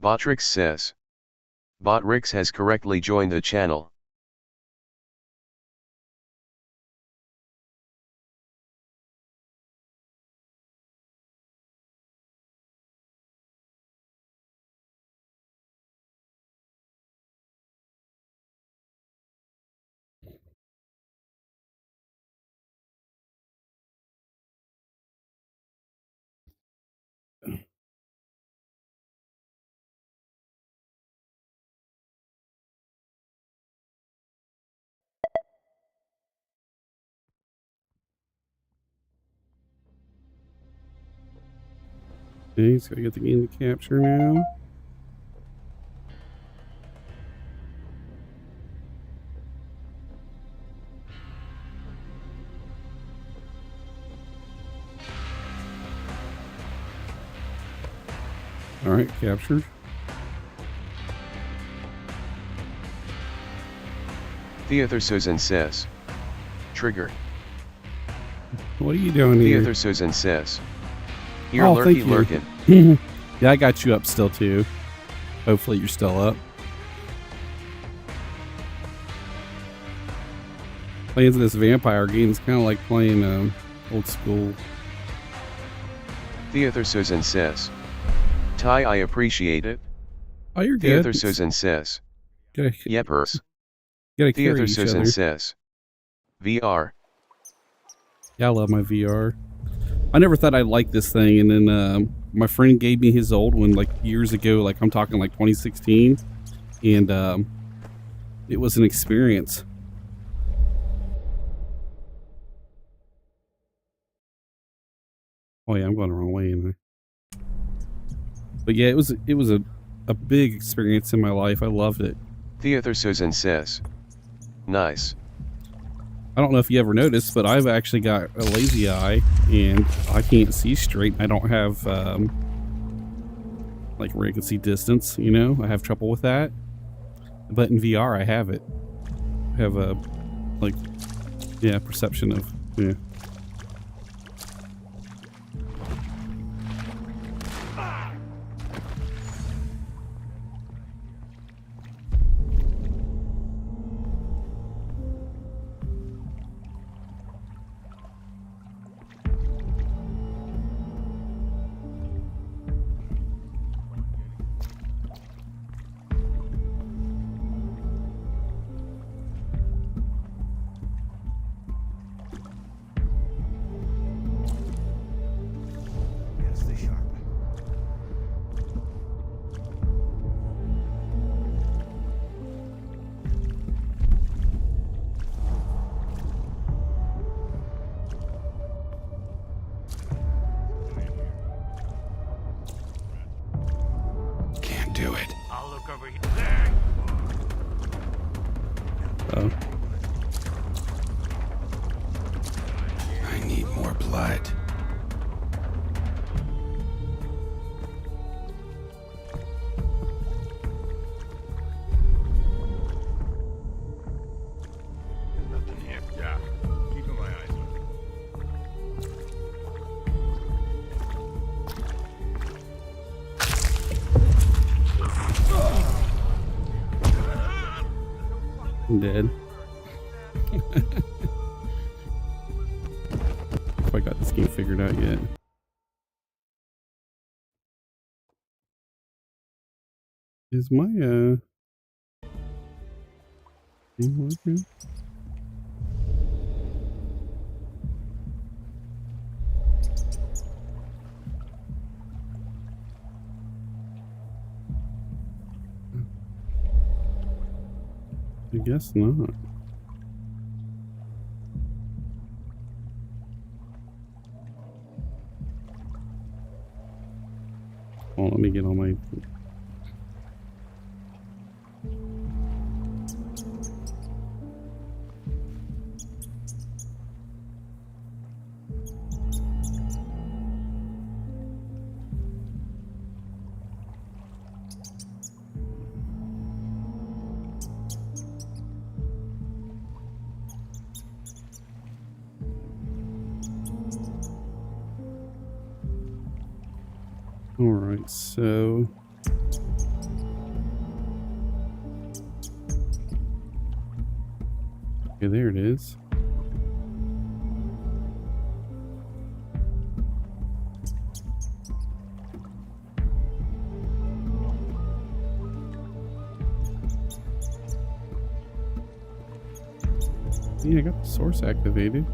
Botrix says. Botrix has correctly joined the channel. Okay, so I get the game to capture now. All right, captured. Theodor Susan says. Trigger. What are you doing here? Theodor Susan says. Here Oh, lurky thank lurkin. you. Yeah, I got you up still too. Hopefully you're still up. Playing this vampire game is kind of like playing old school Theater Susan says. Ty, I appreciate it. Oh, you're good. Theater Susan says. Yepers. Gotta carry Theater each Susan other. says. VR. Yeah, I love my VR. I never thought I'd like this thing, and then my friend gave me his old one like years ago, like I'm talking like 2016, and it was an experience. Oh yeah, I'm going the wrong way, ain't I? But yeah, it was a big experience in my life. I loved it. Theater Susan says. Nice. I don't know if you ever noticed, but I've actually got a lazy eye, and I can't see straight. I don't have like where I can see distance. You know, I have trouble with that. But in VR, I have it. I have a perception of yeah. Do it. I'll look over here. There. Oh. I need more blood. Nothing here. Yeah. Keeping my eyes open. I'm dead. If I got this game figured out yet. Is my thing working? I guess not. Oh, let me get on my... Alright, so... Okay, there it is. Yeah, I got the source activated.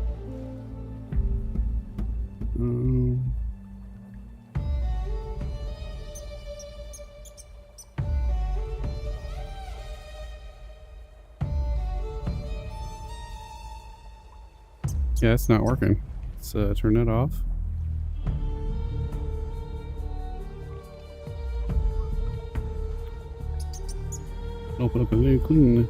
Yeah, it's not working. Let's turn that off. Open up a new clean.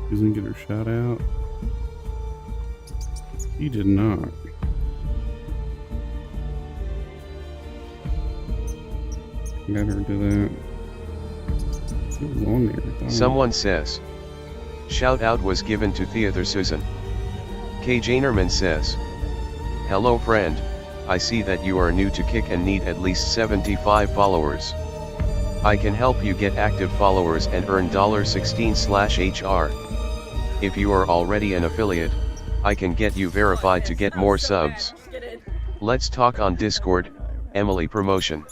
Doesn't get her shot out. He did not. Got her to that. It was on there. Someone says. Shout out was given to Theater Susan. K. Jainerman says. Hello friend, I see that you are new to Kick and need at least 75 followers. I can help you get active followers and earn $16/HR. If you are already an affiliate, I can get you verified to get more subs. Let's talk on Discord, Emily Promotion.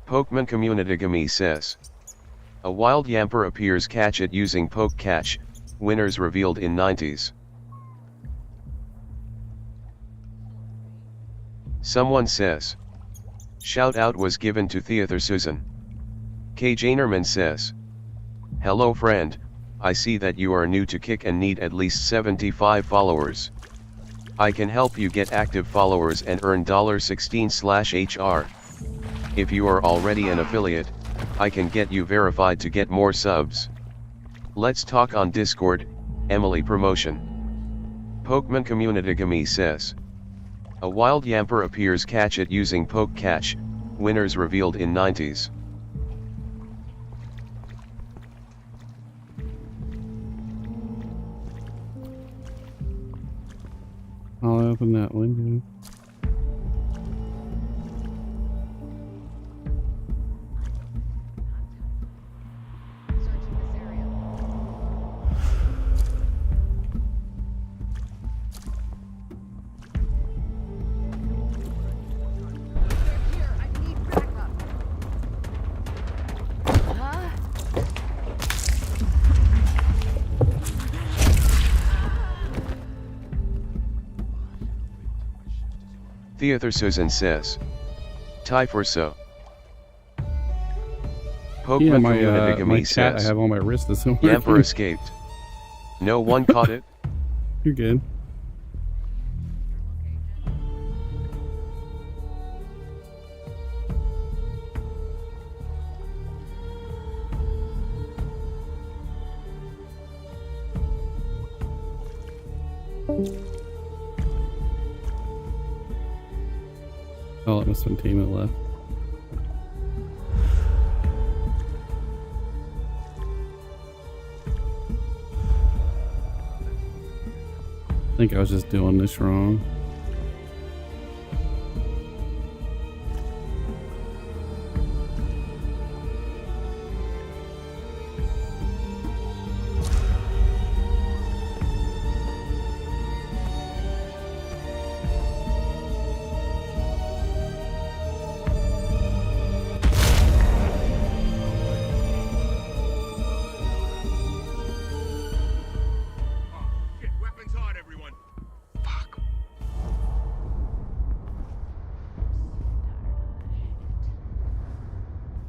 Pokemon Community says. A wild yamper appears, catch it using poke catch, winners revealed in 90s. Someone says. Shout out was given to Theater Susan. K. Janerman says. Hello friend, I see that you are new to Kick and need at least 75 followers. I can help you get active followers and earn $16/HR. If you are already an affiliate, I can get you verified to get more subs. Let's talk on Discord, Emily Promotion. Pokemon Community says. A wild yamper appears, catch it using poke catch, winners revealed in 90s. I'll open that window. Theater Susan says. Tie for so. Pokemon my Community cat I says. have on my wrist is somewhere. Yamper escaped. No one caught it. You're good. Oh, it must have been team that left. I think I was just doing this wrong. Get weapons hard, everyone. Fuck.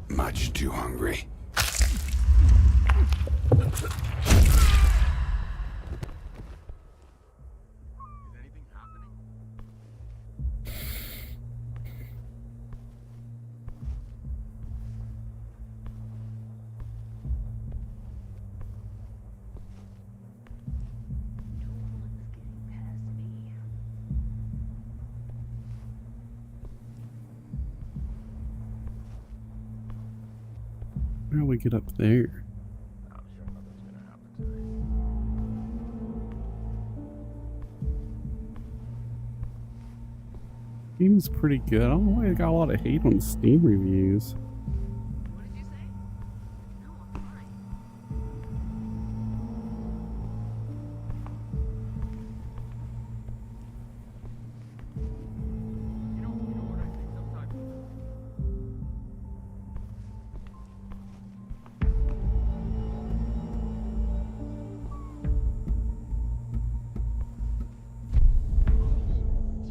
Much too hungry. Is anything happening? How do we get up there? I'm sure nothing's gonna happen tonight. Game's pretty good. I don't know why I got a lot of hate on Steam reviews. What did you say? No, I'm fine. You know what I think sometimes?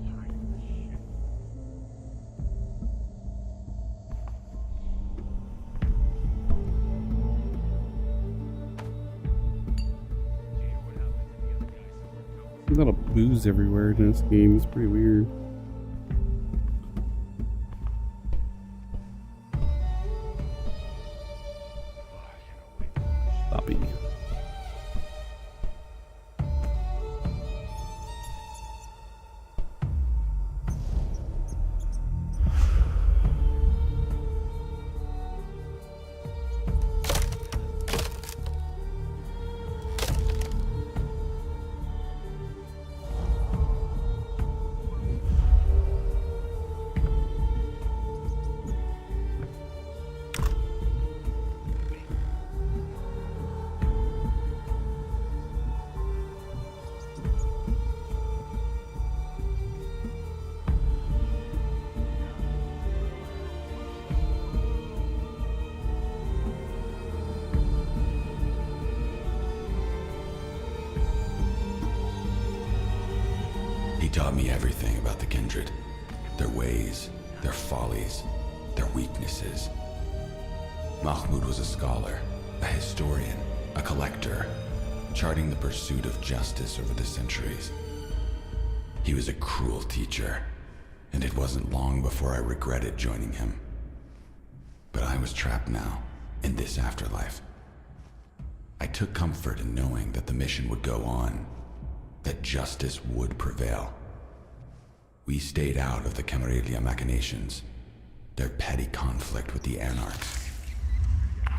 Tired of this shit. There's a lot of booze everywhere in this game. It's pretty weird. Stoppy. He taught me everything about the kindred. Their ways, their follies, their weaknesses. Mahmoud was a scholar, a historian, a collector, charting the pursuit of justice over the centuries. He was a cruel teacher, and it wasn't long before I regretted joining him. But I was trapped now, in this afterlife. I took comfort in knowing that the mission would go on, that justice would prevail. We stayed out of the Camarilla machinations, their petty conflict with the Anarchs.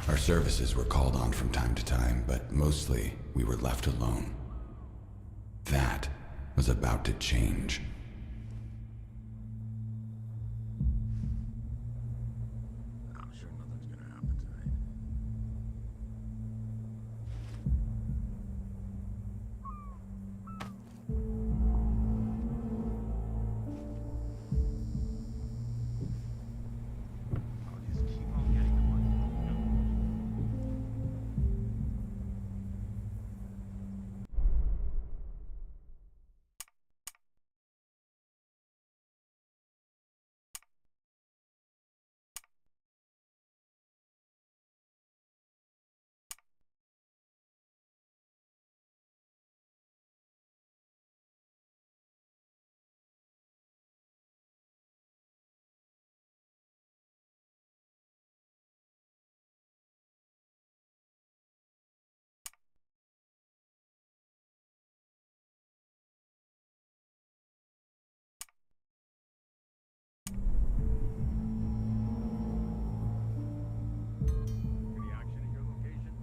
Our services were called on from time to time, but mostly we were left alone. That was about to change. I'm sure nothing's gonna happen tonight. I'll just keep on getting the money. Any action at your location?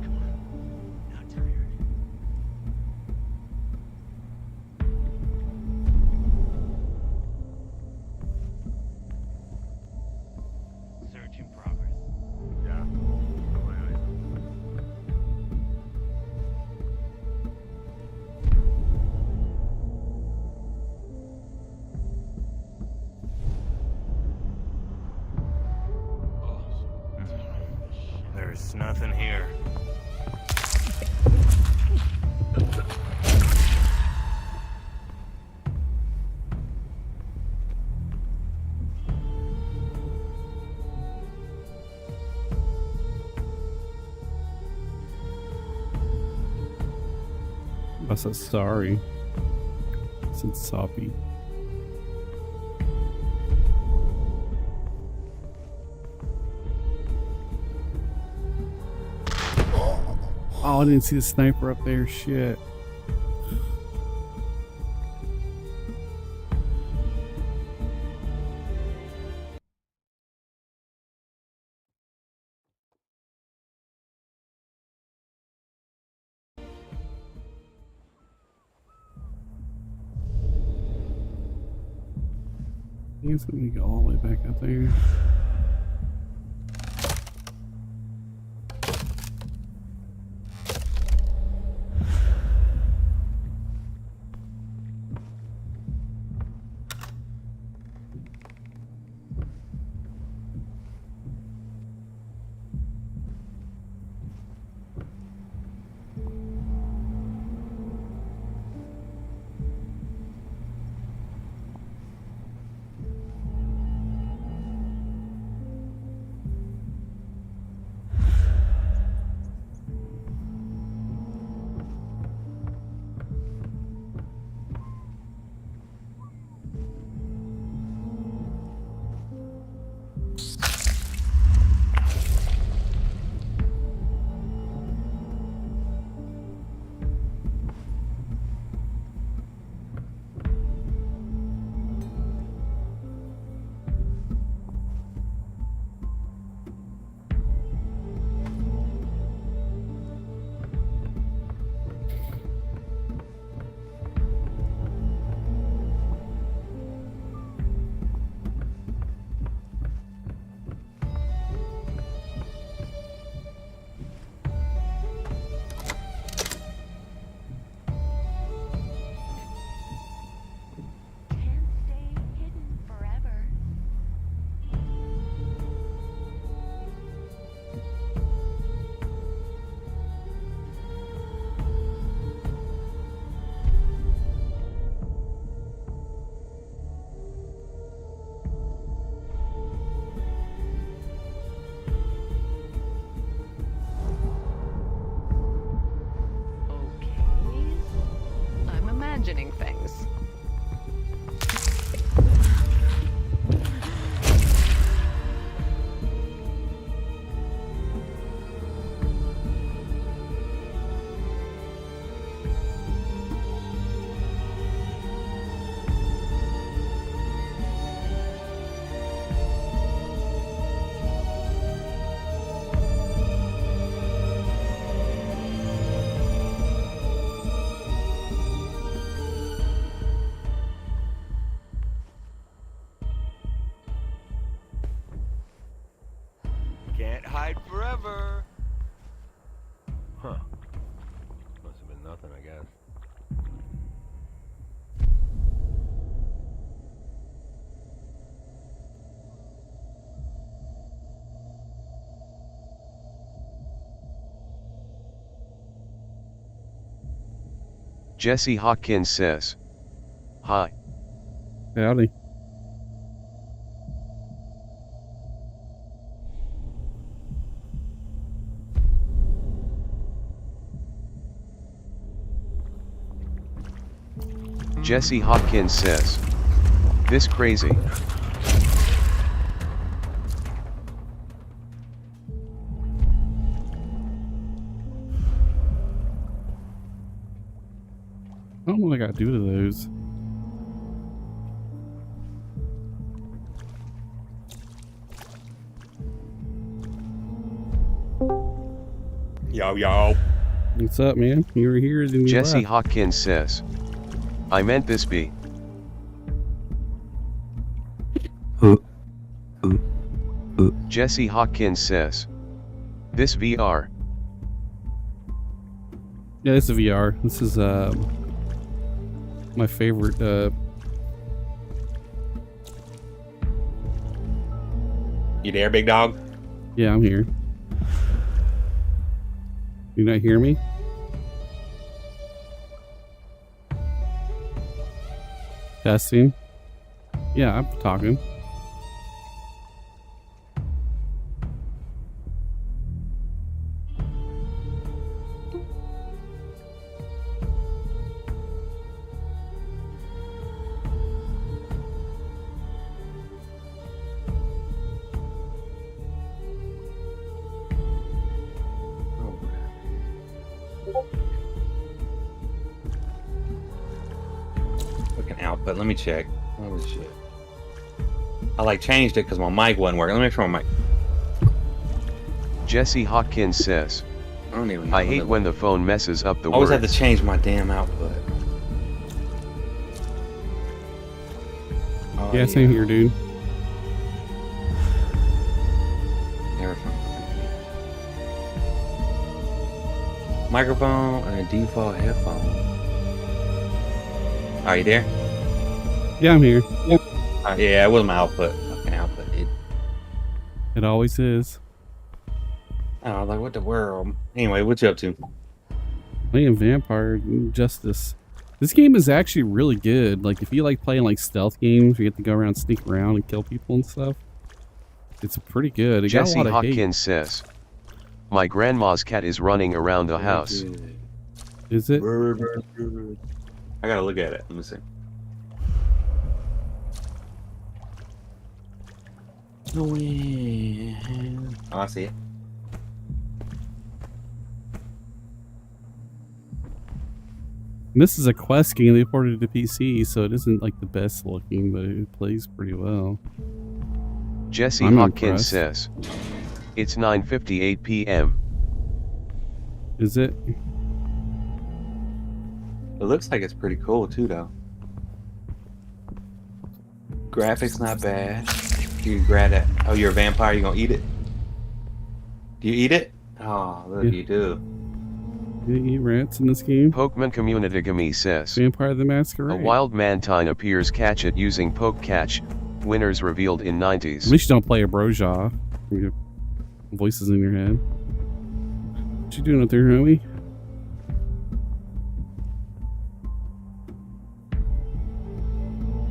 Come on. Not tired. Search in progress. Yeah. Got my eyes open. There's nothing here. I said sorry. I said soppy. Oh, I didn't see the sniper up there. Shit. I think it's gonna go all the way back up there. hide forever. Huh. Must have been nothing, I guess. Jesse Hawkins says, "Hi." Howdy. Jesse Hopkins says, "This crazy." I don't know what I gotta do to those. Yo. What's up, man? You were here and you Jesse left. Hopkins says, "I meant this be." Jesse Hopkins says, "This VR." Yeah, this is VR. This is my favorite. You there, big dog? Yeah, I'm here. You not hear me? Testing. Yeah, I'm talking. Looking output. Let me check. Holy shit. I like changed it because my mic wasn't working. Let me make sure my mic. Jesse Hopkins says, I don't even know. "I hate when the phone messes up the I always have to words." change my damn output. Oh, Yeah, same here, dude. Everything. Microphone and a default headphone. Are you there? Yeah, I'm here. Yeah, it was my output. Fucking output. It always is. I was like, what the world? Anyway, what you up to? Playing Vampire Justice. This game is actually really good. Like, if you like playing like stealth games, where you have to go around, sneak around, and kill people and stuff. It's pretty good. It Jesse got a lot of hate. Hopkins says, "My grandma's cat is running around the house." Is it? I gotta look at it. Let me see. Oh, I see it. And this is a Quest game. They ported it to PC, so it isn't like the best looking, but it plays pretty well. Jesse I'm Hopkins impressed. says, "It's 9:58 p.m." Is it? It looks like it's pretty cool too, though. Graphics not bad. You can grab that. Oh, you're a vampire. You gonna eat it? Do you eat it? Oh, look, Yeah. you do. You eat rats in this game? Pokemon Community Gami says, Vampire the "A Masquerade. wild mantine appears catch it using poke catch. Winners revealed in At 90s." least you don't play a Brojaw. You have voices in your head. What you doing up there, homie?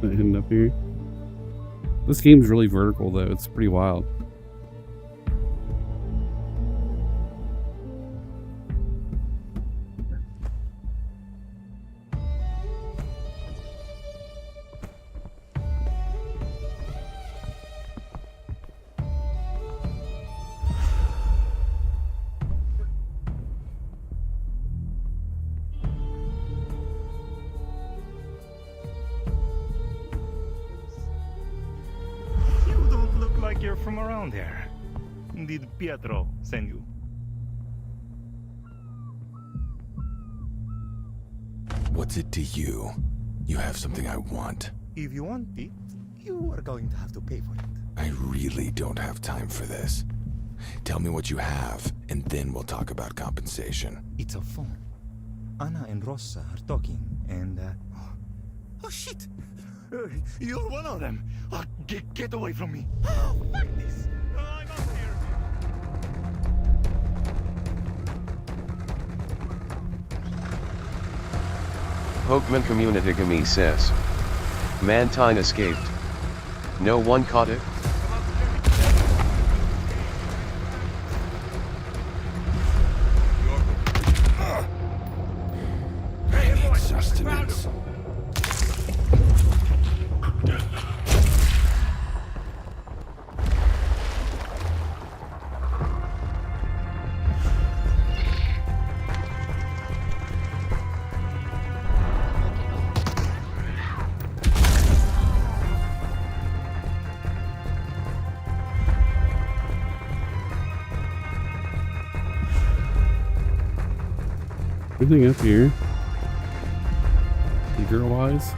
Not heading up here. This game's really vertical, though. It's pretty wild. You don't look like you're from around here. Did Pietro send you? What's it to you? You have something I want. If you want it, you are going to have to pay for it. I really don't have time for this. Tell me what you have, and then we'll talk about compensation. It's a phone. Anna and Rosa are talking, and oh shit! You're one of them. Oh, get away from me! Oh, fuck this! I'm out here. Pokemon Community Gami says. Mantine escaped. No one caught it? I need sustenance. Anything up here? Girl eyes?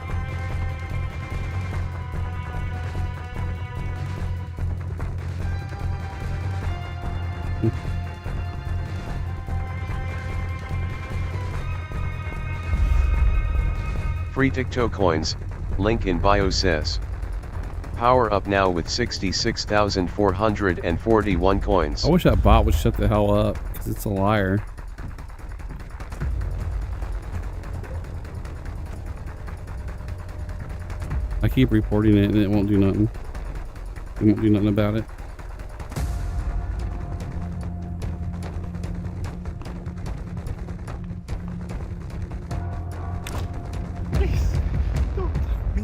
Free TikTok coins, link in bio says. Power up now with 66,441 coins. I wish that bot would shut the hell up, because it's a liar. I keep reporting it and it won't do nothing. It won't do nothing about it. Please, don't hurt me.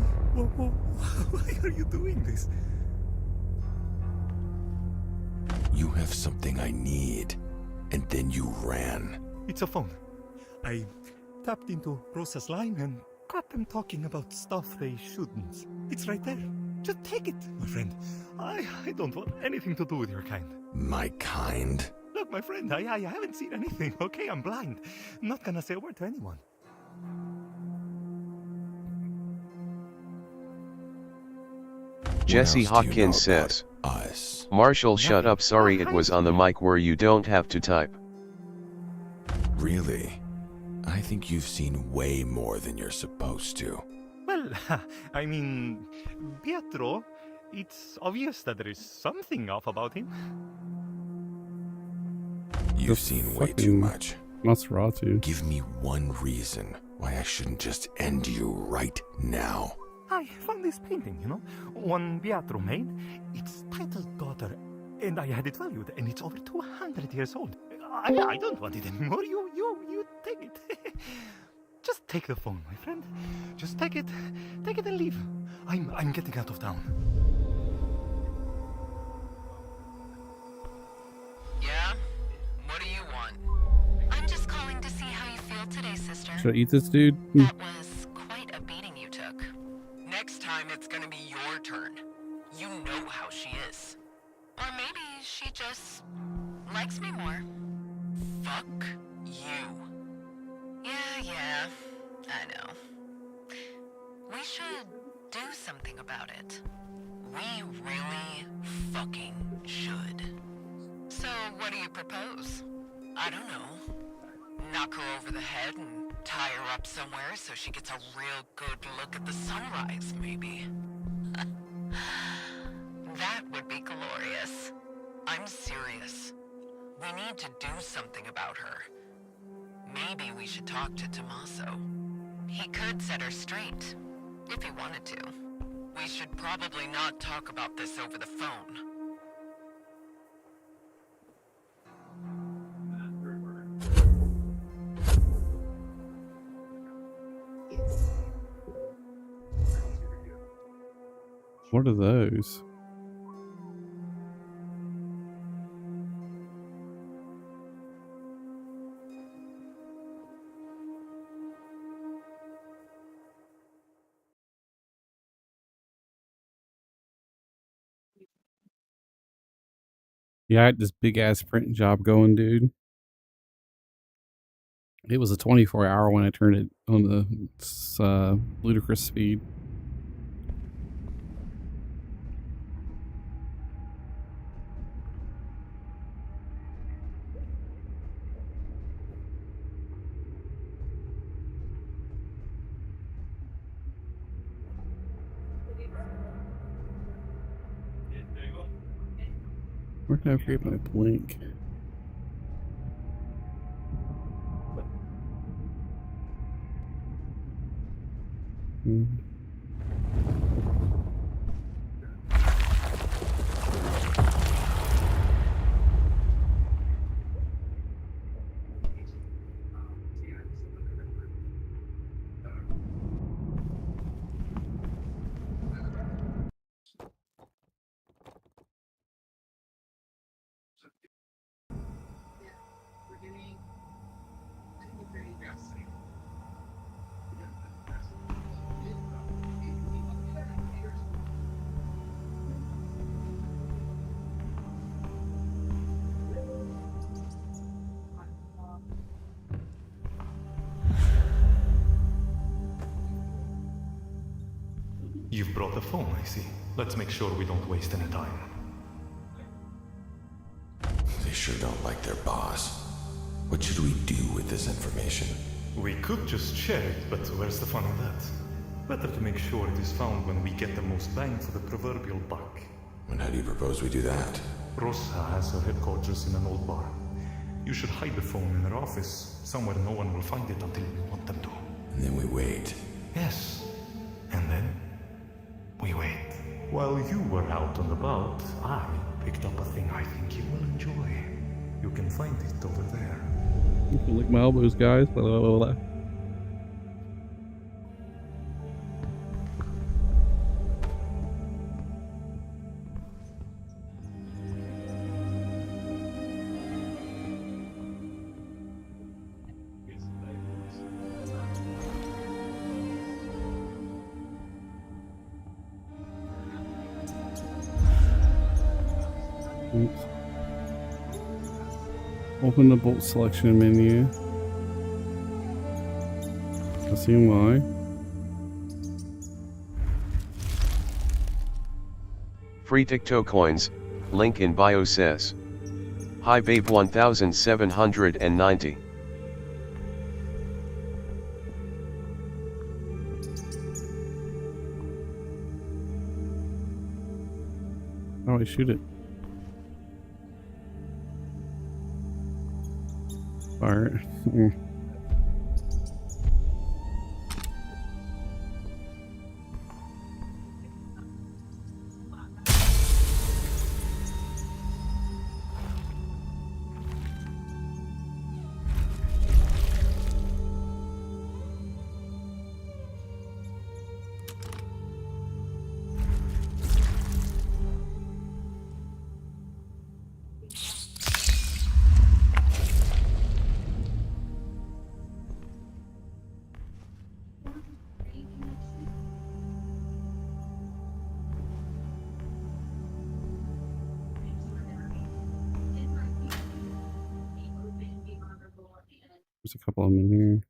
Why are you doing this? You have something I need, and then you ran. It's a phone. I tapped into Rosa's line and got them talking about stuff they shouldn't. It's right there. Just take it, my friend. I don't want anything to do with your kind. My kind? Look, my friend, I haven't seen anything, okay? I'm blind. Not gonna say a word to anyone. Jesse What else do you know Hawkins says. about us. Marshall, shut up. Sorry, it was on the mic where you don't have to type. Really? I think you've seen way more than you're supposed to. Well, I mean, Pietro, it's obvious that there is something off about him. You've The seen way too fucking much. Nosferatu. Give me one reason why I shouldn't just end you right now. I found this painting, you know, one Pietro made. It's titled Daughter, and I had it valued, and it's over 200 years old. I don't want it anymore. You take it. Just take the phone, my friend. Just take it and leave. I'm getting out of town. Yeah? What do you want? I'm just calling to see how you feel today, sister. Should I eat this dude? That was quite a beating you took. Next time it's gonna be your turn. You know how she is. Or maybe she just likes me more. Fuck you. Yeah, I know. We should do something about it. We really fucking should. So, what do you propose? I don't know. Knock her over the head and tie her up somewhere so she gets a real good look at the sunrise, maybe. That would be glorious. I'm serious. We need to do something about her. Maybe we should talk to Tommaso. He could set her straight, if he wanted to. We should probably not talk about this over the phone. What are those? Yeah, I had this big ass print job going, dude. It was a 24-hour when I turned it on the ludicrous speed. Where can I create my blink? You've brought the phone, I see. Let's make sure we don't waste any time. They sure don't like their boss. What should we do with this information? We could just share it, but where's the fun in that? Better to make sure it is found when we get the most bang for the proverbial buck. And how do you propose we do that? Rosa has her headquarters in an old bar. You should hide the phone in her office, somewhere no one will find it until we want them to. And then we wait. Yes. And then we wait. While you were out and about, I picked up a thing I think you will enjoy. You can find it over there. You can lick my elbows, guys. Blah, blah, blah, blah. Oops. Open the bolt selection menu. I see why. Free TikTok coins, link in bio says. Hi babe 1790. How do I shoot it? Fire. There's a couple of them in here.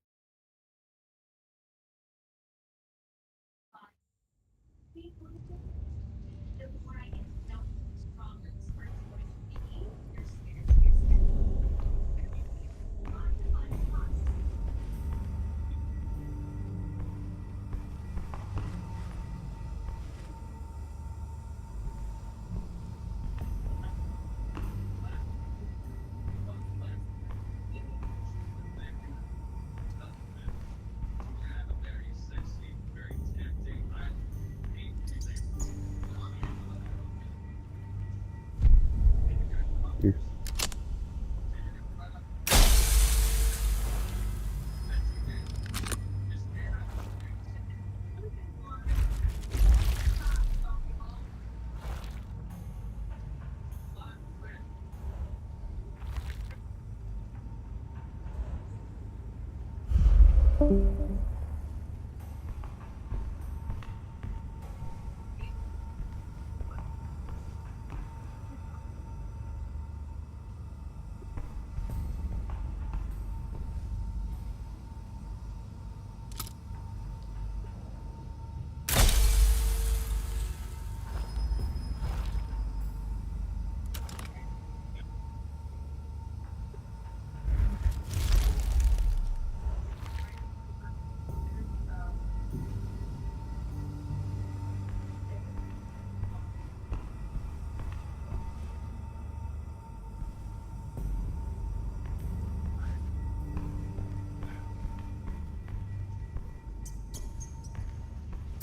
Here.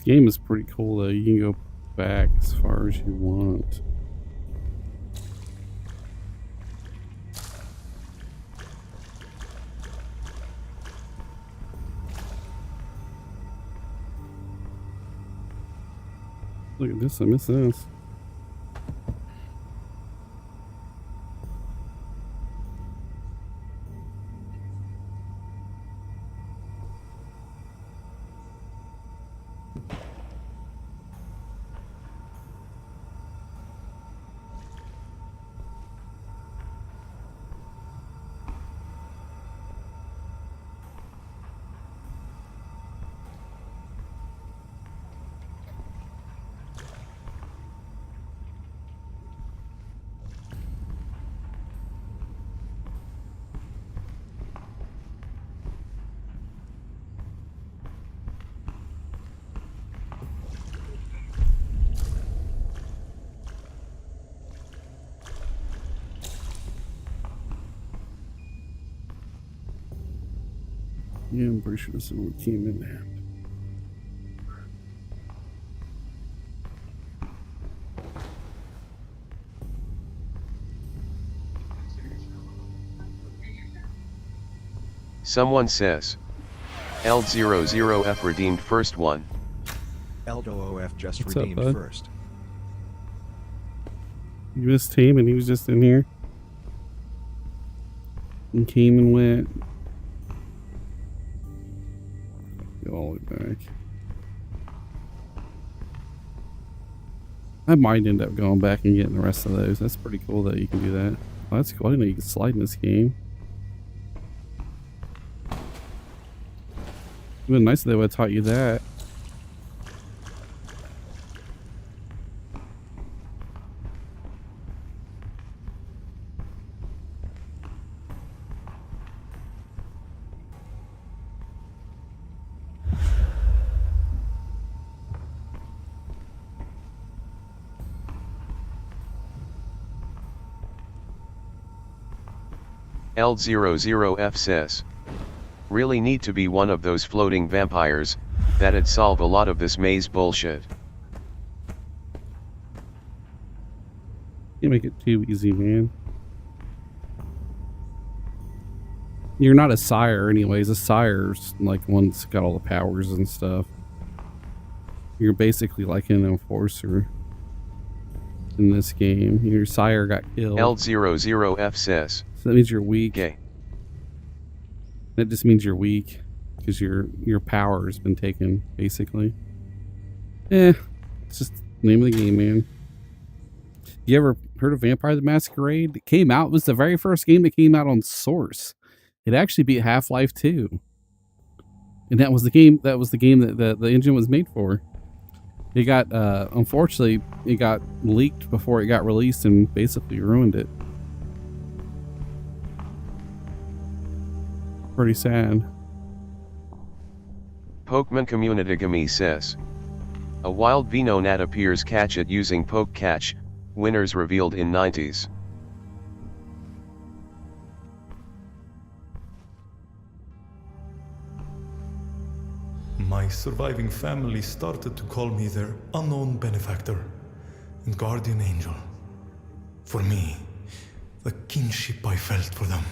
game is pretty cool though. You can go back as far as you want. Look at this, I miss this. Yeah, I'm pretty sure this is what came in there. Someone says. L00F redeemed first one. L00F just What's up, redeemed bud? first. You missed him and he was just in here. And came and went. Go all the way back. I might end up going back and getting the rest of those. That's pretty cool that you can do that. Oh, that's cool. I didn't know you could slide in this game. It would have been nice if they would have taught you that. L00F says. Really need to be one of those floating vampires, that'd solve a lot of this maze bullshit. You make it too easy, man. You're not a sire anyways. A sire's like one that's got all the powers and stuff. You're basically like an enforcer in this game. Your sire got killed. L00F says. So that means you're weak. Gay. That just means you're weak because your power has been taken, basically. It's just the name of the game, man. You ever heard of Vampire the Masquerade? It came out, it was the very first game that came out on Source. It actually beat Half-Life 2. And that was the game that the engine was made for. It got unfortunately it got leaked before it got released and basically ruined it. Pretty sad. Pokemon Communitygami says. A wild Venonat appears, catch it using Poke Catch, winners revealed in 90s. My surviving family started to call me their unknown benefactor and guardian angel. For me, the kinship I felt for them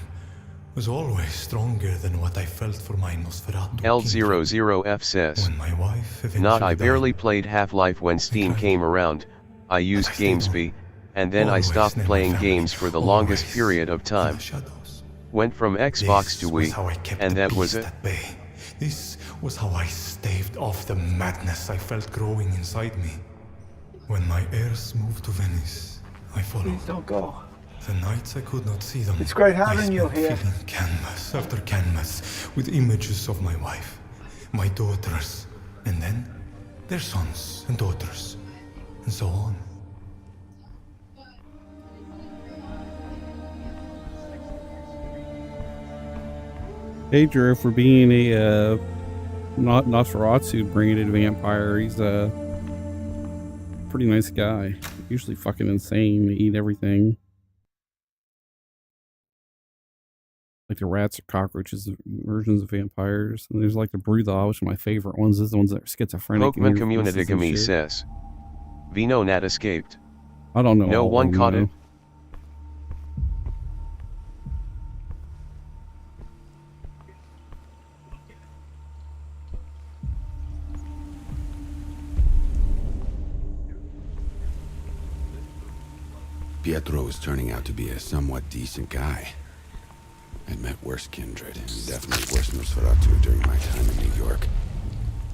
was always stronger than what I felt for my Nosferatu L00F says. When my wife eventually Not I barely died, played Half-Life when Steam came around, I used I stayed on. GamesBee, and then I Always stopped near my playing family, games for the longest always period of in time. the shadows. Went from Xbox to This was Wii, how I kept and the that was beast it. at bay. This was how I staved off the madness I felt growing inside me. When my heirs moved to Venice, I followed. Please don't go. The nights I could not see them. It's great having I you spent here. filling canvas after canvas with images of my wife, my daughters, and then their sons and daughters, and so on. Hey Drew, for being a not Nosferatu bringing in vampire, he's a pretty nice guy. Usually fucking insane, they eat everything. like the rats or cockroaches versions of vampires. And there's like the Bruthaw, which are my favorite ones. Those are the ones that are schizophrenic. Pokemon Community Gami says. Vino Nat escaped. I don't know. No all one of them, caught though. it. Pietro was turning out to be a somewhat decent guy. I'd met worse kindred, and definitely worse Nosferatu during my time in New York.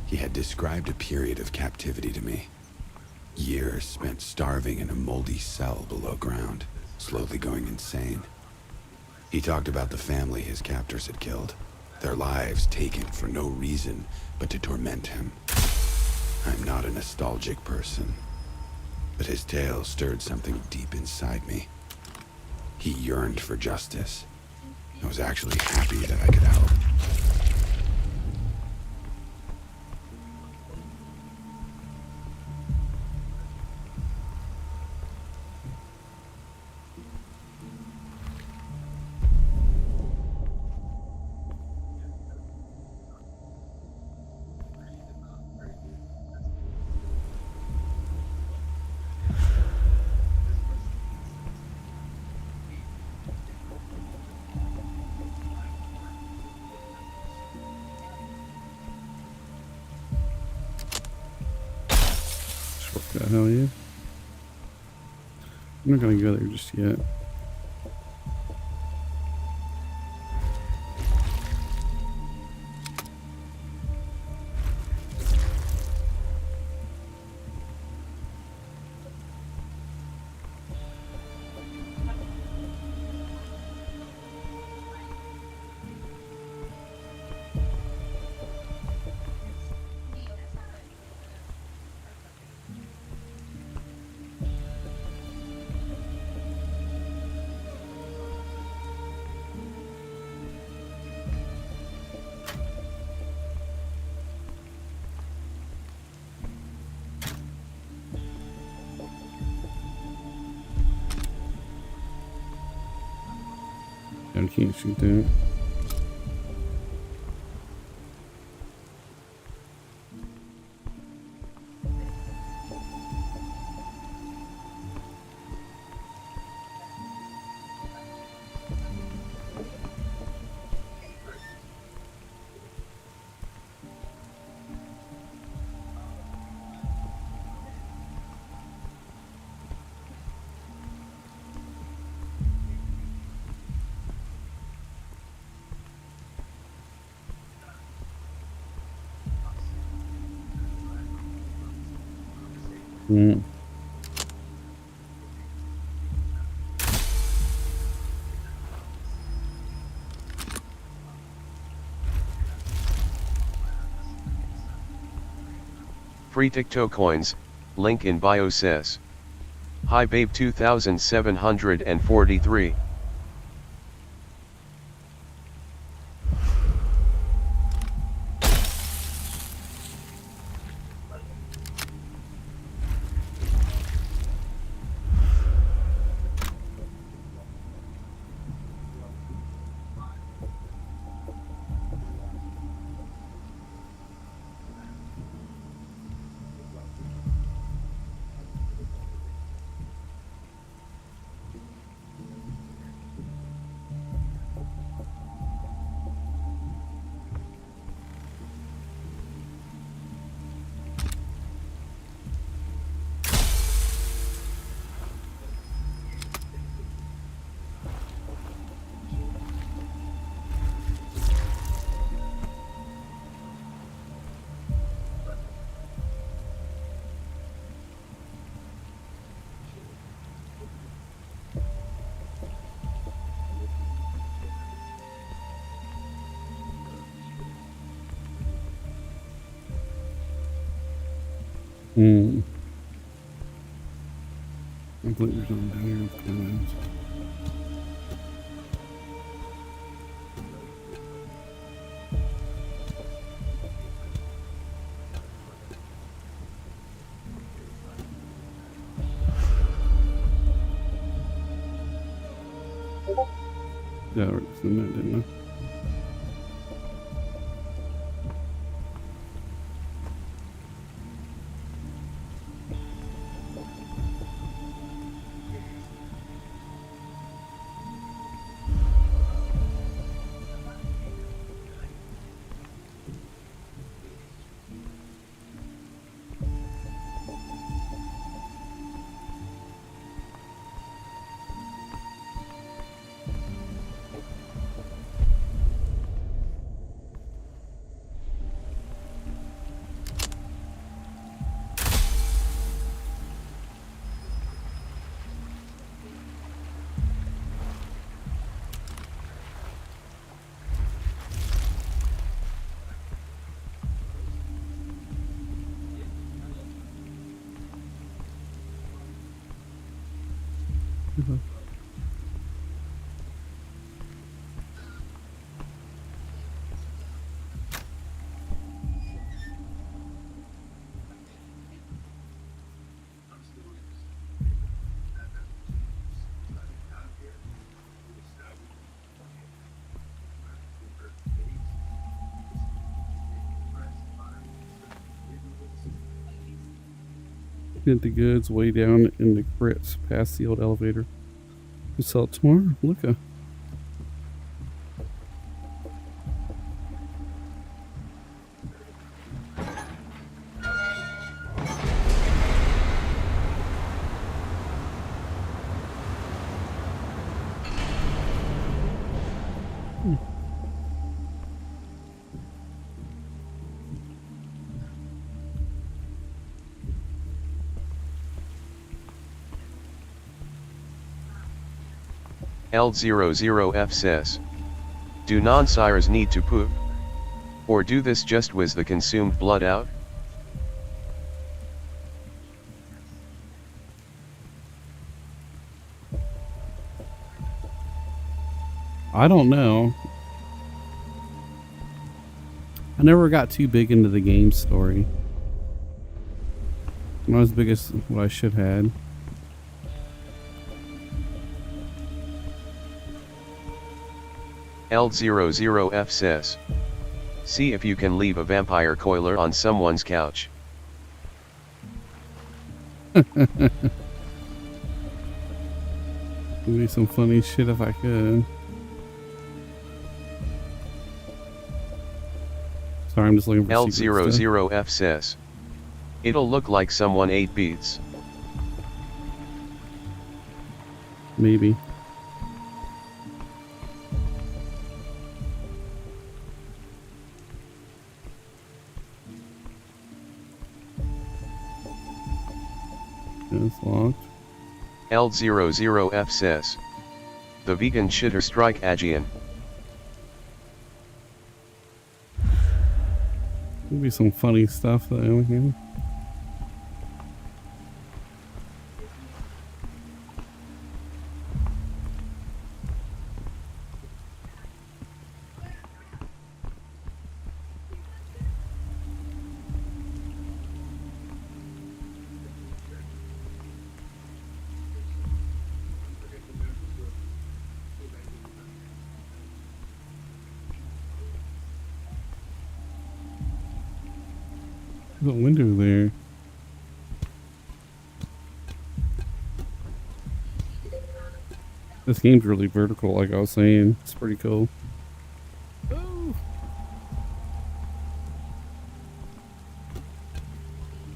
He had described a period of captivity to me. Years spent starving in a moldy cell below ground, slowly going insane. He talked about the family his captors had killed, their lives taken for no reason but to torment him. I'm not a nostalgic person, but his tale stirred something deep inside me. He yearned for justice. I was actually happy that I could help. Hell yeah. I'm not gonna go there just yet. I can't shoot that. Mm. Free TikTok coins, link in bio says. Hi babe 2743. Mm. I believe there's something down here with comments. Yeah, I already seen that, didn't I? Get the goods way down in the crypts past the old elevator. We'll sell it tomorrow. Look, L00F says. Do non-sires need to poop? Or do this just whiz the consumed blood out? I don't know. I never got too big into the game story. Not as big as what I should have. L00F says. See if you can leave a vampire coiler on someone's couch. Would be some funny shit if I could. Sorry, I'm just looking for L00F says. It'll look like someone ate beets. Maybe. It's locked. L00F says. The vegan shitter strike Aegean. Maybe some funny stuff though here. There's a window there. This game's really vertical, like I was saying. It's pretty cool. Oh.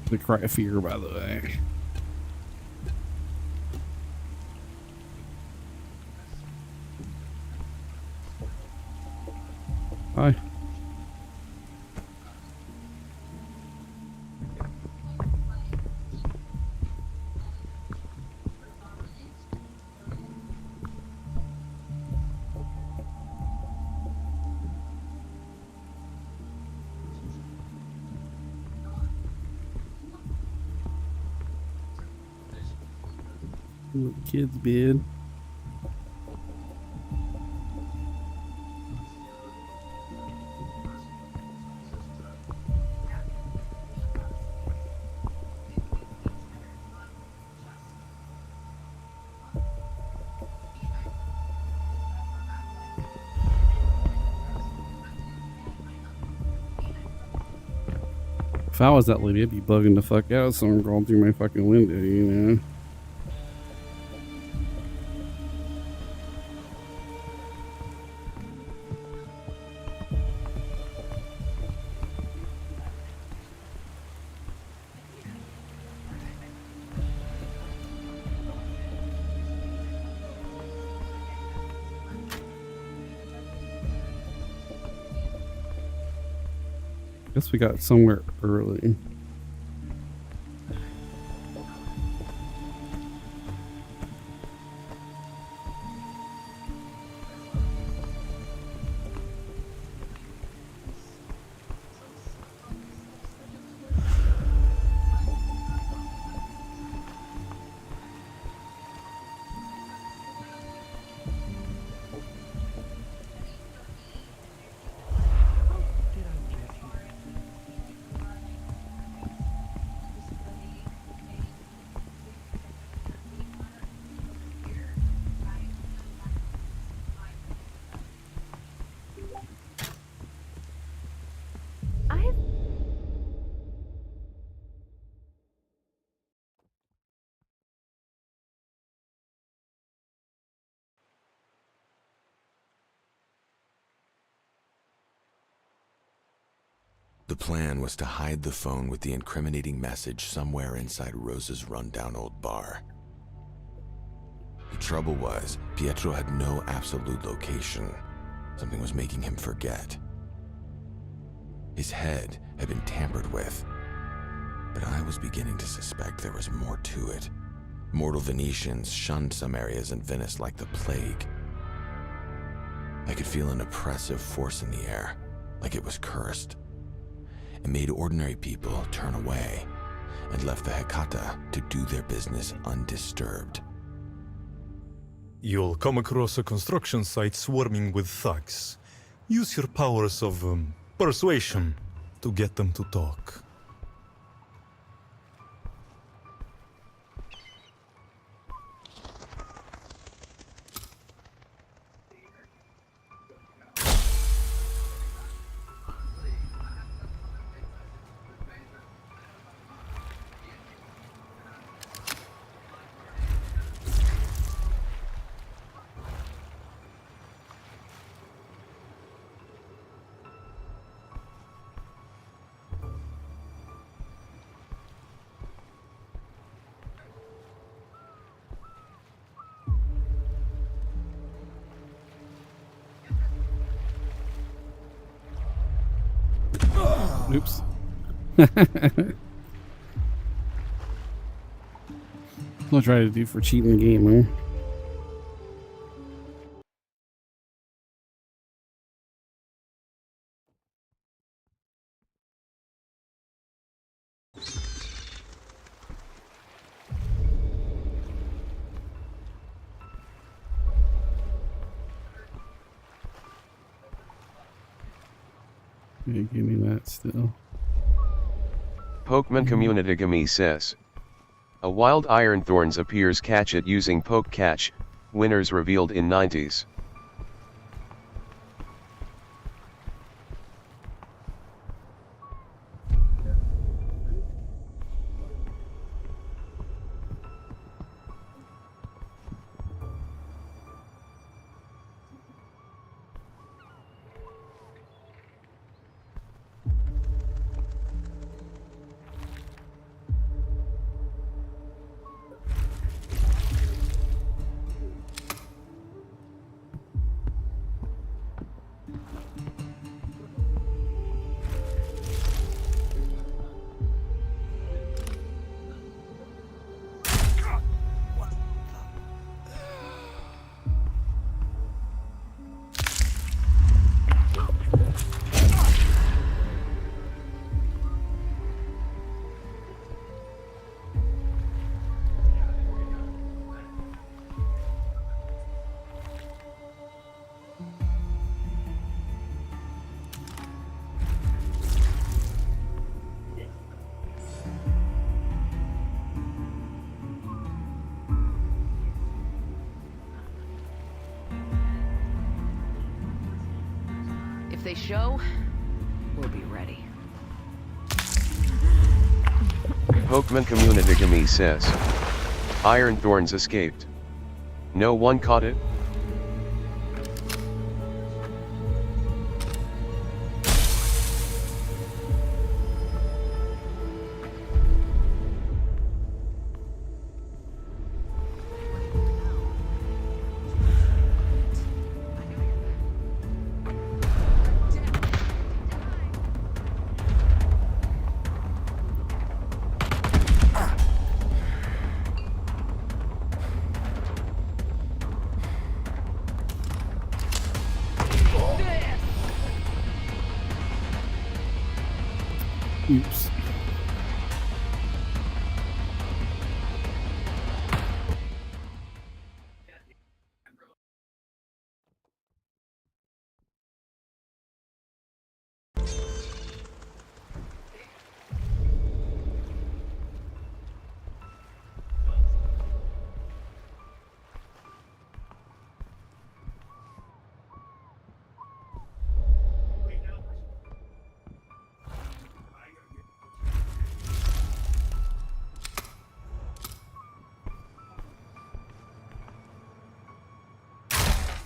The cry of fear, by the way. Hi. Little kid's bed. If I was that lady, I'd be bugging the fuck out. Someone crawled through my fucking window, you know. Guess we got somewhere early. The plan was to hide the phone with the incriminating message somewhere inside Rosa's rundown old bar. The trouble was, Pietro had no absolute location. Something was making him forget. His head had been tampered with, but I was beginning to suspect there was more to it. Mortal Venetians shunned some areas in Venice like the plague. I could feel an oppressive force in the air, like it was cursed. It made ordinary people turn away and left the Hecata to do their business undisturbed. You'll come across a construction site swarming with thugs. Use your powers of persuasion to get them to talk. Oops. What I try to do for cheating the game, huh? Yeah, give me that still. Pokemon Communitygami says. A wild iron thorns appears catch it using poke catch, winners revealed in 90s. If they show, we'll be ready. Pokemon Community Gami says. Iron Thorns escaped. No one caught it? Oops.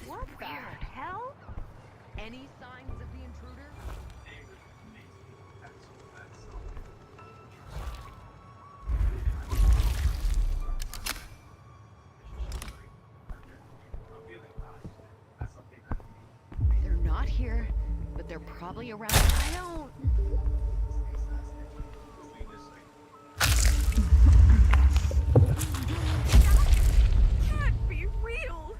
What the hell? Any signs of the intruder? They're not here, but they're probably around. I don't... Can't be real!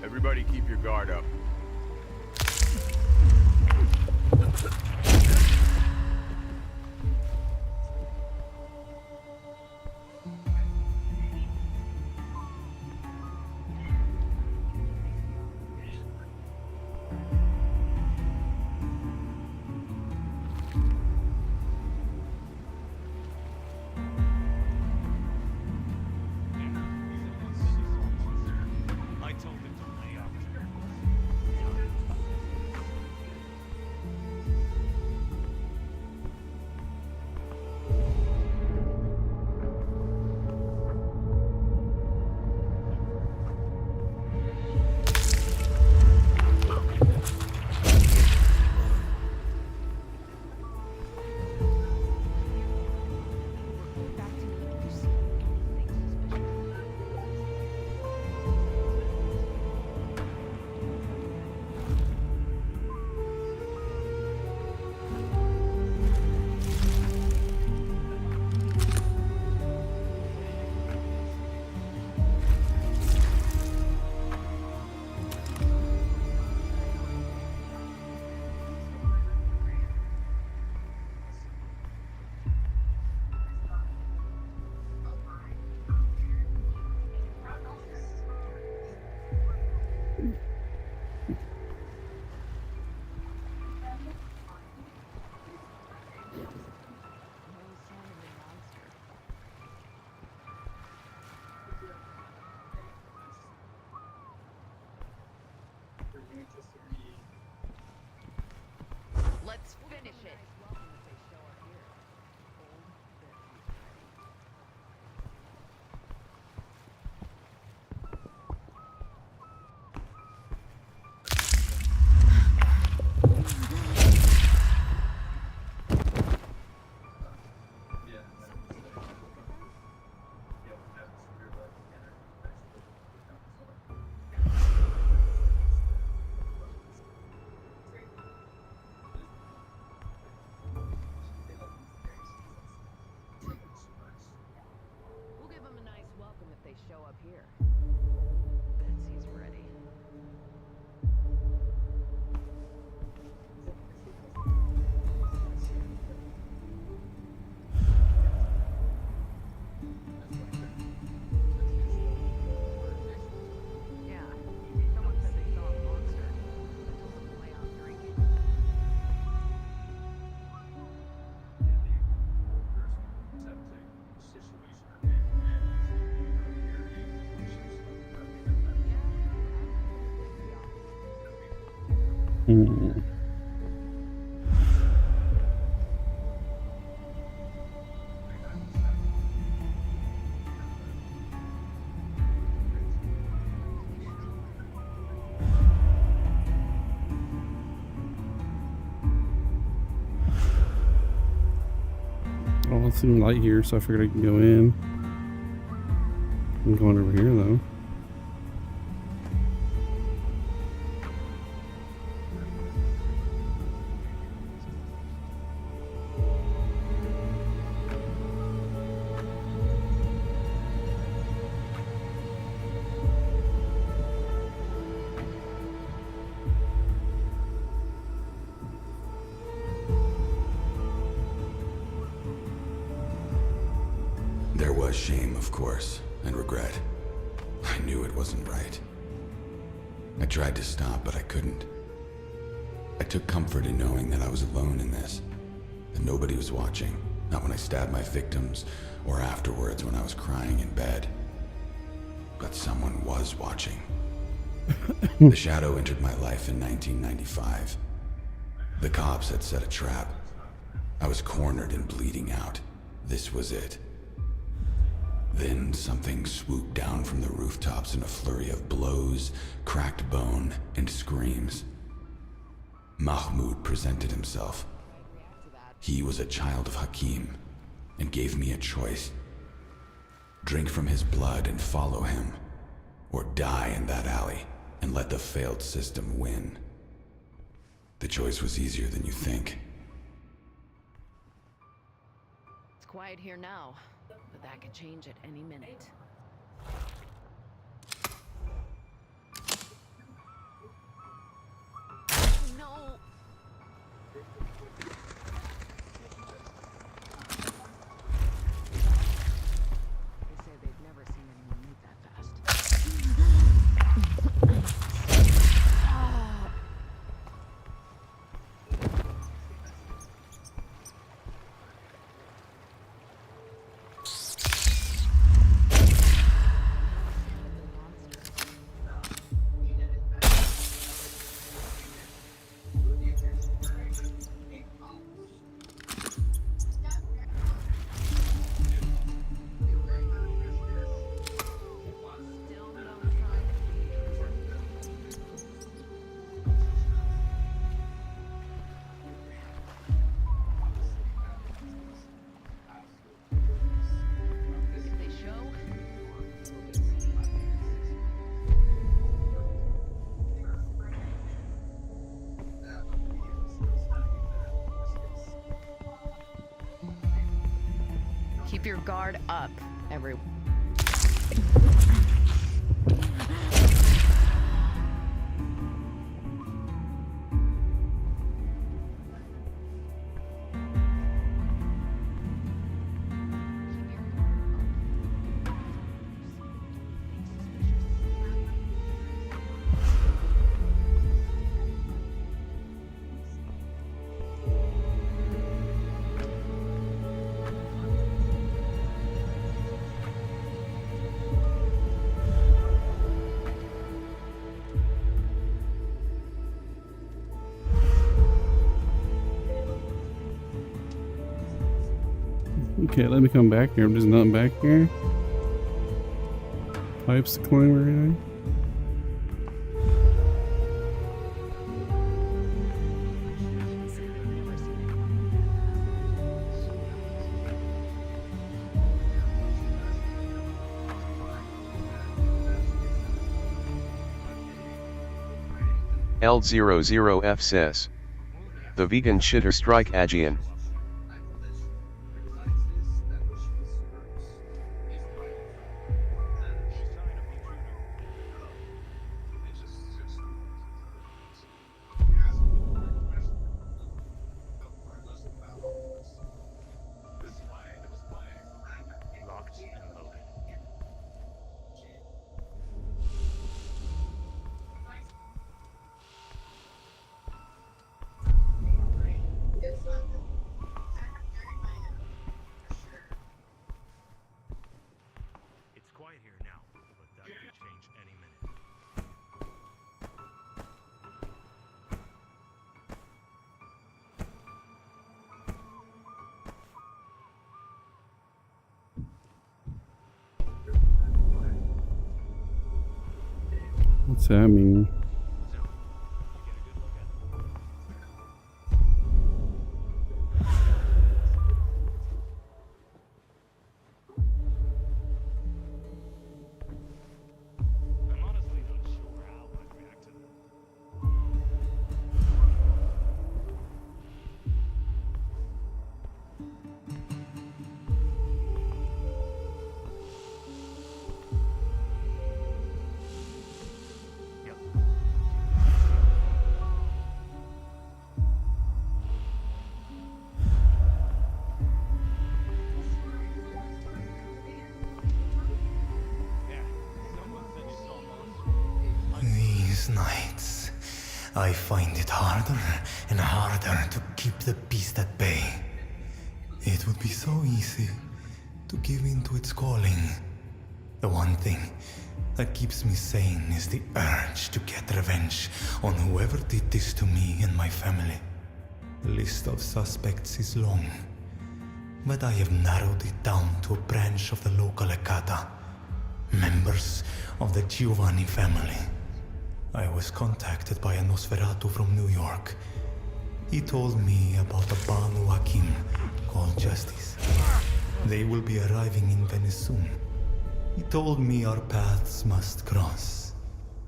Everybody keep your guard up. I told them to lay off. Let's finish it. We'll give them a nice welcome if they show up here. Betsy's ready. Yeah, someone said they saw a monster. I told them to lay off drinking. Hmm. Oh, it's some light here, so I figured I can go in. I'm going over here though. There was shame, of course, and regret. I knew it wasn't right. I tried to stop, but I couldn't. I took comfort in knowing that I was alone in this, that nobody was watching, not when I stabbed my victims, or afterwards when I was crying in bed. But someone was watching. The Shadow entered my life in 1995. The cops had set a trap. I was cornered and bleeding out. This was it. Then something swooped down from the rooftops in a flurry of blows, cracked bone, and screams. Mahmoud presented himself. He was a child of Hakim, and gave me a choice. Drink from his blood and follow him, or die in that alley and let the failed system win. The choice was easier than you think. It's quiet here now, but that could change at any minute. No! They say they've never seen anyone move that fast. Keep your guard up, everyone. Okay, let me come back here. There's nothing back here. Pipes to climb or anything. L00F says. The vegan shitter strike Aegean. What's that mean? I'm honestly not sure how I'd react to that. These nights, I find it harder and harder to keep the beast at bay. It would be so easy to give in to its calling. The one thing that keeps me sane is the urge to get revenge on whoever did this to me and my family. The list of suspects is long, but I have narrowed it down to a branch of the local Ekata, members of the Giovanni family. I was contacted by a Nosferatu from New York. He told me about a Banu Hakim called Justice. They will be arriving in Venice soon. He told me our paths must cross.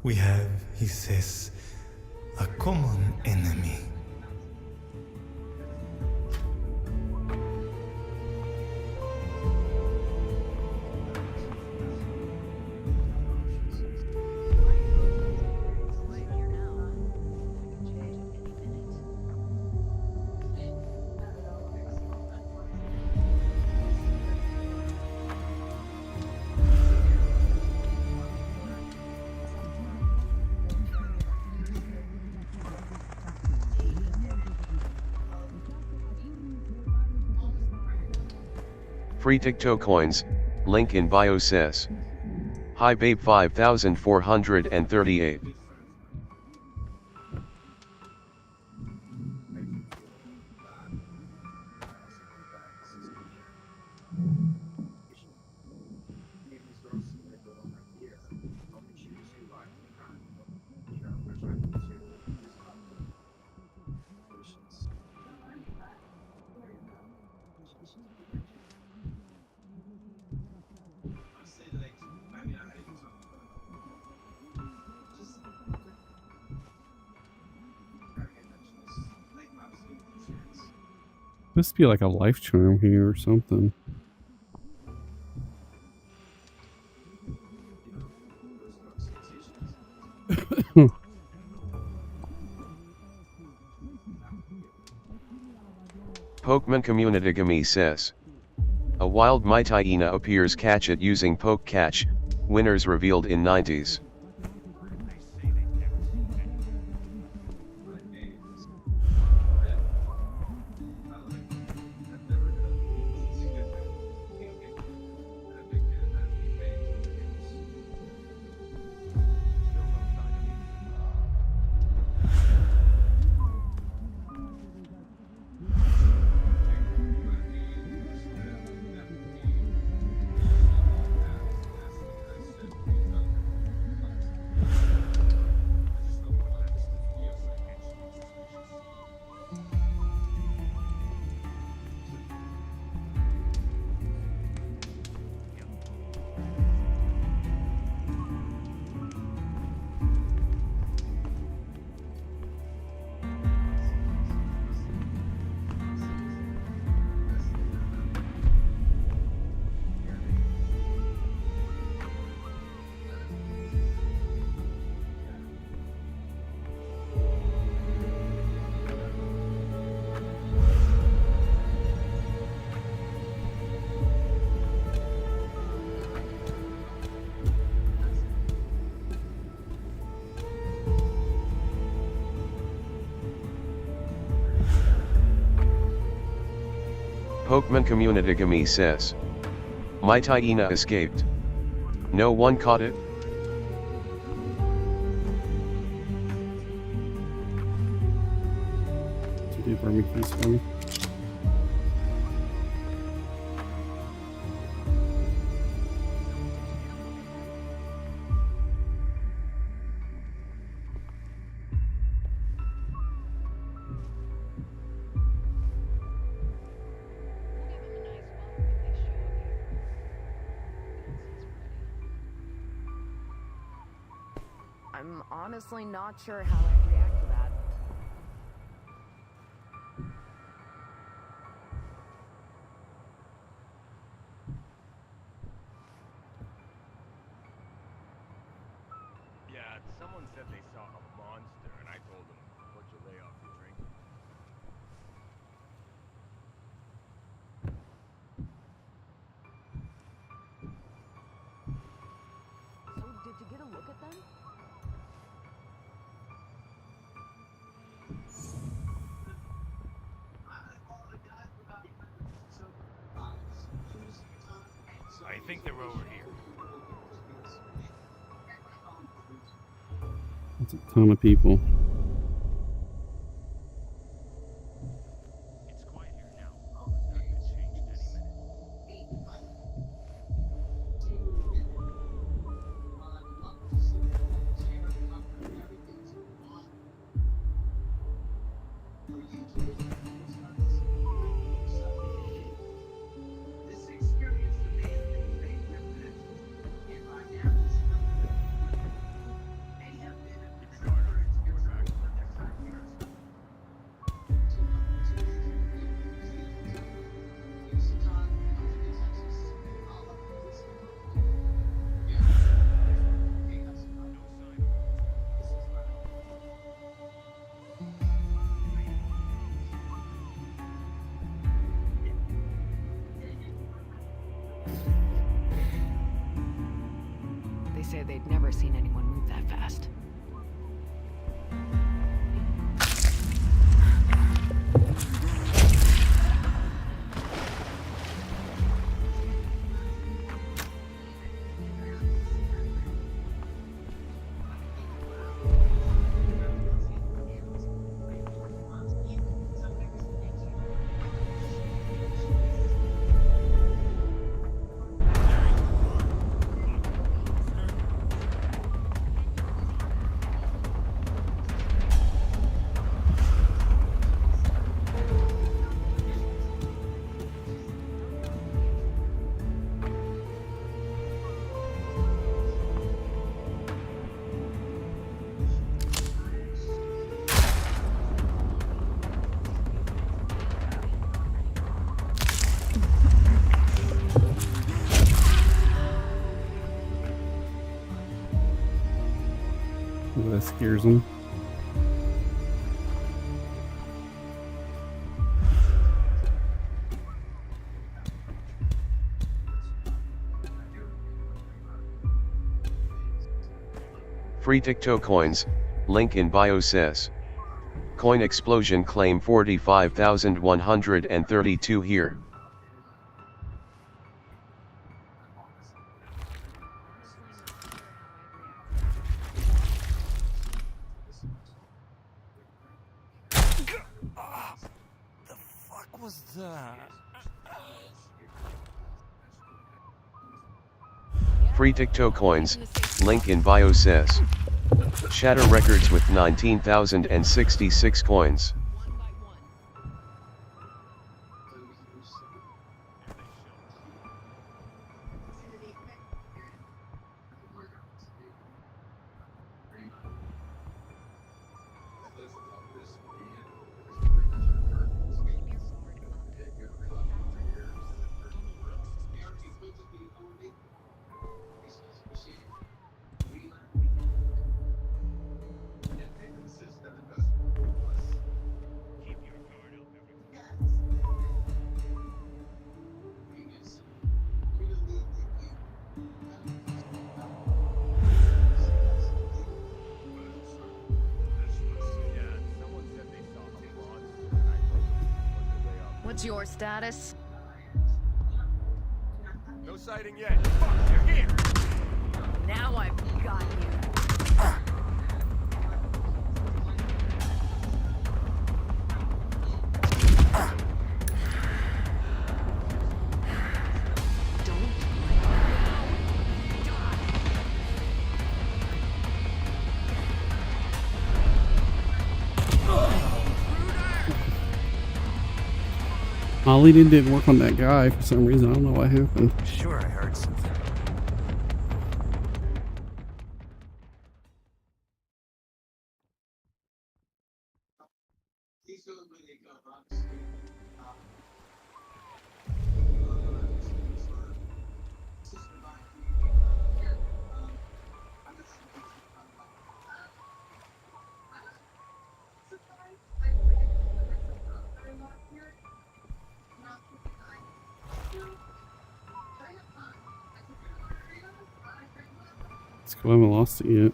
We have, he says, a common enemy. Free TikTok coins, link in bio says. Hi babe 5438. Must be like a life charm here or something. Pokemon Community says. A wild Mytyena appears, catch it using Poke Catch, winners revealed in 90s. Pokemon Community says. Mytyena escaped. No one caught it? Do barbecue for me. I'm honestly not sure how I'd react to that. Yeah, someone said they saw a monster, and I told them, what'd you lay off your drink? So, did you get a look at them? I think they're over here. That's a ton of people. It's quiet here now. That could change any minute. They say they'd never seen anyone move that fast. That scares them. Free TikTok coins, link in bio says. Coin explosion claim 45,132 here. The fuck was that? Free TikTok coins, link in bio says. Shatter records with 19,066 coins. What's your status? No sighting yet. Fuck, you're here! Now I've got you. Ollie didn't work on that guy for some reason. I don't know what happened. Sure, I heard something. Let's go. I haven't lost it yet.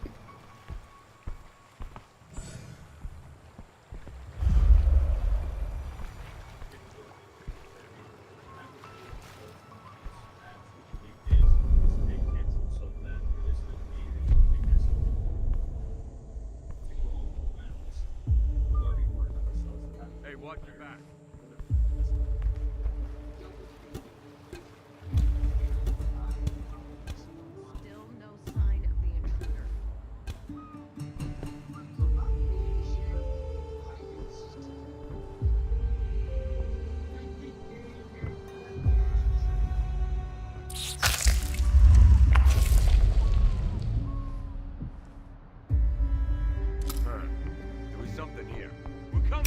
Hey, watch your back. Still no sign of the intruder. Huh. There was something here. We're coming!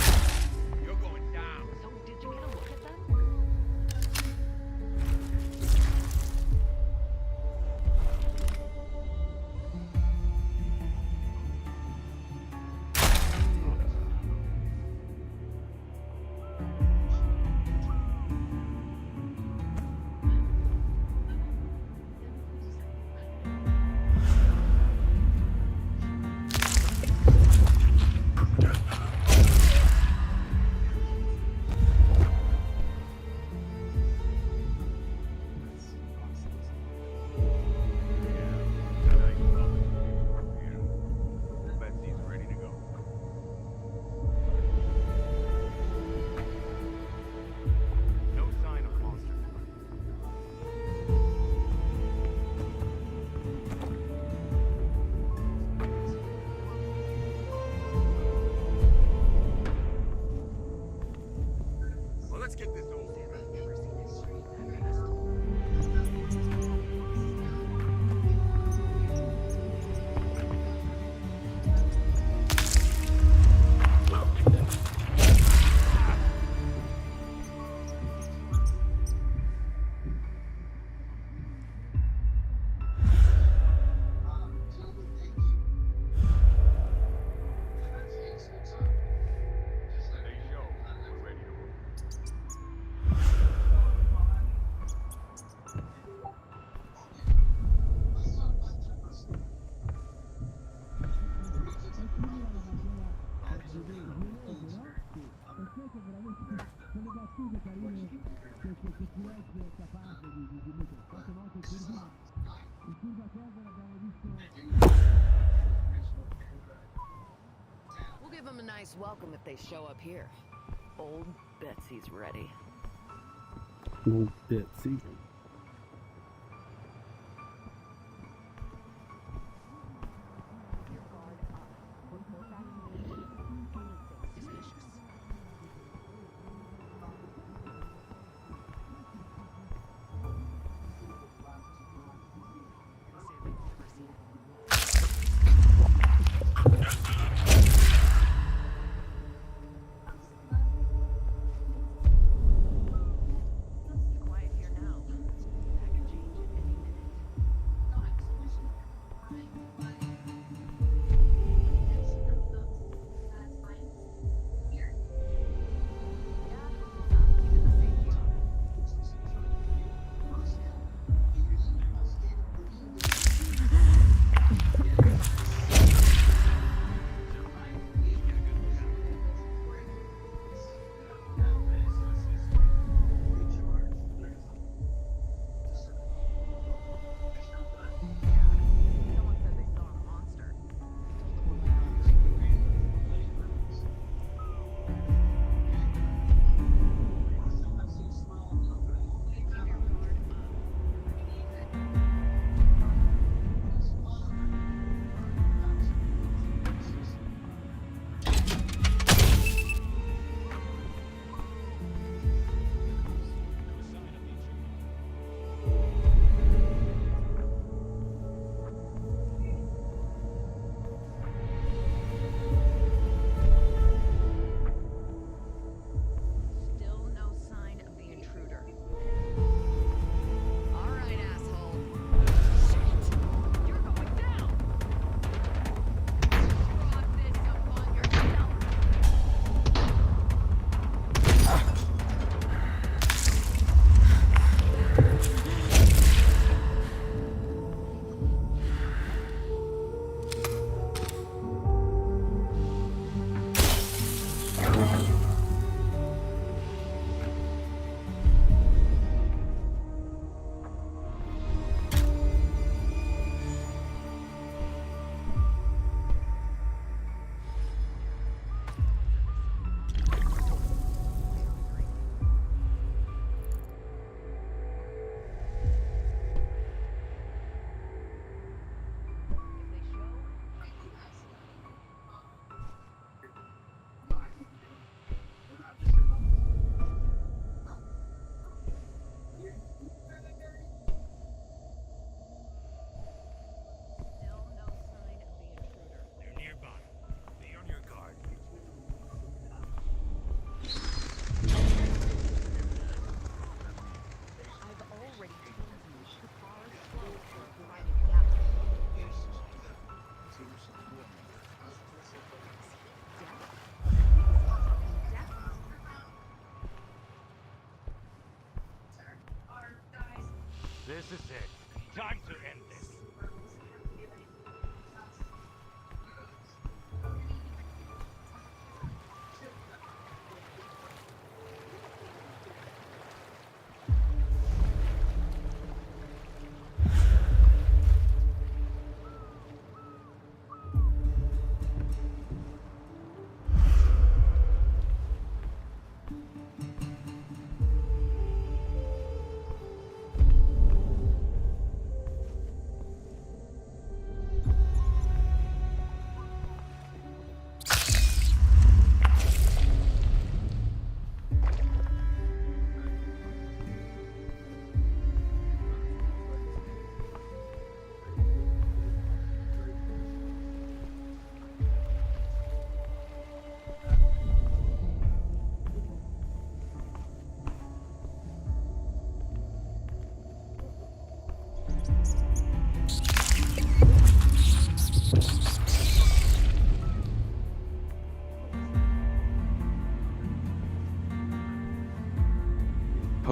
You're going down! So, did you get a look at them? Betsy's ready to go. No sign of monster. Well, let's get this over with. I've never seen it stream that fast. Hey, Joe, we're ready to roll. We'll give them a nice welcome if they show up here. Old Betsy's ready. Little Bitsy. Quiet here now.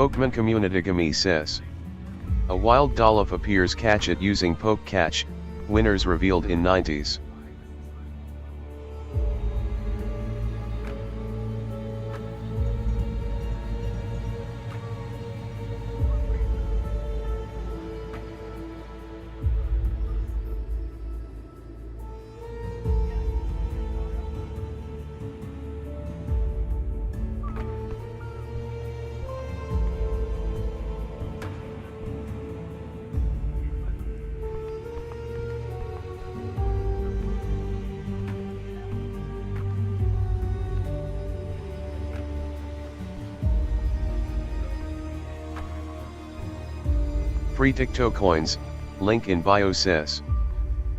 Pokemon Community Gami says. A wild Dolph appears, catch it using Poke Catch, winners revealed in 90s. Free TikTok coins, link in bio says.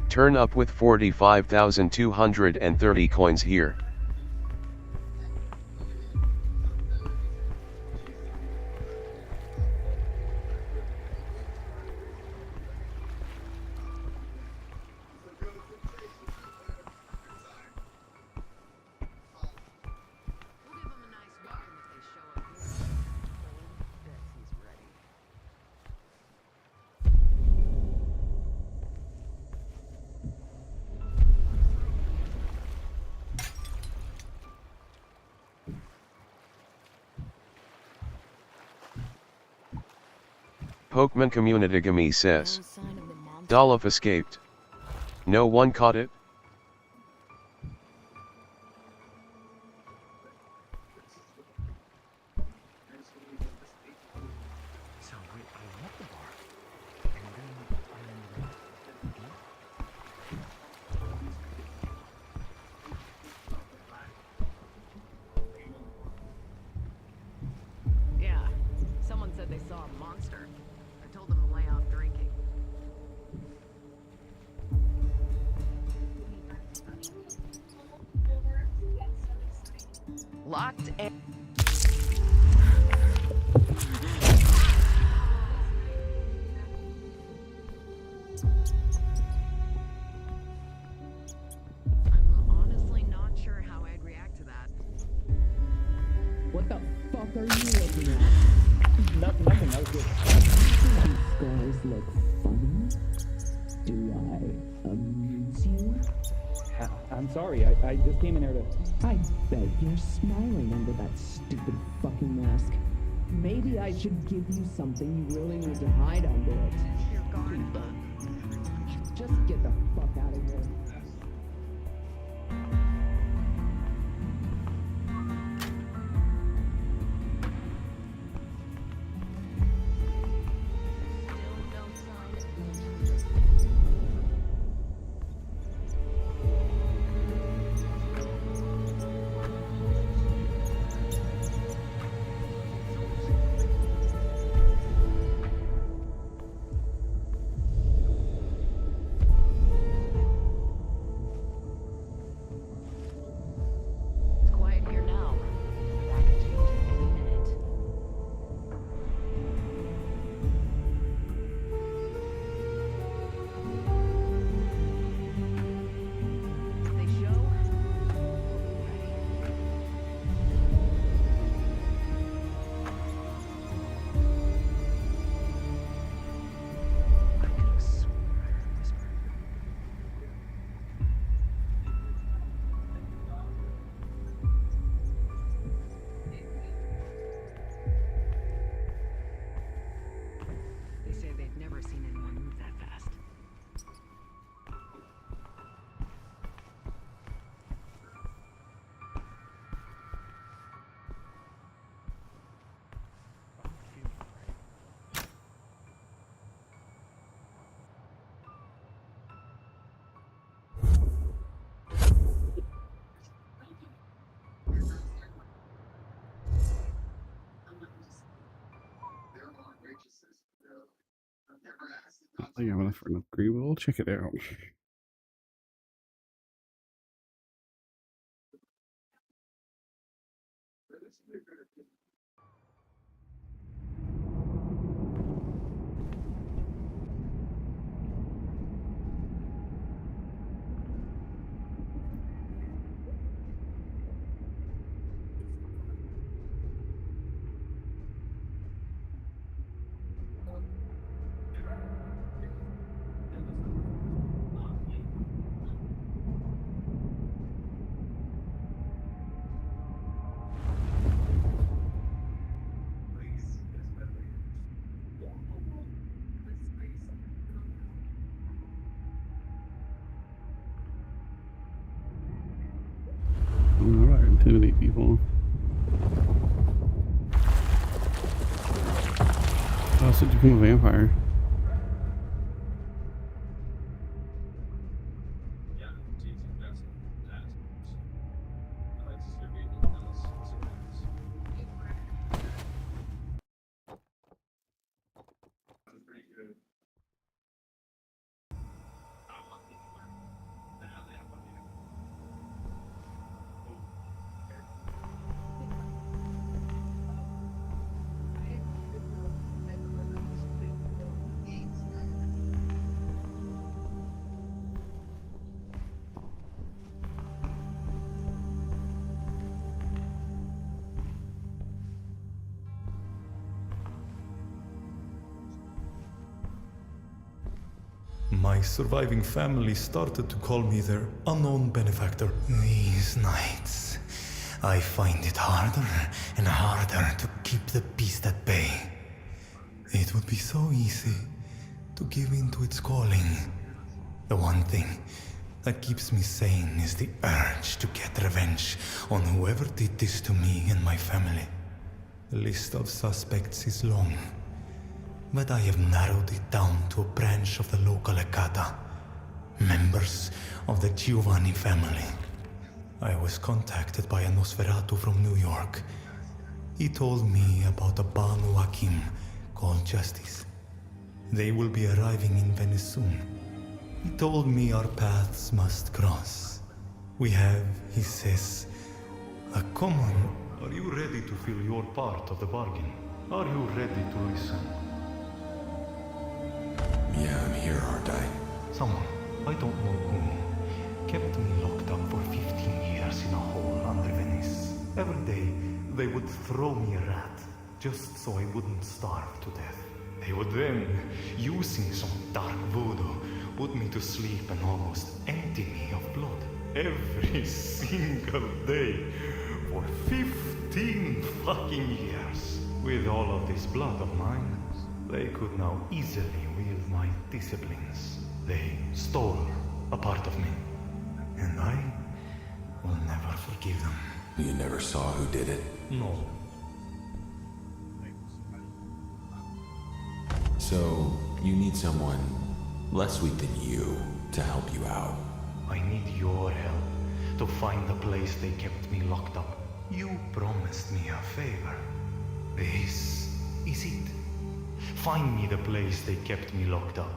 Turn up with 45,230 coins here. We'll give them a nice welcome if they show up here. Betsy's ready. Pokemon Community Gami says. No sign of the monster. Dolph escaped. No one caught it? So I left the bar, and then I ended up Yeah, someone said they saw a monster. I told them to lay off drinking. Locked and... I'm honestly not sure how I'd react to that. What the fuck are you looking at? Nothing, I was just... These scars look funny. Do I amuse you? I'm sorry, I just came in here to... I bet you're smiling under that stupid fucking mask. Maybe I should give you something you really need to hide under it. You're gone. Just get the fuck out of here. It's quiet here now. That could change any minute. If they show, we'll be ready. I could have sworn I heard a whisper. They say they've never seen anyone move that fast. I think I'm enough for an upgrade. We'll check it out. intimidate people. Oh, so to become a vampire. My surviving family started to call me their unknown benefactor. These nights, I find it harder and harder to keep the beast at bay. It would be so easy to give in to its calling. The one thing that keeps me sane is the urge to get revenge on whoever did this to me and my family. The list of suspects is long, but I have narrowed it down to a branch of the local Ekata, members of the Giovanni family. I was contacted by a Nosferatu from New York. He told me about a Banu Hakim called Justice. They will be arriving in Venice soon. He told me our paths must cross. We have, he says, a common... Are you ready to feel your part of the bargain? Are you ready to listen? Yeah, I'm here, aren't I? Someone, I don't know who, kept me locked up for 15 years in a hole under Venice. Every day, they would throw me a rat, just so I wouldn't starve to death. They would then, using some dark voodoo, put me to sleep and almost empty me of blood. Every single day, for 15 fucking years. With all of this blood of mine, they could now easily wield my disciplines. They stole a part of me, and I will never forgive them. You never saw who did it? No. So, you need someone less weak than you to help you out. I need your help to find the place they kept me locked up. You promised me a favor. This is it. Find me the place they kept me locked up.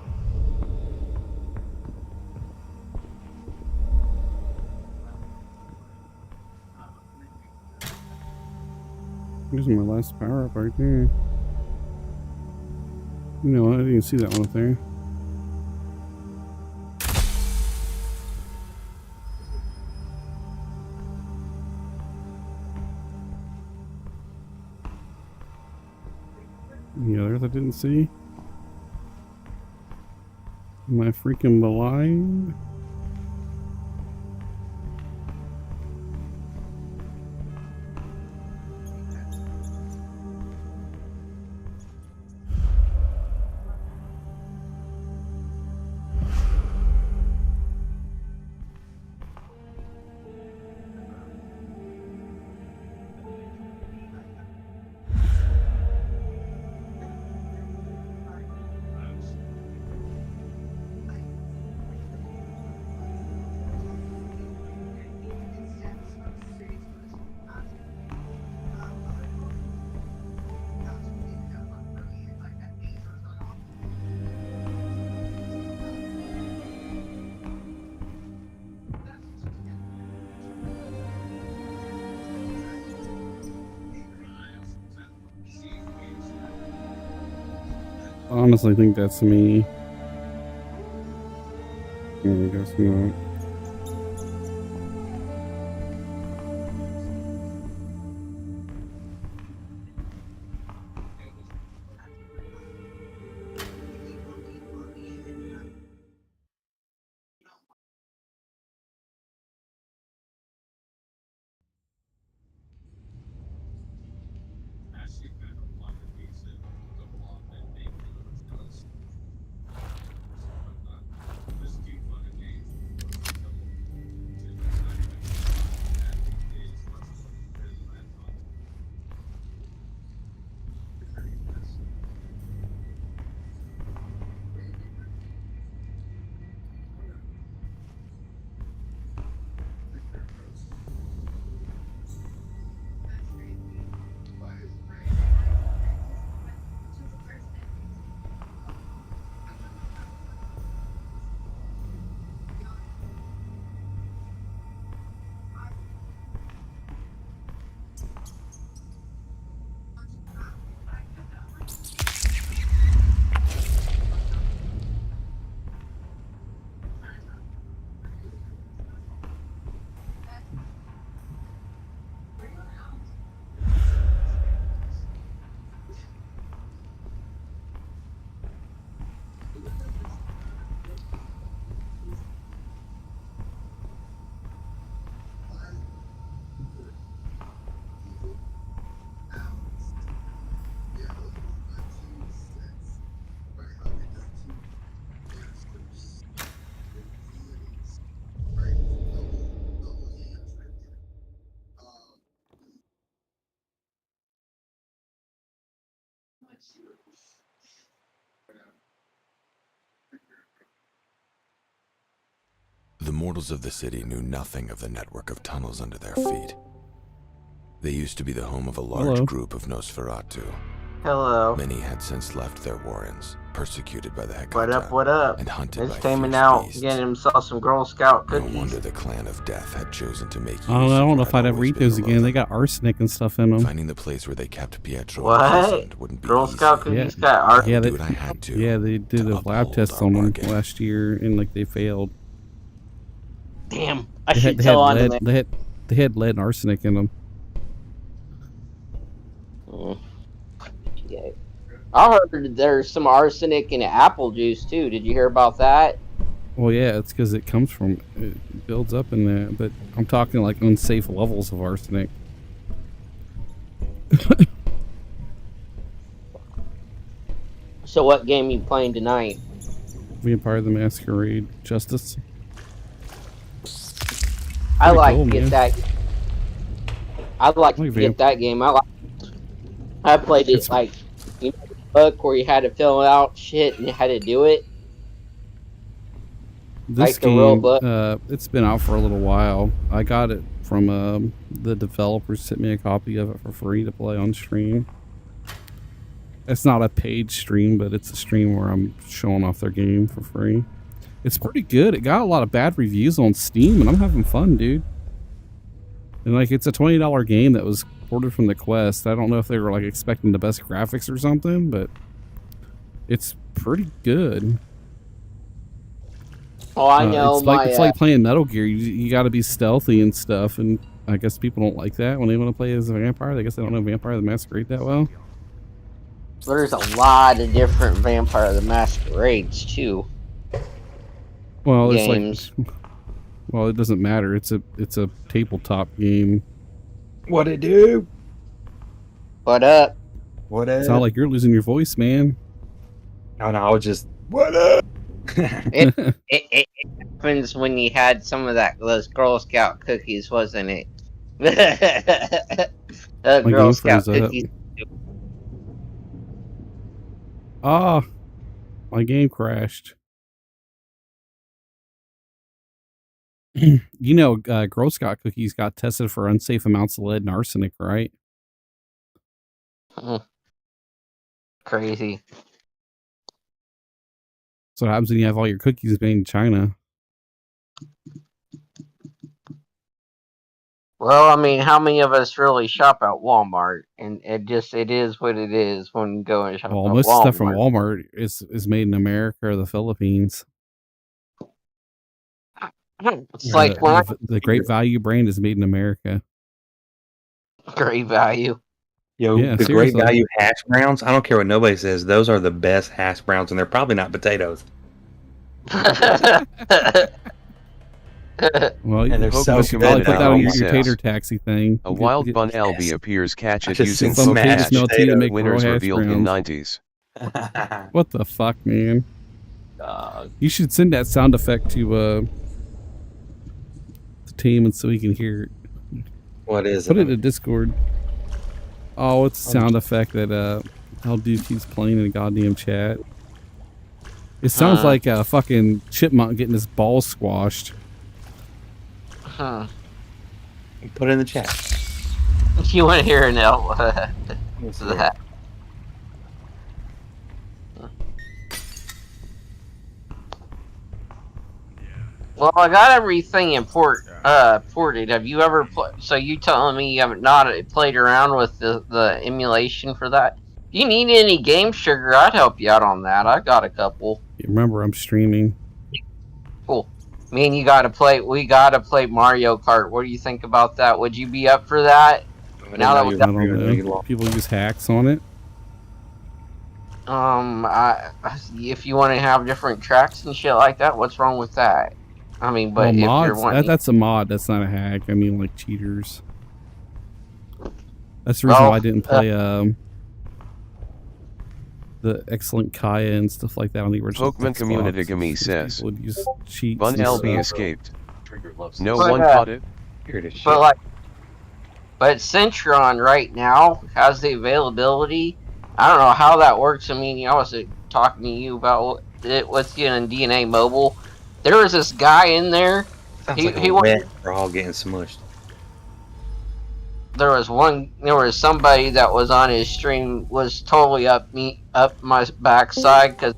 Here's my last power up right there. You know what? I didn't see that one up there. The others I didn't see. Am I freaking blind? Honestly, think that's me. I guess not. The mortals of the city knew nothing of the network of tunnels under their feet. They used to be the home of a large group of Nosferatu. Hello. Many had since left their warrens, persecuted by the Hekata, What up, what up? and hunted It's by taming fierce out, beasts. getting himself some Girl Scout cookies. No wonder the clan of death had chosen to make use I don't of know what if I'd had ever always eat been those below again. They them. got arsenic and stuff in them. Finding the place where they kept Pietro What? imprisoned wouldn't be Girl easy. Scout cookies got art. Yeah, do what I had to. Yeah, they did a lab test on them last year, and like they failed. Damn, I They should had tell on lead. them. They had lead and arsenic in them. Yeah. I heard there's some arsenic in apple juice too. Did you hear about that? Well, yeah, it's because it comes from, it builds up in that. But I'm talking like unsafe levels of arsenic. So what game you playing tonight? Vampire the Masquerade Justice. I Pretty like cool, to get man. that. I like to get that game. I played it like you know, the book where you had to fill out shit and you had to do it. This Like the real game, book. it's been out for a little while. I got it from the developers sent me a copy of it for free to play on stream. It's not a paid stream, but it's a stream where I'm showing off their game for free. It's pretty good. It got a lot of bad reviews on Steam, and I'm having fun, dude. And like, it's a $20 game that was ported from the Quest. I don't know if they were like expecting the best graphics or something, but it's pretty good. Oh, I know. It's like playing Metal Gear. You got to be stealthy and stuff, and I guess people don't like that when they want to play as a vampire. I guess they don't know Vampire the Masquerade that well. There's a lot of different Vampire the Masquerades too. Well, games. it's like, well, it doesn't matter. It's a tabletop game. What it do? What up? What up? It's not like you're losing your voice, man. Oh no, I was just what up? It happens when you had some of those Girl Scout cookies, wasn't it? My Girl game Scout froze up. cookies. Ah, my game crashed. You know, Girl Scout cookies got tested for unsafe amounts of lead and arsenic, right? Crazy. So what happens when you have all your cookies made in China? Well, I mean, how many of us really shop at Walmart? And it is what it is when you go and shop Well, at most Walmart. stuff from Walmart is made in America or the Philippines. It's like when the Great Value brand is made in America. Great Value. Yo, Yeah, the seriously. Great Value hash browns. I don't care what nobody says. Those are the best hash browns, and they're probably not potatoes. Well, And they're you so should probably good put that on your now. tater taxi thing. A wild bun LB appears catch I it just using seen some Pokemon mashed milk tea to Match. make Winners raw hash revealed in browns. 90s. What the fuck, man? You should send that sound effect to Team and so he can hear it. What is Put it? it in Discord. Oh, it's a sound effect that how dude keeps playing in a goddamn chat. It sounds like a fucking chipmunk getting his balls squashed. Huh. Put it in the chat. If you want to hear an L, Let's see. that. Well, I got everything ported. Have you ever so you telling me you haven't not played around with the emulation for that? If you need any game sugar, I'd help you out on that. I got a couple. Remember, I'm streaming. Cool. Me and you gotta play. We gotta play Mario Kart. What do you think about that? Would you be up for that? Now that we I don't know. People use hacks on it. if you want to have different tracks and shit like that, what's wrong with that? I mean, but Well, if you're mods, wanting, that's a mod. That's not a hack. I mean, like cheaters. That's the reason why I didn't play the excellent Kaya and stuff like that on the original Pokemon Xbox, Community because Gami says, people would use cheats Bun and LB stuff. escaped. No But, one caught it. but Centron right now has the availability I don't know how that works. I mean, I was talking to you about it with you in DNA Mobile. There was this guy in there. Sounds like He a was. wet frog getting smushed. There was somebody that was on his stream was totally up my backside because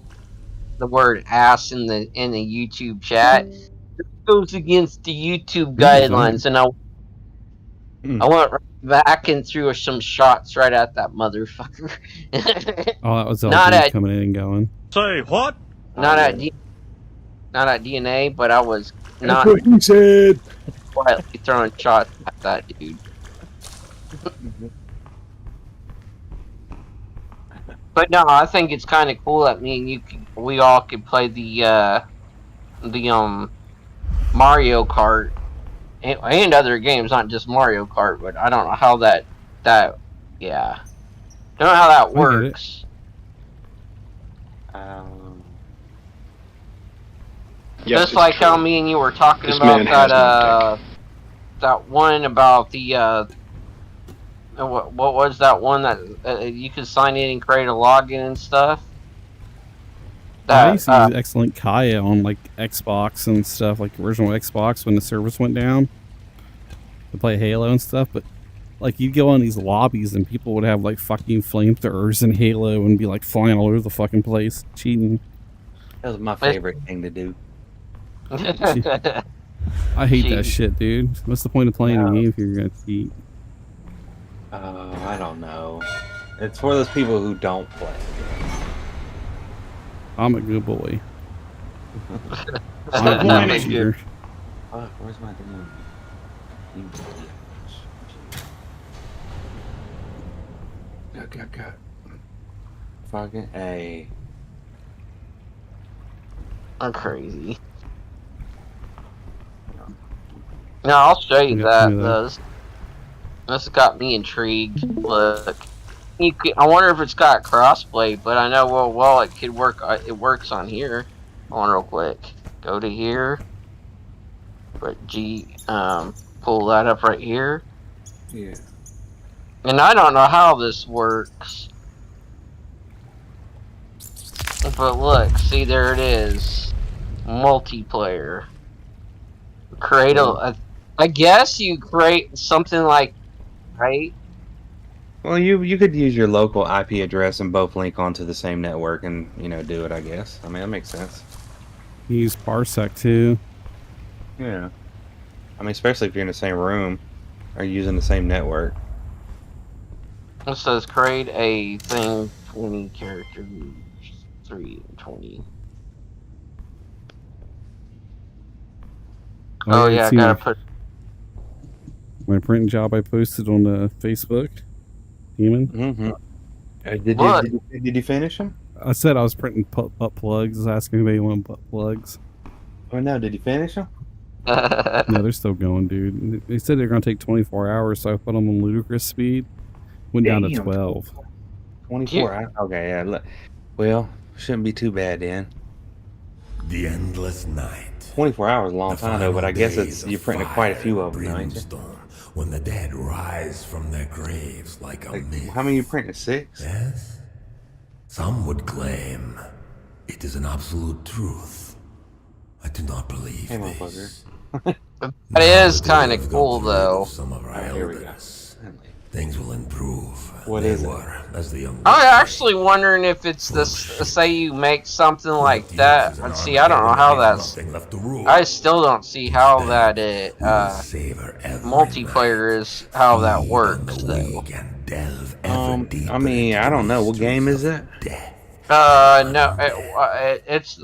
the word ass in the YouTube chat goes against the YouTube guidelines, and I went right back and threw some shots right at that motherfucker. Oh, that was Not LG at coming in and going. Say what? not at not at DNA, but I was That's not what he said. quietly throwing shots at that dude. But no, I think it's kind of cool that me and we all could play the Mario Kart and other games, not just Mario Kart. But I don't know how that yeah, don't know how that works. Yes, Just it's like true. how me and you were talking This about man has no that one about the what was that one that you could sign in and create a login and stuff. I used to use Excellent Kaya on like Xbox and stuff, like original Xbox when the service went down to play Halo and stuff. But like you'd go on these lobbies and people would have like fucking flamethrowers and Halo and be like flying all over the fucking place, cheating. That was my favorite thing to do. I hate that shit, dude. What's the point of playing a game if you're gonna cheat? I don't know. It's for those people who don't play. I'm a good boy. I'm not a cheater. Fuck, where's my thing? Got. Fucking A. I'm crazy. No, I'll show you that. This got me intrigued. Look, I wonder if it's got crossplay, but I know well it could work. It works on here. Hold on, real quick. Go to here. But pull that up right here. Yeah. And I don't know how this works. But look, see, there it is. Multiplayer. Create I guess you create something like, right? Well, you could use your local IP address and both link onto the same network and, do it, I guess. I mean, that makes sense. You use Parsec too. Yeah. I mean, especially if you're in the same room or using the same network. It says create a thing 20 characters 3 and 20. Oh yeah, I gotta put my printing job I posted on Facebook. Demon. Mm-hmm. Did you finish them? I said I was printing butt plugs. I was asking if anyone butt plugs. Oh no, did you finish them? No, they're still going, dude. They said they're gonna take 24 hours, so I put them on ludicrous speed. Went down to 12. 24 hours? Okay, yeah. Well, shouldn't be too bad then. The endless night. 24 hours is a long time though, but I guess you're printing quite a few of them now, ain't you? When the dead rise from their graves like a myth. How many you printing? 6? Yes. Some would claim it is an absolute truth. I do not believe this. That is kind of cool, though. Some of our elders. Things will improve. What is it? As the young I'm actually wondering if it's this. Say you make something like that. And see, I don't know how that's. I still don't see how that multiplayer is. How that works, though. I mean, I don't know. What game is it? No, it's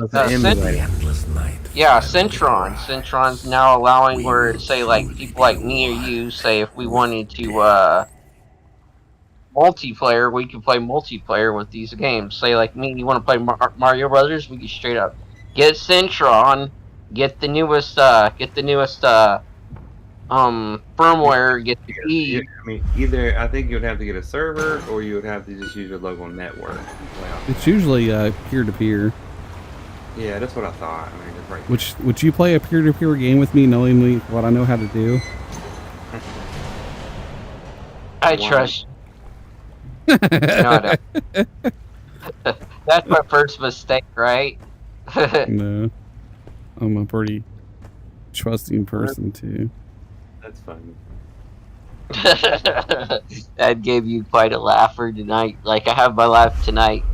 yeah, Centron. Centron's now allowing where, say, like people like me or you, say, if we wanted to multiplayer, we can play multiplayer with these games. Say, like me, you want to play Mario Brothers, we can straight up get Centron, get the newest firmware, get the I mean, either I think you would have to get a server, or you would have to just use your local network. It's usually peer-to-peer. Yeah, that's what I thought. I mean, right. Would you play a peer-to-peer game with me, knowing what I know how to do? I trust. No, that's my first mistake, right? No, I'm a pretty trusting person too. That's funny. That gave you quite a laugher tonight. Like I have my laugh tonight.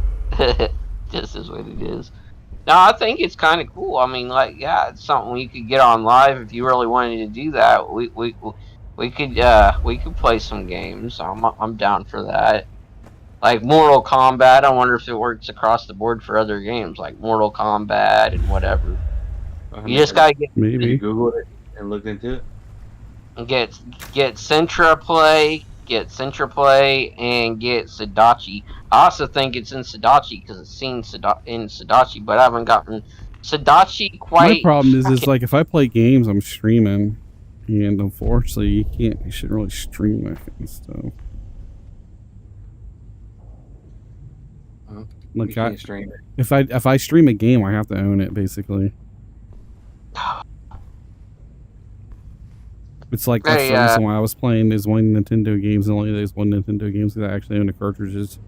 This is what it is. No, I think it's kind of cool. I mean, like, yeah, it's something you could get on live if you really wanted to do that. We could play some games. I'm down for that. Like Mortal Kombat, I wonder if it works across the board for other games like Mortal Kombat and whatever. You just gotta get maybe Google it and look into it. Get Centra Play, and get Sadachi. I also think it's in Sadachi because it's seen in Sadachi, but I haven't gotten Sadachi quite. my problem is like if I play games, I'm streaming, and unfortunately, you shouldn't really stream that kind of stuff. Like if I stream a game, I have to own it basically. It's like that's the reason why I was playing these one Nintendo games and only those one Nintendo games that I actually own the cartridges.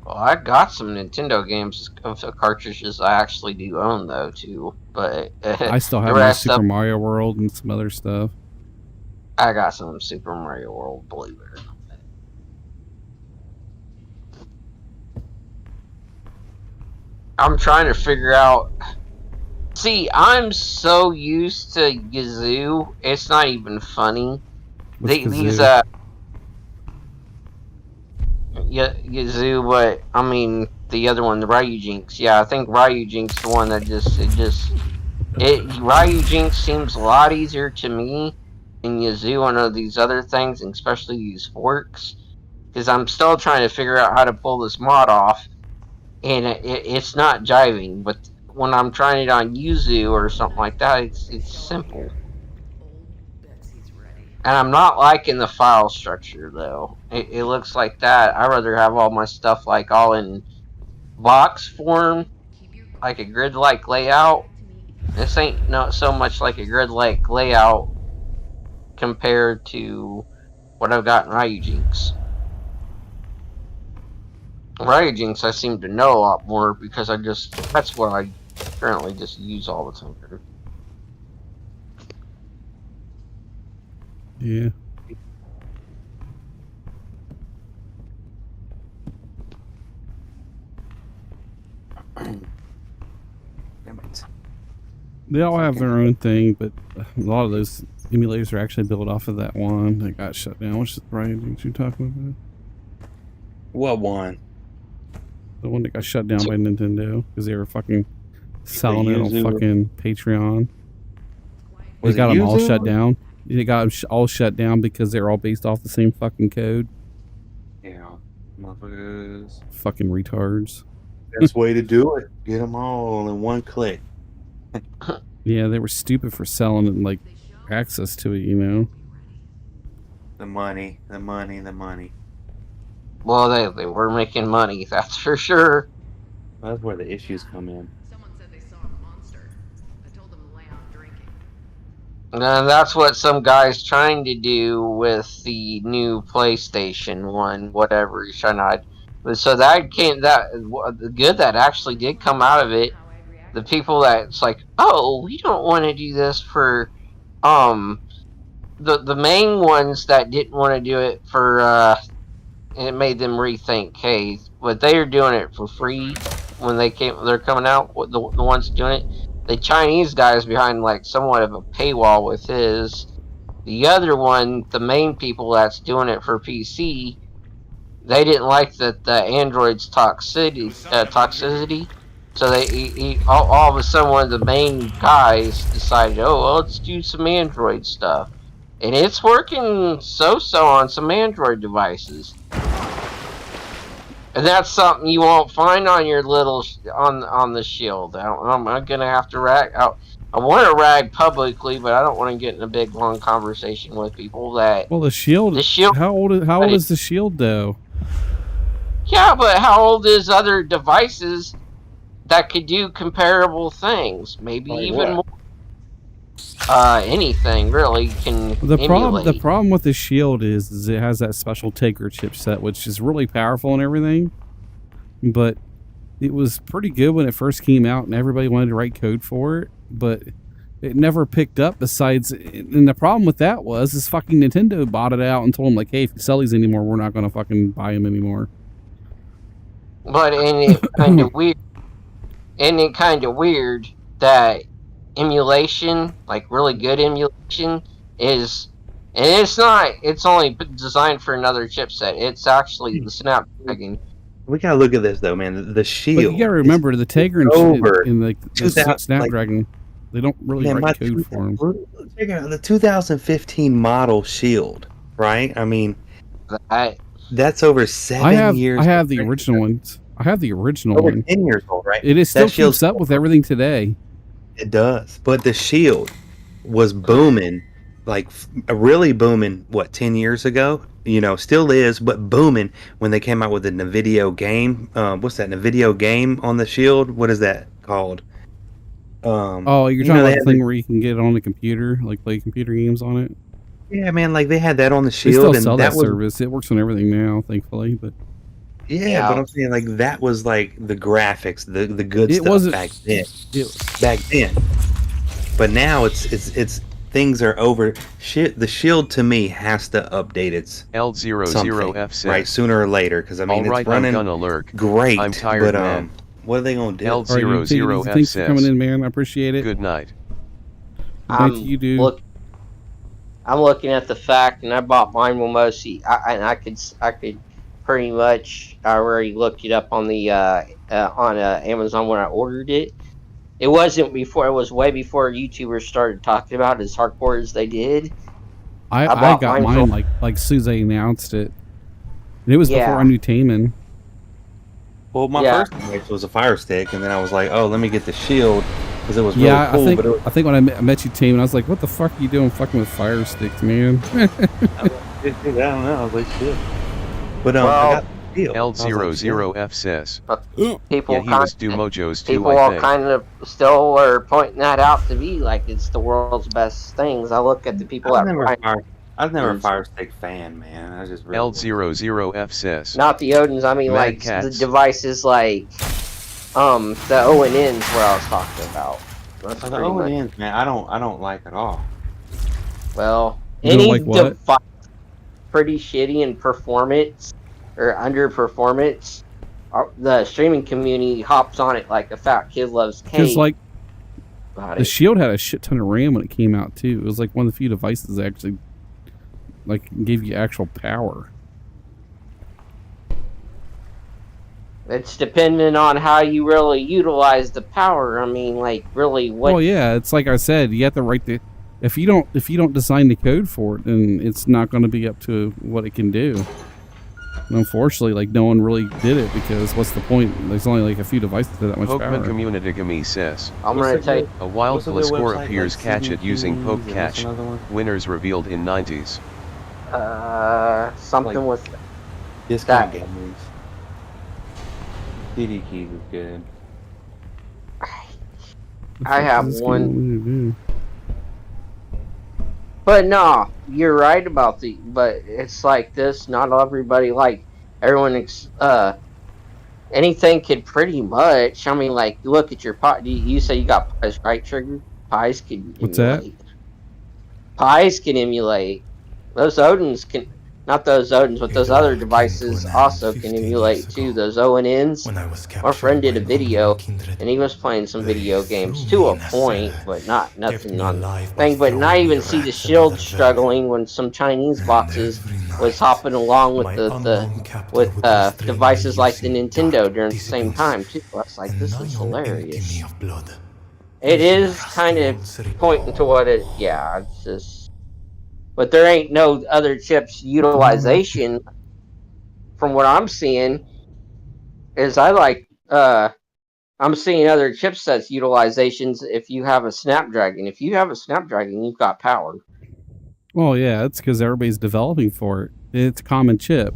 Well, I got some Nintendo games of the cartridges I actually do own though too, but I still have my Super Mario World and some other stuff. I got some Super Mario World, believe it or not. I'm trying to figure out. See, I'm so used to Yazoo, it's not even funny. Yazoo, but I mean the other one, the Ryujinx. Yeah, I think Ryujinx the one that Ryujinx seems a lot easier to me than Yazoo and these other things, and especially these forks, because I'm still trying to figure out how to pull this mod off. And it's not jiving, but when I'm trying it on Yuzu or something like that, it's simple. And I'm not liking the file structure though. It looks like that. I'd rather have all my stuff like all in box form, like a grid-like layout. This ain't not so much like a grid-like layout compared to what I've got in Ryujinx. Ryujinx I seem to know a lot more because that's what I currently just use all the time. Yeah. They all have their own thing, but a lot of those emulators are actually built off of that one that got shut down. Which Ryujinx you talking about? What one? The one that got shut down by Nintendo because they were fucking selling it on fucking Patreon. They got them all shut down. They got them all shut down because they're all based off the same fucking code. Yeah, motherfuckers. Fucking retards. Best way to do it. Get them all in one click. Yeah, they were stupid for selling it, like access to it, you know. The money. Well, they were making money, that's for sure. That's where the issues come in. Someone said they saw a monster. I told them to lay off drinking. And that's what some guy's trying to do with the new PlayStation 1, whatever he's trying to. So that the good that actually did come out of it. The people that's like, oh, we don't want to do this for, the main ones that didn't want to do it for, it made them rethink, hey, but they are doing it for free when they're coming out, the ones doing it. The Chinese guy's behind like somewhat of a paywall with his. The other one, the main people that's doing it for PC, they didn't like the Android's toxicity. So all of a sudden one of the main guys decided, oh, well, let's do some Android stuff. And it's working so-so on some Android devices. And that's something you won't find on your little on the Shield. I'm gonna have to rag out. I want to rag publicly, but I don't want to get in a big long conversation with people that. Well, the Shield. How old is the Shield though? Yeah, but how old is other devices that could do comparable things? Maybe like even more. anything really can emulate. The problem with the Shield is it has that special Taker chipset, which is really powerful and everything, but it was pretty good when it first came out and everybody wanted to write code for it, but it never picked up. Besides, and the problem with that was is fucking Nintendo bought it out and told them like, hey, if you sell these anymore, we're not going to fucking buy them anymore. But ain't it kind of weird? Isn't it kind of weird that emulation, like really good emulation, is, and it's not. It's only designed for another chipset. It's actually the Snapdragon. We gotta look at this though, man. The Shield. But you gotta remember the Taker and over in the Snapdragon, like, they don't really write code for them. Check out the 2015 model Shield, right? I mean, that's over 7 years. I have the original ones. I have the original over one. 10 years old, right? It is still keeps up with everything today. It does, but the Shield was booming, like really booming. What, 10 years ago? You know, still is, but booming when they came out with the NVIDIA game. What's that? NVIDIA game on the Shield? What is that called? Oh, you're talking about the thing where you can get it on the computer, like play computer games on it? Yeah, man, like they had that on the They Shield, still and sell that was service. It works on everything now, thankfully. But yeah, but I'm saying like that was like the graphics, the good it stuff wasn't back then. Back then, but now it's things are over. Shit, the Shield to me has to update its L00F says, right sooner or later, because I mean All right, it's running I'm gonna lurk. great. I'm tired, but man. what are they gonna do? L00F thanks says, for coming in, man. I appreciate it. Good night. Thank you, dude. I'm looking at the fact, and I bought mine mostly. I could pretty much. I already looked it up on the Amazon when I ordered it. It wasn't before. It was way before YouTubers started talking about it as hardcore as they did. I got mine like soon as they announced it. And it was before I knew Taman. Well, my first image was a Fire Stick, and then I was like, "Oh, let me get the Shield," because it was really cool. I think when I met you, Taman, I was like, "What the fuck are you doing, fucking with Fire Sticks, man?" I don't know. I was like, "Shit." But I got the Shield. L00F says, People yeah, he was Dumojo's too, people I all think. kind of still are pointing that out to be like it's the world's best things. I look at the people I was never a Fire Stick fan, man. I just really L00F says, not the Odins. I mean, Mad like Cats. the devices, like the ONNs, where I was talking about. That's the pretty much- ONNs, man. I don't like at all. Well, You don't any like what? device pretty shitty in performance or underperformance, the streaming community hops on it like a fat kid loves cake. Because like about the it. Shield had a shit ton of RAM when it came out too. It was like one of the few devices that actually like gave you actual power. It's dependent on how you really utilize the power. I mean, like really what? Well, yeah, it's like I said, you have to write the. If you don't design the code for it, then it's not going to be up to what it can do. And unfortunately, like no one really did it because what's the point? There's only like a few devices with that much Pokemon power. Community Gami says, I'm gonna tell you. a wild what's a good Gliscor website, appears like catch it CDP, using Poke what's Catch. another one? Winners revealed in 90s. Something with Discount games. CD Keys is good. I have What's one. going But no, you're right about but it's like this, not everybody, like, everyone, anything could pretty much, I mean, like, look at your pot, you say you got pies, right, Trigger? Pies can What's that? emulate. Pies can emulate. Those Odins can, not those Odins, but those other devices also can emulate too, those ONNs. Our friend did a video, and he was playing some video games to a point, but nothing on thing, but not even see the Shield struggling when some Chinese boxes was hopping along with devices like the Nintendo during the same time too. I was like, this is hilarious. It is kind of pointing to what it, yeah, it's just. But there ain't no other chips utilization from what I'm seeing. Is I'm seeing other chipsets utilizations if you have a Snapdragon. If you have a Snapdragon, you've got power. Well, yeah, it's because everybody's developing for it. It's a common chip.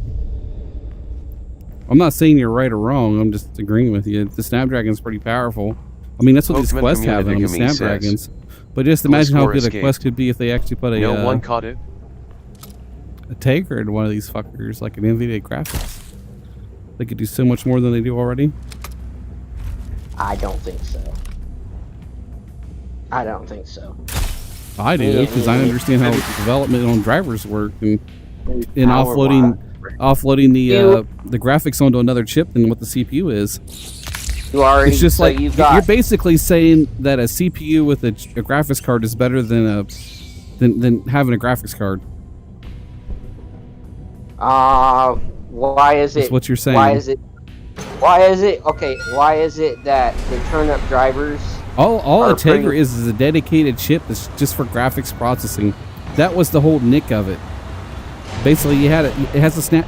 I'm not saying you're right or wrong. I'm just agreeing with you. The Snapdragon's pretty powerful. I mean, that's what these Pokemon Quests have on the Community Gami Snapdragons. But just imagine how score good a escaped. quest could be if they actually put No one caught it. a Tegra in one of these fuckers, like an NVIDIA graphics. They could do so much more than they do already. I don't think so. I don't think so. I do, because I understand how development on drivers work, and offloading the graphics onto another chip than what the CPU is. You already, it's just so like you've got, you're basically saying that a CPU with a graphics card is better than than having a graphics card. Why is it? That's what you're saying. Why is it? Okay, why is it that the turn-up drivers? All a Tegra is a dedicated chip that's just for graphics processing. That was the whole nick of it. Basically, it has a snap.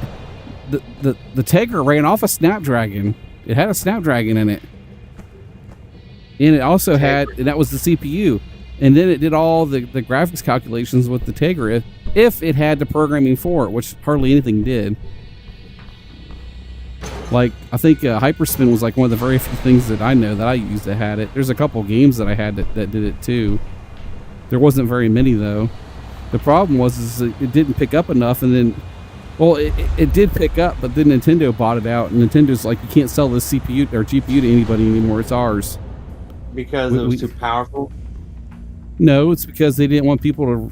The Tegra ran off a Snapdragon. It had a Snapdragon in it, and it also had, and that was the CPU. And then it did all the graphics calculations with the Tegra if it had the programming for it, which hardly anything did. Like, I think Hyperspin was like one of the very few things that I know that I used that had it. There's a couple games that I had that did it too. There wasn't very many though. The problem was it didn't pick up enough, and then, well, it did pick up, but then Nintendo bought it out, and Nintendo's like, you can't sell this CPU or GPU to anybody anymore. It's ours. Because it was too powerful? No, it's because they didn't want people to.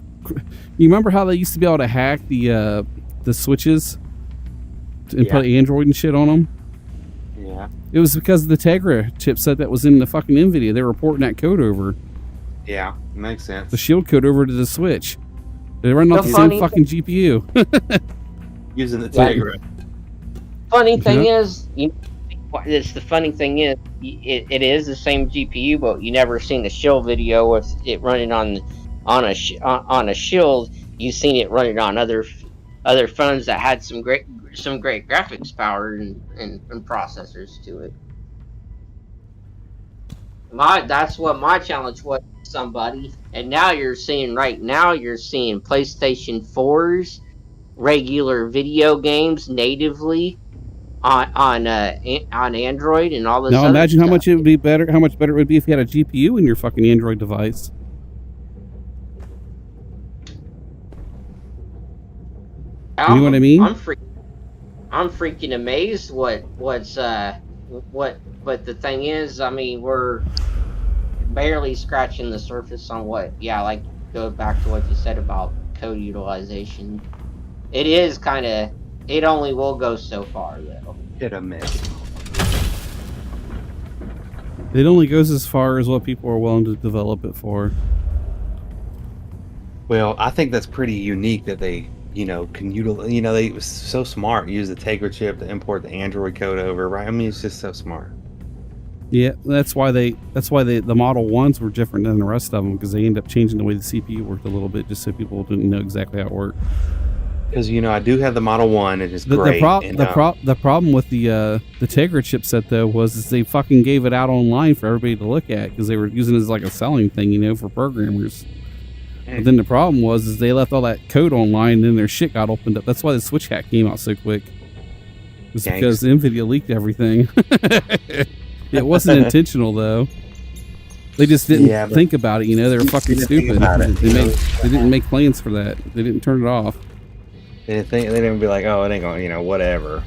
You remember how they used to be able to hack the switches and put Android and shit on them? Yeah. It was because of the Tegra chipset that was in the fucking NVIDIA. They were porting that code over. Yeah, makes sense. The shield code over to the Switch. They run off the same fucking GPU. Using the Tegra. Funny thing is, it's the funny thing is, it is the same GPU, but you never seen the shield video with it running on a shield. You've seen it running on other phones that had some great graphics power and processors to it. That's what my challenge was to somebody, and now you're seeing PlayStation 4's regular video games natively on Android and all this. Now imagine stuff. how much better it would be if you had a GPU in your fucking Android device. You know what I mean? I'm freaking amazed but the thing is, I mean, we're barely scratching the surface on like go back to what you said about code utilization. It only will go so far though. Hit a miss. It only goes as far as what people are willing to develop it for. Well, I think that's pretty unique that they, can utilize, they was so smart, use the Tegra chip to import the Android code over, right? I mean, it's just so smart. Yeah, that's why the Model 1s were different than the rest of them, because they ended up changing the way the CPU worked a little bit, just so people didn't know exactly how it worked. Because I do have the Model 1, and it's great. The problem with the Tegra chipset though was they fucking gave it out online for everybody to look at, because they were using it as like a selling thing, for programmers. But then the problem was they left all that code online, and then their shit got opened up. That's why the Switch hack came out so quick. It's because NVIDIA leaked everything. It wasn't intentional though. They just didn't think about it. They were fucking stupid. They didn't make plans for that. They didn't turn it off. They didn't be like, oh, it ain't going, whatever.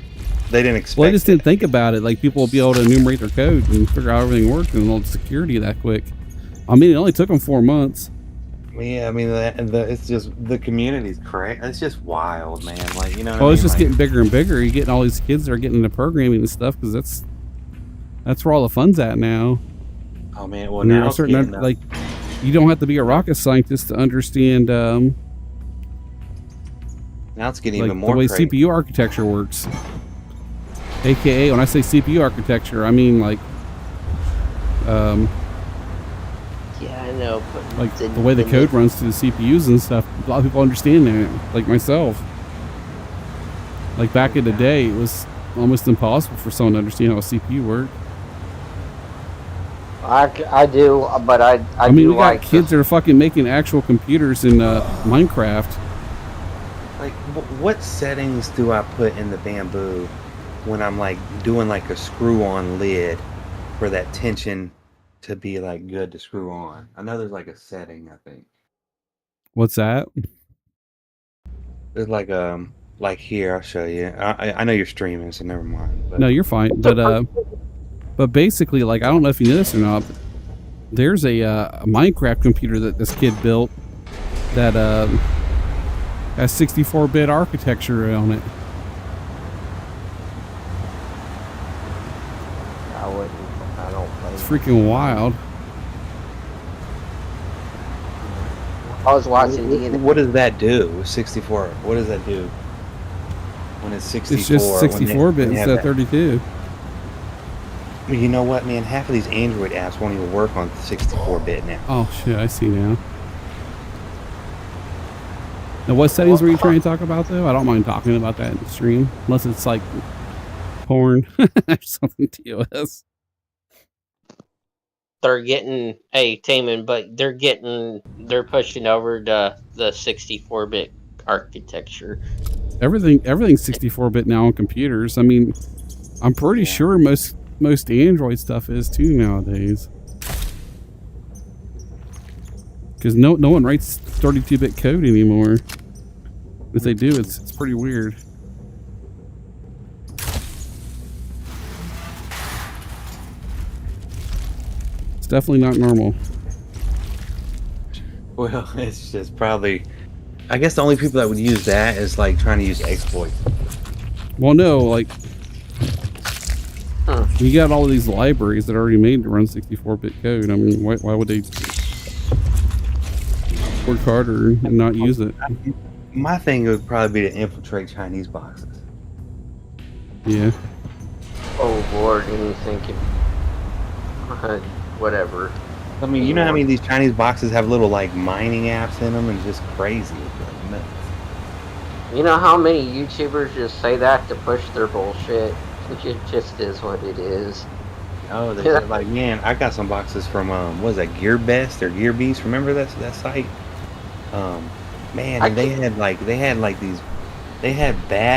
They didn't expect. Well, they just didn't think about it. Like, people will be able to enumerate their code and figure out everything worked and all the security that quick. I mean, it only took them 4 months. Yeah, I mean, it's just the community's crazy. It's just wild, man. Like, Well, it's just getting bigger and bigger. You're getting all these kids that are getting into programming and stuff, because that's where all the fun's at now. Oh man, well now like, you don't have to be a rocket scientist to understand. Now it's getting even more the way crazy. CPU architecture works. AKA, when I say CPU architecture, I mean like, yeah, I know. But like the way the code runs to the CPUs and stuff. A lot of people understand that, like myself. Like back in the day, it was almost impossible for someone to understand how a CPU worked. I do, but I mean, do we got kids that are fucking making actual computers in Minecraft. Like, what settings do I put in the Bamboo when I'm like doing like a screw-on lid for that tension to be like good to screw on. I know there's like a setting. I think What's that? there's like here. I'll show you. I know you're streaming, so never mind. But No, you're fine. But basically, like, I don't know if you know this or not, but there's a Minecraft computer that this kid built that has 64-bit architecture on it. I don't play. It's freaking wild. I was watching DNA. What does that do with 64? What does that do when it's 64? It's just 64-bit instead of 32. You know what, man? Half of these Android apps won't even work on 64-bit now. Oh shit! I see now. Now, what settings were you trying to talk about, though? I don't mind talking about that in the stream, unless it's like porn or something. TOS. They're getting Taman, but they're pushing over to the 64-bit architecture. Everything's 64-bit now on computers. I mean, I'm pretty sure most Android stuff is too nowadays. Because no one writes 32-bit code anymore. If they do, it's pretty weird. It's definitely not normal. Well, it's just probably. I guess the only people that would use that is like trying to use exploits. Well, no, like you got all of these libraries that are already made to run 64-bit code. I mean, why would they work harder and not use it? My thing would probably be to infiltrate Chinese boxes. Yeah. Oh Lord, and you think whatever. I mean, you know how many of these Chinese boxes have little like mining apps in them and just crazy. It's like nuts. You know how many YouTubers just say that to push their bullshit? It just is what it is. Oh, they're like, man, I got some boxes from what is that, GearBest or GearBeast? Remember that site? Man, and they had bad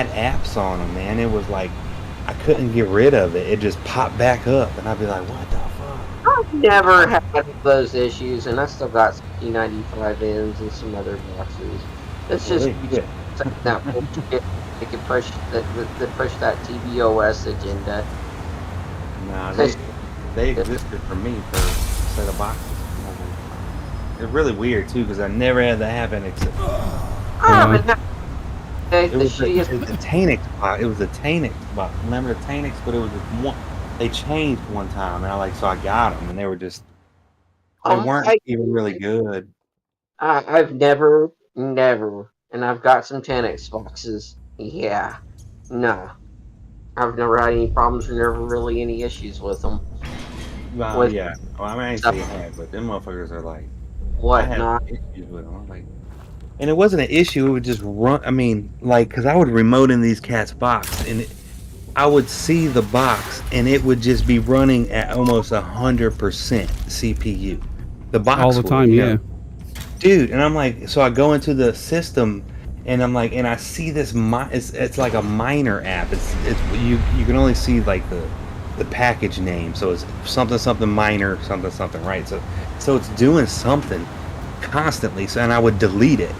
apps on them, man. It was like I couldn't get rid of it. It just popped back up, and I'd be like, what the fuck? I've never had those issues, and I still got some P95Ns and some other boxes. It's just that bullshit. They can push that TBOS agenda. Nah, they existed for me for a set of boxes. It's really weird too, because I never had that happen except. It was the Tanix box. It was the Tanix box. Remember the Tanix? But it was one. They changed one time, and I got them, and they were just. They weren't even really good. I've never, and I've got some Tanix boxes. Yeah, no, I've never had any problems or never really any issues with them. Well, yeah. Well, I mean, I ain't say you had, but them motherfuckers are like. I had issues with them. I'm like, and it wasn't an issue. It would just run. I mean, like, because I would remote in these cats' box, and I would see the box, and it would just be running at almost 100% CPU. The box all the time, yeah. Dude, and I'm like, so I go into the system, and I'm like, and I see this. It's like a miner app. It's you can only see like the package name, so it's something miner something, right? So it's doing something constantly. So, and I would delete it,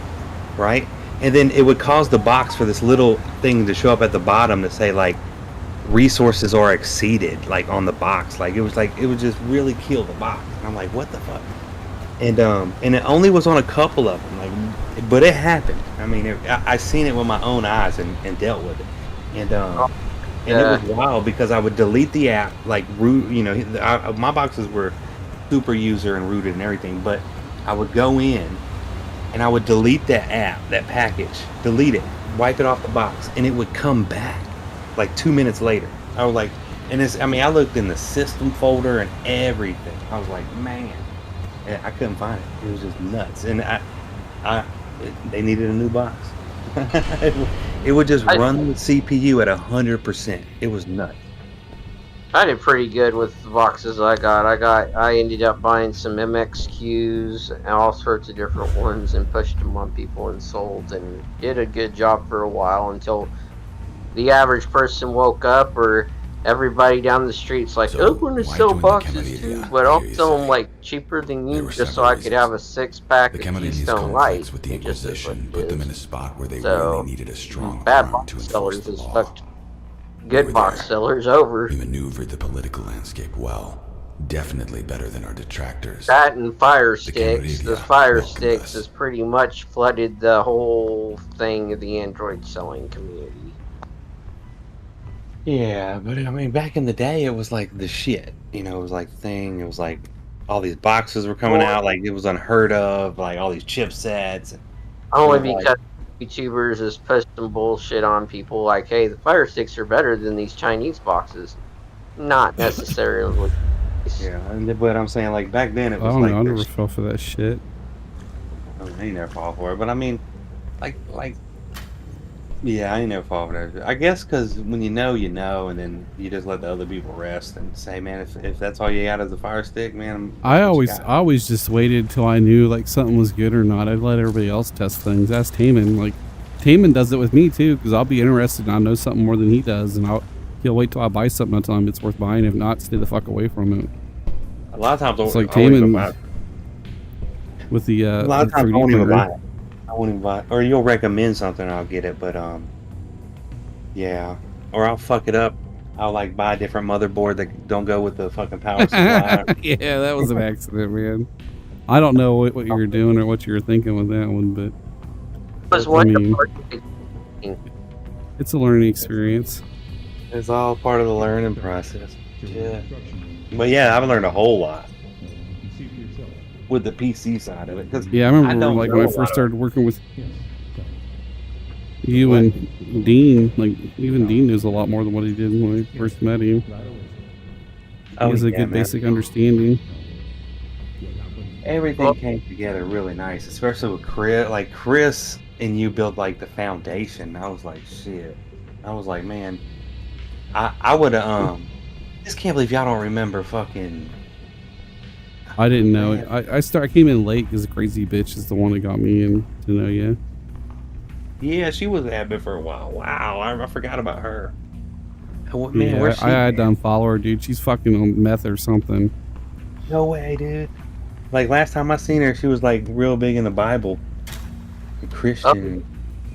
right? And then it would cause the box for this little thing to show up at the bottom to say like resources are exceeded, like on the box. Like it would just really kill the box. And I'm like, what the fuck? And it only was on a couple of them, like, but it happened. I mean, I seen it with my own eyes and dealt with it. And it was wild because I would delete the app, like root. You know, my boxes were super user and rooted and everything, but I would go in and I would delete that app, that package, delete it, wipe it off the box, and it would come back like 2 minutes later. I was like, and I looked in the system folder and everything. I was like, man, I couldn't find it. It was just nuts. And they needed a new box. It would just run the CPU at 100%. It was nuts. I did pretty good with the boxes I got. I ended up buying some MXQs and all sorts of different ones and pushed them on people and sold and did a good job for a while until the average person woke up or everybody down the street's like, So, I'm going to why sell join the boxes too, Camellia, but I I'll hear you sell them say? like cheaper than There you were just so several I could have a reasons. 6-pack The of Camellia's Keystone Light. conflicts with the It just is what Inquisition it put them is. in a spot where they So, really needed a strong bad arm box to enforce sellers the has law. fucked We good were box there. sellers over. We maneuvered the political landscape well. Definitely better than our detractors. That and fire The sticks. The Camellia fire welcomed sticks us. has pretty much flooded the whole thing of the Android selling community. Yeah, but I mean, back in the day, it was like the shit. You know, it was like thing. It was like all these boxes were coming out, like it was unheard of. Like all these chipsets. Only It was because YouTubers is posting bullshit on people like, hey, the fire sticks are better than these Chinese boxes. Not necessarily. Yeah, but I'm saying like back then it I was don't like know. I there's- never fell for that shit. I mean, I ain't never fall for it, but I mean, like, yeah, I ain't never fall for that. I guess because when you know, and then you just let the other people rest and say, man, if that's all you got is a fire stick, man. I that's what you always got. just waited till I knew like something was good or not. I'd let everybody else test things. Ask Taman. Like Taman does it with me too, because I'll be interested and I know something more than he does, and he'll wait till I buy something and tell him it's worth buying. If not, stay the fuck away from it. A lot of times, It's like I won't even Taman buy it. with the A lot of the times I 3D won't even printer. buy it. I won't even buy it. Or you'll recommend something, I'll get it, but yeah. Or I'll fuck it up. I'll like buy a different motherboard that don't go with the fucking power supply. Yeah, that was an accident, man. I don't know what you were doing or what you were thinking with that one, but Was I mean, wonderful. it's a learning experience. It's all part of the learning process. Yeah. But yeah, I've learned a whole lot with the PC side of it. 'Cause Yeah, I remember don't like know when a I lot first of- started working with you and Dean. Like even Dean knows a lot more than what he did when I first met him. He has a yeah, good man. basic understanding. Everything came together really nice, especially with Chris. Like Chris and you built like the foundation. I was like, shit. I was like, man, I would have just can't believe y'all don't remember fucking. I didn't know Man. it. I came in late because Crazy Bitch is the one that got me in to know you. Yeah, she was at it for a while. Wow, I forgot about her. Man, Yeah, where's she? I had to unfollow her, dude. She's fucking on meth or something. No way, dude. Like last time I seen her, she was like real big in the Bible, and Christian.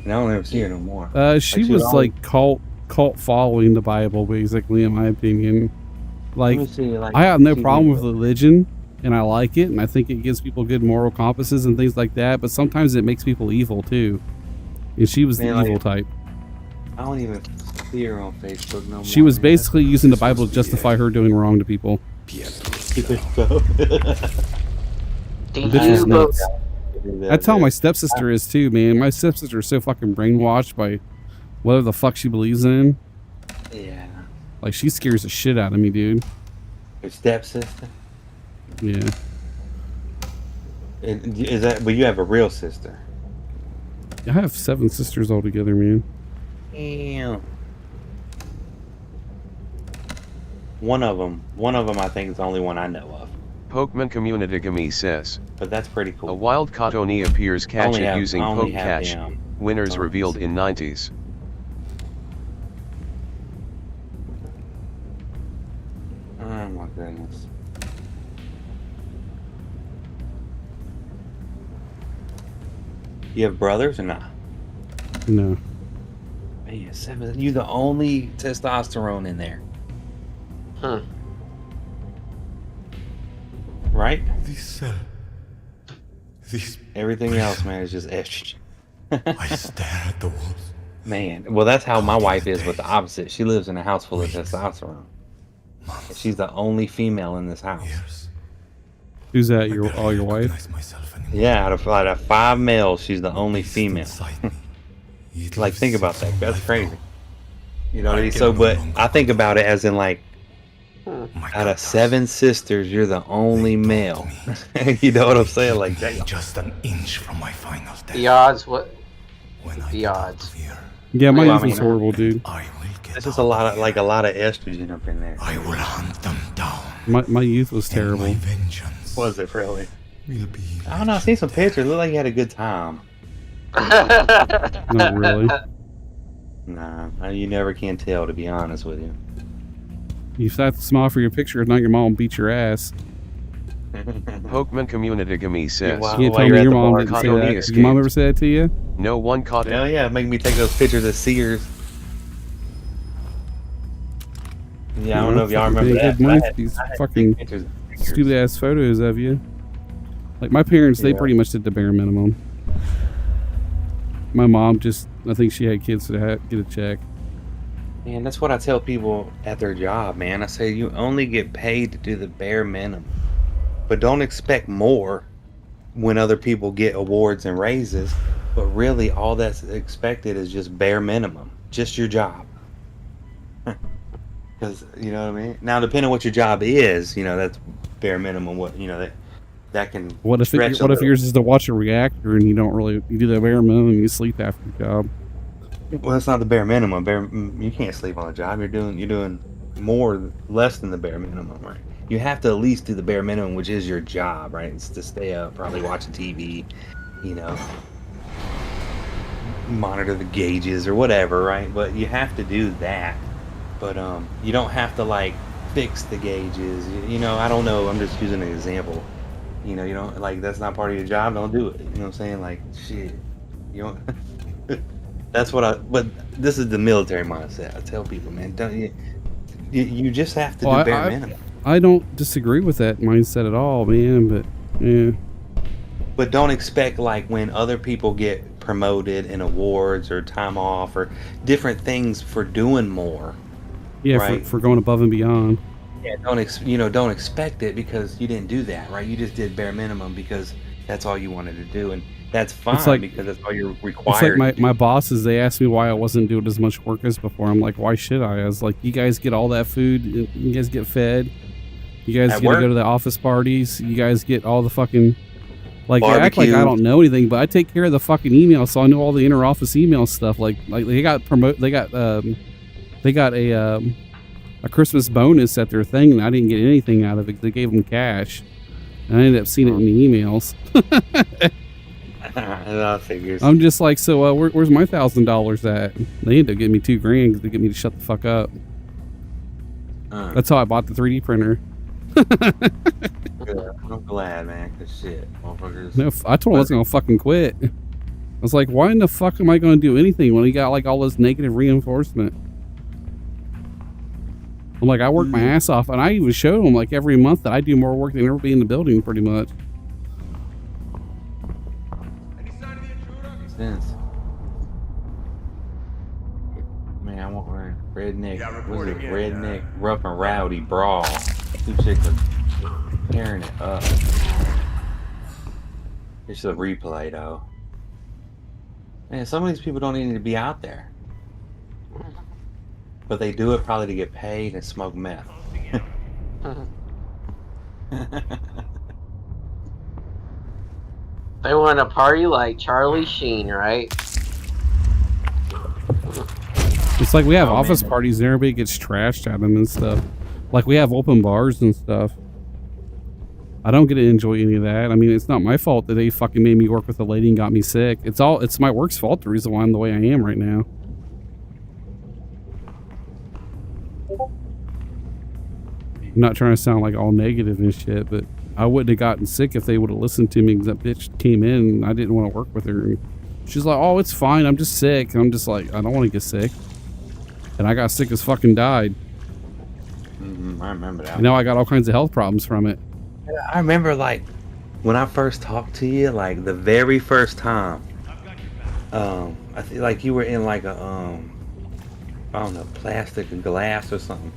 And I don't ever see her no more. She Like, was always- like cult following the Bible, basically, in my opinion. Like, Let me see, like, I have no she problem did- with religion, and I like it, and I think it gives people good moral compasses and things like that. But sometimes it makes people evil too. And she was Man, the like, evil type. I don't even see her on Facebook no more. She was man. basically using the Bible to justify her doing wrong to people. Stupid stuff. The bitch was nuts. That's how my stepsister is too, man. My stepsister is so fucking brainwashed by whatever the fuck she believes in. Yeah. Like, she scares the shit out of me, dude. Your stepsister? Yeah. Is that? But you have a real sister. I have 7 sisters altogether, man. Damn. One of them, I think is the only one I know of. Pokemon Community says. But that's pretty cool. A wild Katoni appears catch only it have- using I only Poke have Catch. them. Winners Oh, revealed in 90s. Oh my goodness. You have brothers or not? No. Man, 7. You the only testosterone in there. Huh. Right? This Everything else, man, is just estrogen. I stare at the walls. Man, well, that's how my wife is with the opposite. She lives in a house full of testosterone. She's the only female in this house. Who's that? Your wife? Yeah, out of 5 males, she's the only female. Like, think about that. That's crazy. You know what I mean? So, but I think about it as in like, out of 7 sisters, you're the only male. You know what I'm saying? Like, damn. Just an inch from my final death. The odds, what? The odds. Yeah, my Well, I youth was mean, horrible, dude. It's just a lot of estrogen up in there. I will hunt them down. My youth was terrible. Was it really? Will be I don't know. I seen some pictures. Looked like you had a good time. Not really. Nah, you never can tell, to be honest with you. You have to smile for your picture, if not your mom will beat your ass. Pokemon Community says. While- You can't while tell you're me at your the mom bar, didn't say Cotonou that. Did escaped. your mom ever say that to you? No one caught it. Hell yeah, make me take those pictures of Sears. Yeah, I don't know if y'all remember that. Good but I month, had- these I had to take fucking pictures of Sears. stupid ass photos of you. Like my parents, they Yeah. pretty much did the bare minimum. My mom just, I think she had kids to get a check. Man, that's what I tell people at their job, man. I say you only get paid to do the bare minimum. But don't expect more when other people get awards and raises. But really, all that's expected is just bare minimum. Just your job. Because, you know what I mean? Now, depending on what your job is, you know, that's bare minimum. What, you know, that can What if stretch a what if little. yours is to watch a reactor and you don't really, you do the bare minimum and you sleep after your job? Well, it's not the bare minimum. You can't sleep on a job. You're doing less than the bare minimum, right? You have to at least do the bare minimum, which is your job, right? It's to stay up, probably watching TV, you know, monitor the gauges or whatever, right? But you have to do that. But you don't have to like fix the gauges. You know, I don't know. I'm just using an example. You know, you don't like that's not part of your job. Don't do it. You know what I'm saying? Like shit. You don't. That's what but this is the military mindset. I tell people, man, don't you just have to do bare minimum. I don't disagree with that mindset at all, man, but yeah. But don't expect like when other people get promoted in awards or time off or different things for doing more. Yeah, right? for going above and beyond. Yeah, don't expect it because you didn't do that, right? You just did bare minimum because that's all you wanted to do, and that's fine because that's all you're required. It's like my bosses, they asked me why I wasn't doing as much work as before. I'm like, why should I? I was like, you guys get all that food, you guys get fed, you guys get to go to the office parties, you guys get all the fucking, like, they act like I don't know anything, but I take care of the fucking email, so I know all the inter-office email stuff. Like they got a Christmas bonus at their thing, and I didn't get anything out of it. They gave them cash, and I ended up seeing it in the emails. I'm just like, so where's my $1,000 at? They ended up giving me $2,000 because they get me to shut the fuck up. That's how I bought the 3D printer. I'm glad, man. Cause shit, motherfuckers. No, I told him I was gonna fucking quit. I was like, why in the fuck am I gonna do anything when he got like all this negative reinforcement? I'm like, I work my ass off, and I even showed him like every month that I do more work than everybody in the building, pretty much. Man, I want redneck. What is it? Redneck rough and rowdy brawl. Two chicks are tearing it up. It's a replay though. Man, some of these people don't even need to be out there. But they do it probably to get paid and smoke meth. They want to party like Charlie Sheen, right? It's like we have office parties and everybody gets trashed at them and stuff. Like we have open bars and stuff. I don't get to enjoy any of that. I mean, it's not my fault that they fucking made me work with a lady and got me sick. It's my work's fault, the reason why I'm the way I am right now. I'm not trying to sound like all negative and shit, but I wouldn't have gotten sick if they would have listened to me because that bitch came in and I didn't want to work with her. She's like, oh, it's fine. I'm just sick. And I'm just like, I don't want to get sick. And I got sick as fucking died. I remember that. And now I got all kinds of health problems from it. I remember like when I first talked to you, like the very first time. I feel like you were in like a I don't know, plastic and glass or something.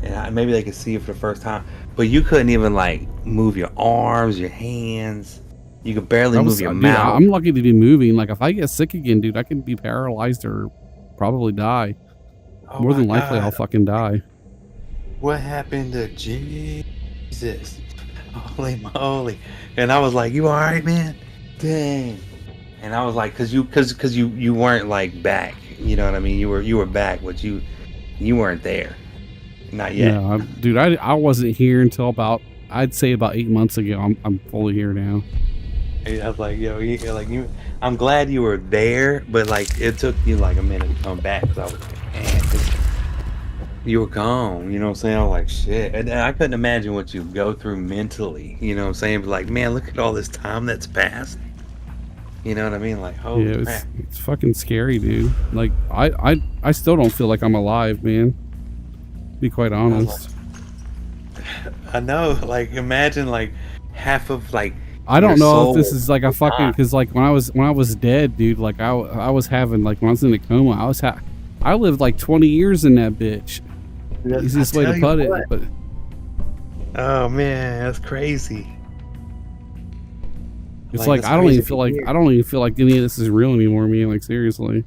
And maybe they could see you for the first time, but you couldn't even like move your arms, your hands. You could barely move your mouth. I'm lucky to be moving. Like if I get sick again, dude, I could be paralyzed or probably die. More than likely, I'll fucking die. What happened to Jesus? Holy moly! And I was like, "You all right, man?" Dang. And I was like, "Cause you weren't like back. You know what I mean? You were back, but you weren't there. Not yet." Yeah, dude, I wasn't here until I'd say about 8 months ago. I'm fully here now. I was like, yo, I'm glad you were there, but like it took you like a minute to come back. Cause I was like, man, you were gone. You know what I'm saying? I was like, shit. And I couldn't imagine what you go through mentally. You know what I'm saying? But like, man, look at all this time that's passed. You know what I mean? Like, holy Yeah, crap. it's fucking scary, dude. Like, I still don't feel like I'm alive, man. Be quite honest. I know. Like, imagine like half of like. I don't your know soul if this is like a fucking, gone. because like when I was dead, dude, like I was having, like when I was in a coma, I lived like 20 years in that bitch. Easiest way to put it. But Oh man, that's crazy. it's like that's I don't crazy even to feel like hear. I don't even feel like any of this is real anymore, man. Like seriously.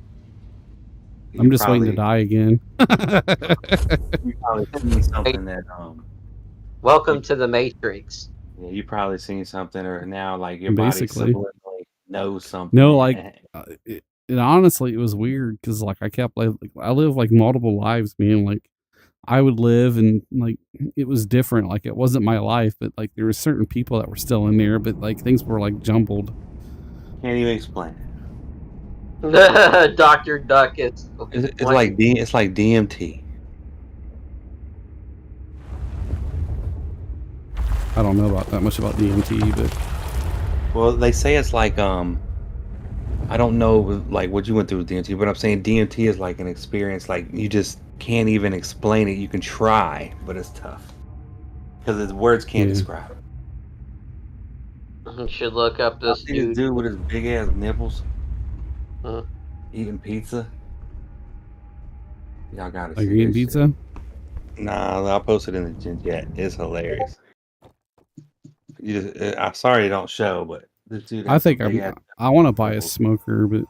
I'm just waiting to die again. You probably seen something that Welcome to the Matrix. yeah, you probably seen something, or now like your body Basically. subliminally knows something. No, like it honestly, it was weird because like I kept like I live like multiple lives, man. Like I would live and like it was different. Like it wasn't my life, but like there were certain people that were still in there, but like things were like jumbled. Can't even explain. Dr. Duck is. It's like DMT. I don't know about that much about DMT, but Well, they say it's like I don't know like what you went through with DMT, but I'm saying DMT is like an experience like you just can't even explain it. You can try, but it's tough because the words can't describe it. You should look up this See this dude. dude with his big ass nipples Huh? eating pizza. Y'all gotta like see you eating this shit. pizza. Nah, I'll post it in the gym chat. It's hilarious. You just, I'm sorry it don't show, but this dude. I think I want to buy a smoker, but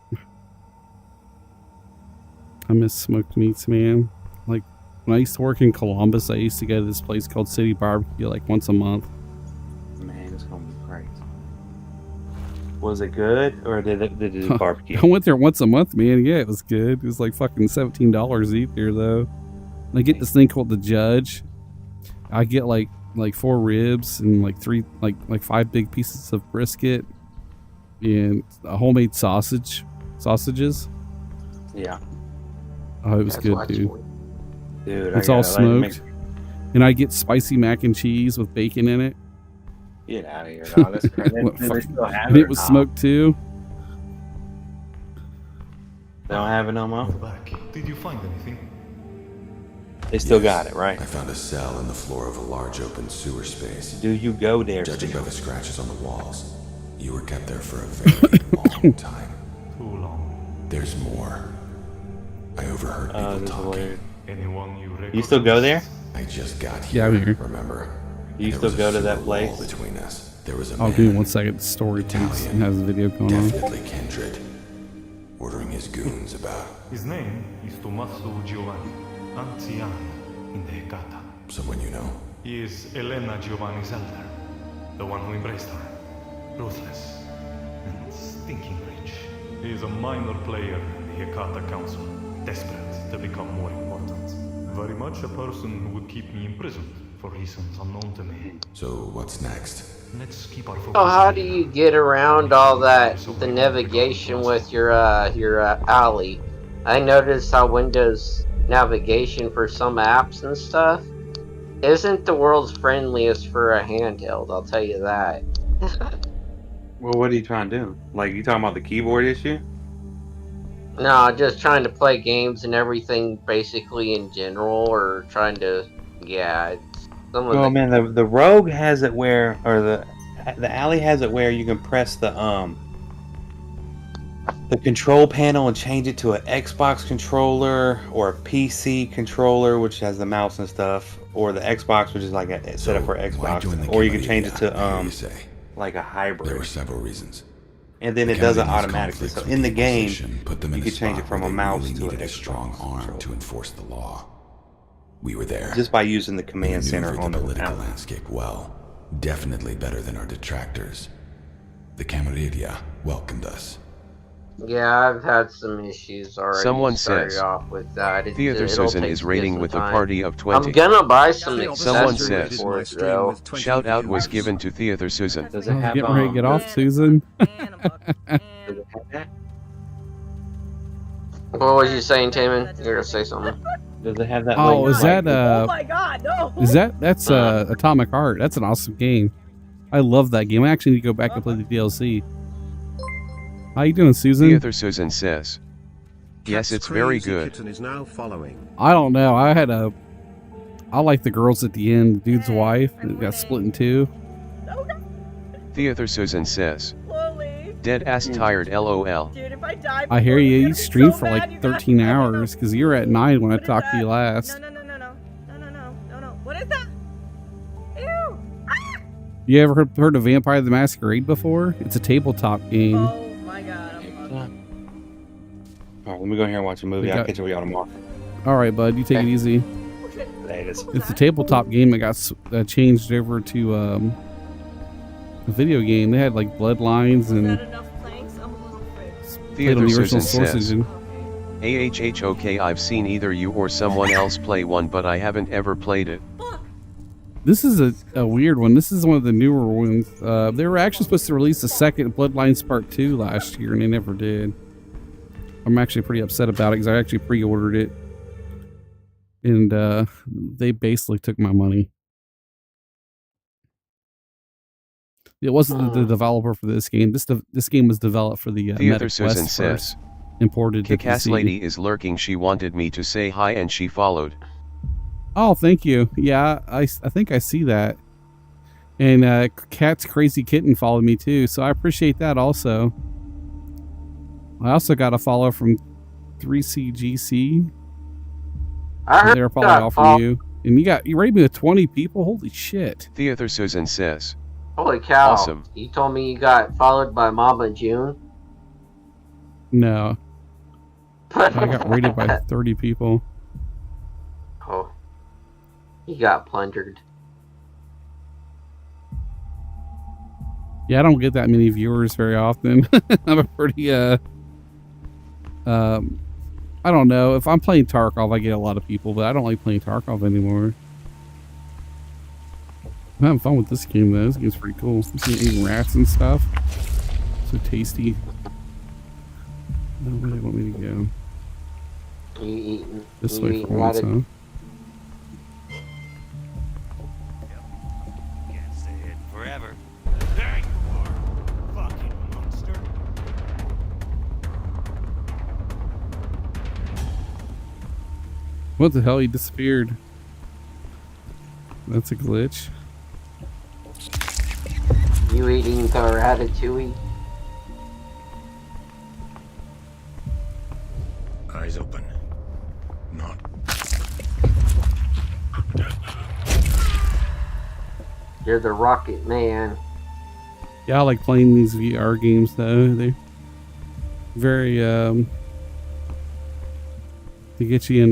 I miss smoked meats, man. Like when I used to work in Columbus, I used to go to this place called City Barbecue like once a month. Man, it's gonna be crazy. Was it good, or did it just barbecue? I went there once a month, man. Yeah, it was good. It was like fucking $17 to eat there, though. And I get this thing called the Judge. I get like 4 ribs and like 5 big pieces of brisket and a homemade sausages. Yeah. Oh, it was good, dude. Dude, It's all smoked, and I get spicy mac and cheese with bacon in it. Get out of here, dog. That's crazy. And it was smoked too. They don't have it no more. Back. Did you find anything? They still got it, right? I found a cell in the floor of a large open sewer space. Do you go there? Judging by the scratches on the walls, you were kept there for a very long time. Too long. There's more. I overheard people talking. Anyone you recognize? You still go there? I just got Yeah, here. I'm here. Remember? You There still was a go to sewer that place? wall between us. There was a I'll man, do 1 second. Story takes and has a video going on. definitely kindred, ordering his goons about. His name is Tommaso Giovanni, Anziano in the Hecata. Someone you know? He is Elena Giovanni's elder, the one who embraced her. Ruthless and stinking rich. He is a minor player in the Hecata Council, desperate to become more important. Very much a person who would keep me imprisoned for reasons unknown to me. So what's next? Let's keep our focus. So how do you get around all that, the navigation with your alley? I noticed how Windows navigation for some apps and stuff isn't the world's friendliest for a handheld, I'll tell you that. Well, what are you trying to do? Like, you talking about the keyboard issue? No, just trying to play games and everything basically in general, or trying to, yeah. Some of Oh man, the Rogue has it where, or the Alley has it where you can press the control panel and change it to an Xbox controller or a PC controller, which has the mouse and stuff, or the Xbox, which is like a set up for Xbox, or you can change it to like a hybrid. There were several reasons. And then The it does it Canadians' automatically. conflicts So with in the game, Inquisition put them you in a can change it spot from where a they mouse really to an needed a Xbox strong arm controller. to enforce the law. We were there. Just by using the command They center maneuvered on the the political Alley. landscape well. Definitely better than our detractors. The Camarilla welcomed us. Yeah, I've had some issues already. Someone started says, off with that. Theater It'll Susan take is me rating some with a time. party of 20. I'm gonna buy some Someone accessories says, for it, though. shout out was given to Theater Susan. Does I was getting ready to get off, Susan. What was you saying, Taman? You're gonna say something. Does it have that? Oh, is that Oh my god, no! that's Atomic Heart? That's an awesome game. I love that game. I actually need to go back and play the DLC. How you doing, Susan? Theater Susan says, yes, it's very good. Is now following. I don't know. I like the girls at the end. The dude's wife. It got split in two. Theater Susan says, dead ass tired LOL. Dude, if I die I hear you. You streamed for like 13 hours because you were at 9 when I talked to you last. No. What is that? Ew! You ever heard of Vampire the Masquerade before? It's a tabletop game. Oh my god, All right, let me go here and watch a movie. I'll catch you all tomorrow. All right, bud. You take it easy. It's a tabletop game that got changed over to a video game. They had like bloodlines and Theater the original Susan Source says, Engine. AHHOK, I've seen either you or someone else play one, but I haven't ever played it. This is a weird one. This is one of the newer ones. They were actually supposed to release the second Bloodlines Part 2 last year, and they never did. I'm actually pretty upset about it because I actually pre-ordered it. And they basically took my money. It wasn't the developer for this game. This game was developed for the Theater Meta Susan Quest says, first. Imported to Kick-ass PC. lady is lurking. She wanted me to say hi and she followed. Oh, thank you. Yeah, I think I see that. And Cat's Crazy Kitten followed me too, so I appreciate that also. I also got a follow from 3CGC. They're probably all from you. And you rated me with 20 people? Holy shit. Theater Susan says, Holy cow. awesome. You told me you got followed by Mama June? No. I got rated by 30 people. Oh. You got plundered. Yeah, I don't get that many viewers very often. I'm a pretty, I don't know. If I'm playing Tarkov, I get a lot of people, but I don't like playing Tarkov anymore. I'm having fun with this game, though. This game's pretty cool. You see eating rats and stuff. So tasty. Where do they want me to go? You eating? This you way eating for once, a lot huh? of- Can't say it forever. There you are, fucking monster. What the hell? He disappeared. That's a glitch. You eating the ratatouille? Eyes open. Not. You're the Rocket Man. Yeah, I like playing these VR games, though. They're very, to get you in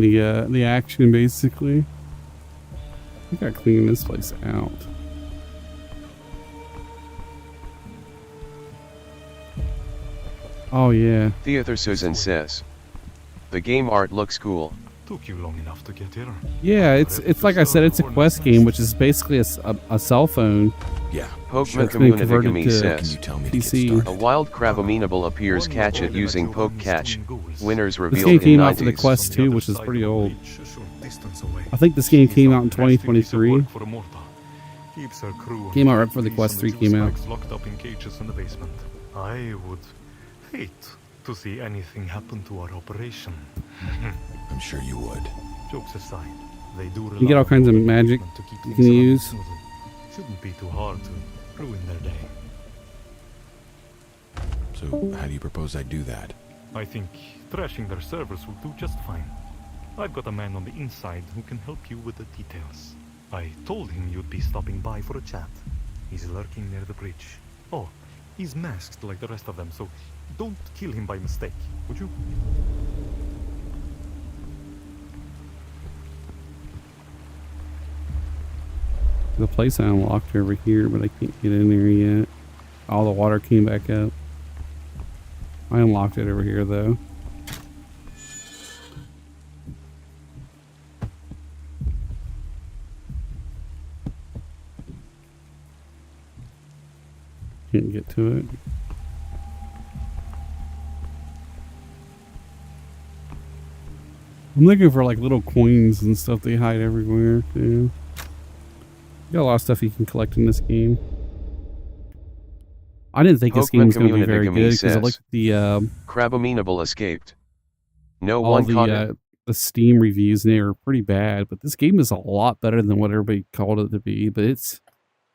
the action, basically. I gotta clean this place out. Oh yeah. Theater Susan says, the game art looks cool. Took you long enough to get here. Yeah, it's like I said, it's a quest game, which is basically a cell phone. Yeah. Pokemon been converted Community to says, PC. a wild crab amenable appears. Catch it using Poke Catch. Winners This revealed game in came out for the 90s. Quest 2, which is pretty old. I think this game came out in 2023. Keeps her crew Came out right before the Quest 3 came out. locked up in cages in the basement. I would hate to see anything happen to our operation. I'm sure you would. Jokes aside, they do You get all kinds of magic to keep you things can running use. smoothly. Shouldn't be too hard to ruin their day. So, how do you propose I do that? I think trashing their servers will do just fine. I've got a man on the inside who can help you with the details. I told him you'd be stopping by for a chat. He's lurking near the bridge. Oh, he's masked like the rest of them, so don't kill him by mistake, would you? The place I unlocked over here, but I can't get in there yet. All the water came back up. I unlocked it over here, though. Can't get to it. I'm looking for like little coins and stuff they hide everywhere too. Got a lot of stuff you can collect in this game. I didn't think this game was going to be very good because I looked at the Crabominable escaped. No all one caught it. the Steam reviews and they were pretty bad, but this game is a lot better than what everybody called it to be. But it's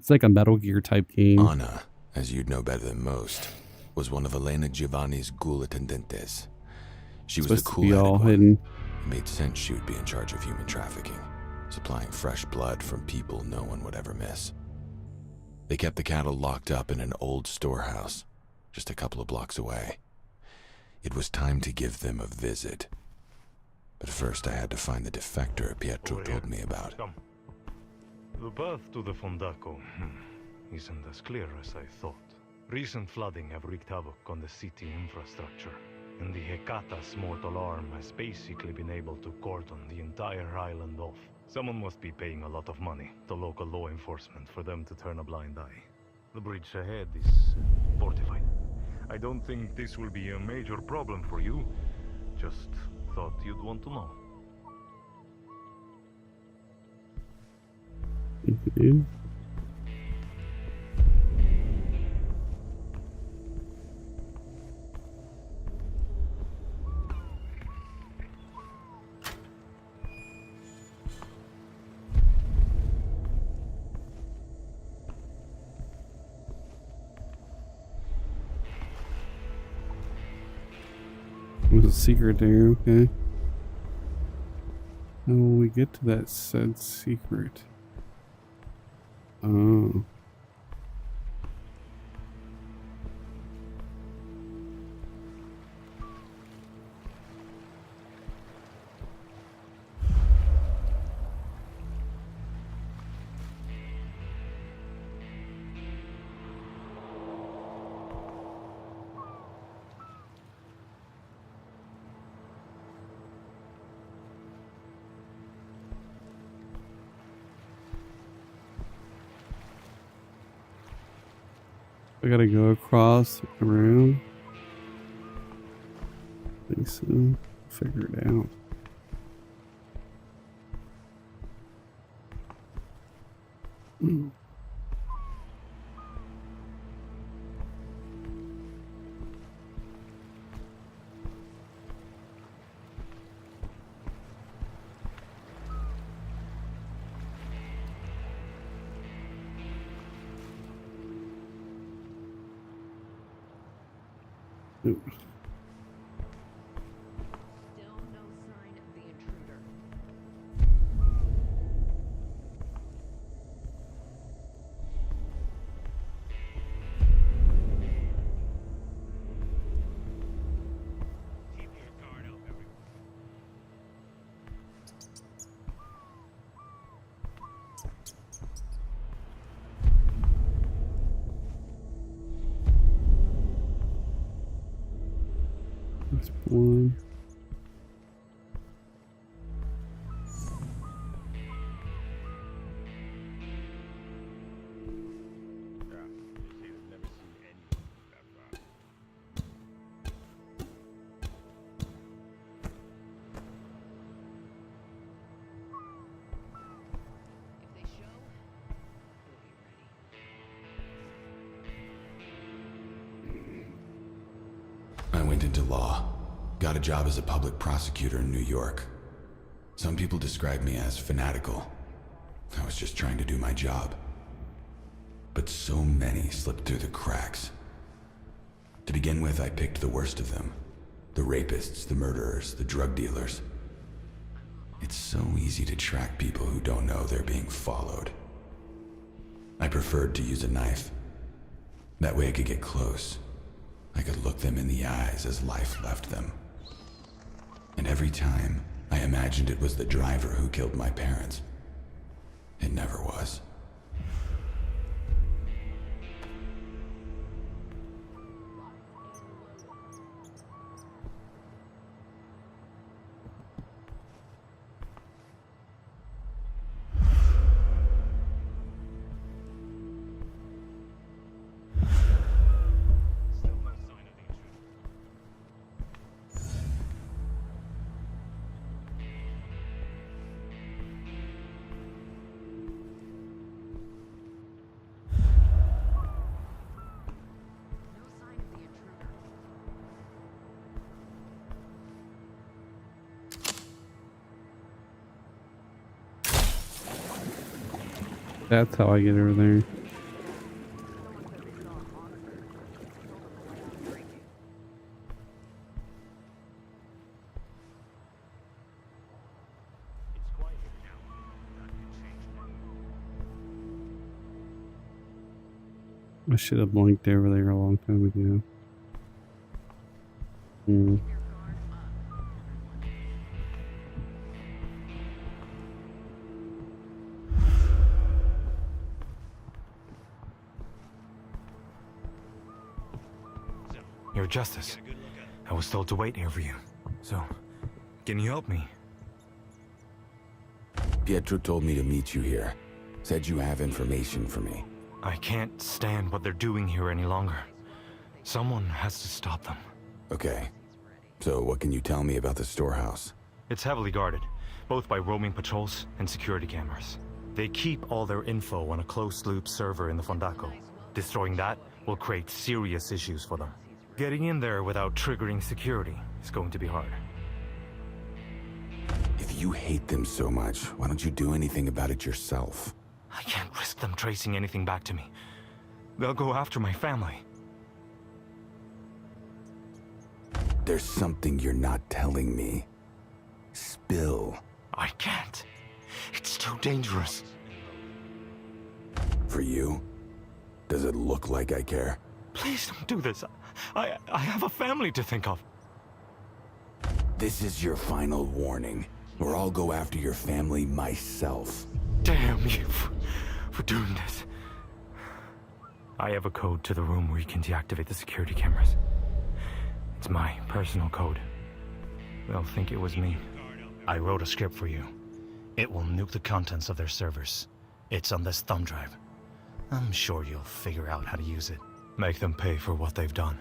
like a Metal Gear type game. Anna, as you'd know better than most, was one of Elena Giovanni's ghoul attendentes. She was the cool-headed one. It made sense she would be in charge of human trafficking, supplying fresh blood from people no one would ever miss. They kept the cattle locked up in an old storehouse, just a couple of blocks away. It was time to give them a visit. But first I had to find the defector Pietro told me about. Come. The path to the Fondaco isn't as clear as I thought. Recent flooding have wreaked havoc on the city infrastructure, and the Hecata's mortal arm has basically been able to cordon the entire island off. Someone must be paying a lot of money to local law enforcement for them to turn a blind eye. The bridge ahead is fortified. I don't think this will be a major problem for you. Just thought you'd want to know. Dude. There's a secret there, okay. How will we get to that said secret? Oh. I gotta go across, around. I think so. Figure it out. Ooh. Still no sign of the intruder. Keep your guard up, everyone. That's one. Yeah, you say they've never seen anyone that fast. If they show, we'll be ready. I went into law, got a job as a public prosecutor in New York. Some people describe me as fanatical. I was just trying to do my job. But so many slipped through the cracks. To begin with, I picked the worst of them. The rapists, the murderers, the drug dealers. It's so easy to track people who don't know they're being followed. I preferred to use a knife. That way I could get close. I could look them in the eyes as life left them. And every time, I imagined it was the driver who killed my parents. It never was. Still no sign of the intruder. That's how I get over there. I should have blinked over there a long time ago. Your Justice. I was told to wait here for you. So, can you help me? Pietro told me to meet you here. Said you have information for me. I can't stand what they're doing here any longer. Someone has to stop them. Okay. So what can you tell me about the storehouse? It's heavily guarded, both by roaming patrols and security cameras. They keep all their info on a closed-loop server in the Fondaco. Destroying that will create serious issues for them. Getting in there without triggering security is going to be hard. If you hate them so much, why don't you do anything about it yourself? I can't risk them tracing anything back to me. They'll go after my family. There's something you're not telling me. Spill. I can't. It's too dangerous. For you? Does it look like I care? Please don't do this. I have a family to think of. This is your final warning, or I'll go after your family myself. Damn you for doing this. I have a code to the room where you can deactivate the security cameras. It's my personal code. They'll think it was me. I wrote a script for you. It will nuke the contents of their servers. It's on this thumb drive. I'm sure you'll figure out how to use it. Make them pay for what they've done.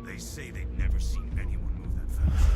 They say they've never seen anyone move that fast.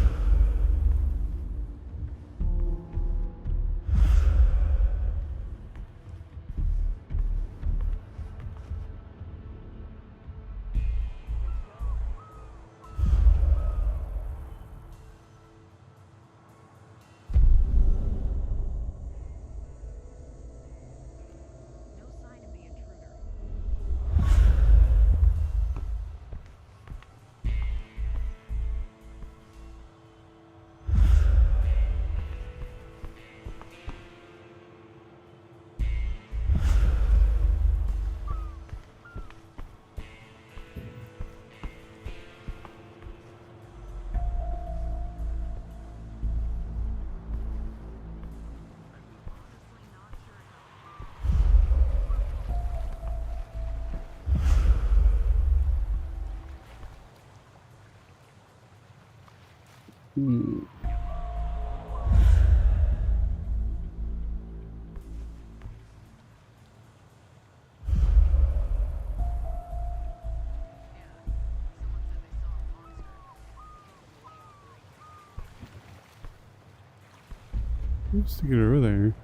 Let's get over there.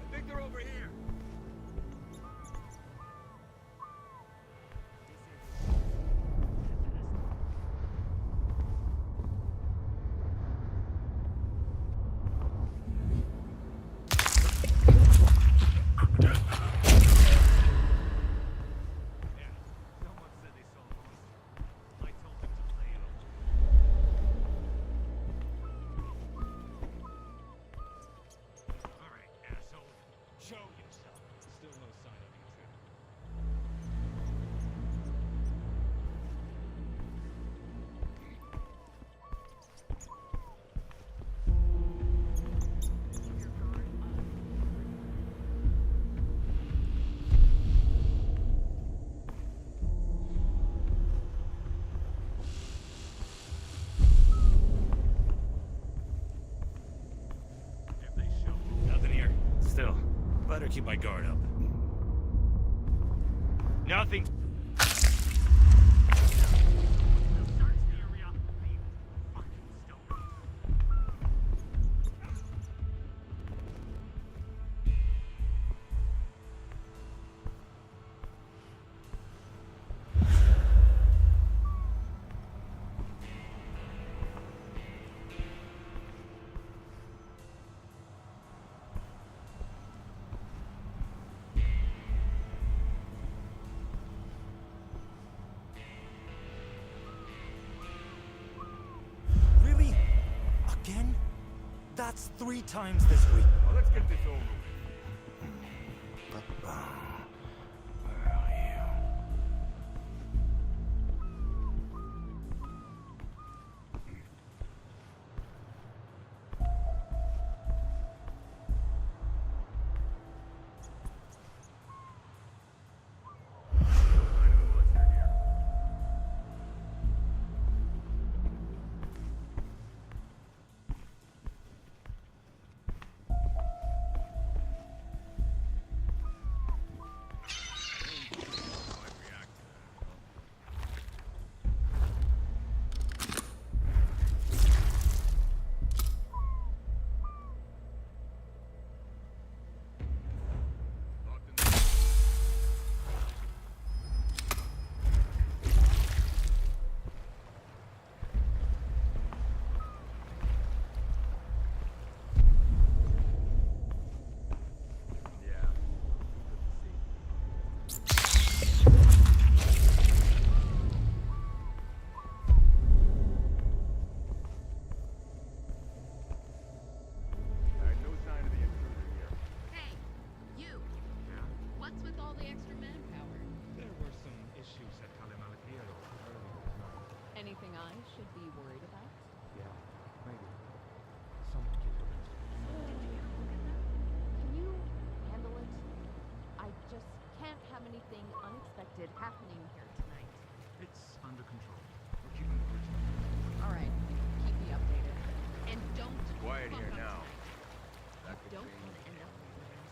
I think they're over here. Better keep my guard up. Nothing. Really? Again? That's 3 times this week. Well, let's get this over with. Where are you? No sign of the intruder here. Hey, you. What's with all the extra manpower? There were some issues at Kalimalakiro earlier tonight. Anything I should be worried about? Yeah, maybe. Someone killed her. Can you handle it? I just can't have anything unexpected happening here tonight. It's under control. We're keeping the bridge open. All right, keep me updated. And don't Quiet fuck here up now. tonight. That could Don't change. want to end up like the rest.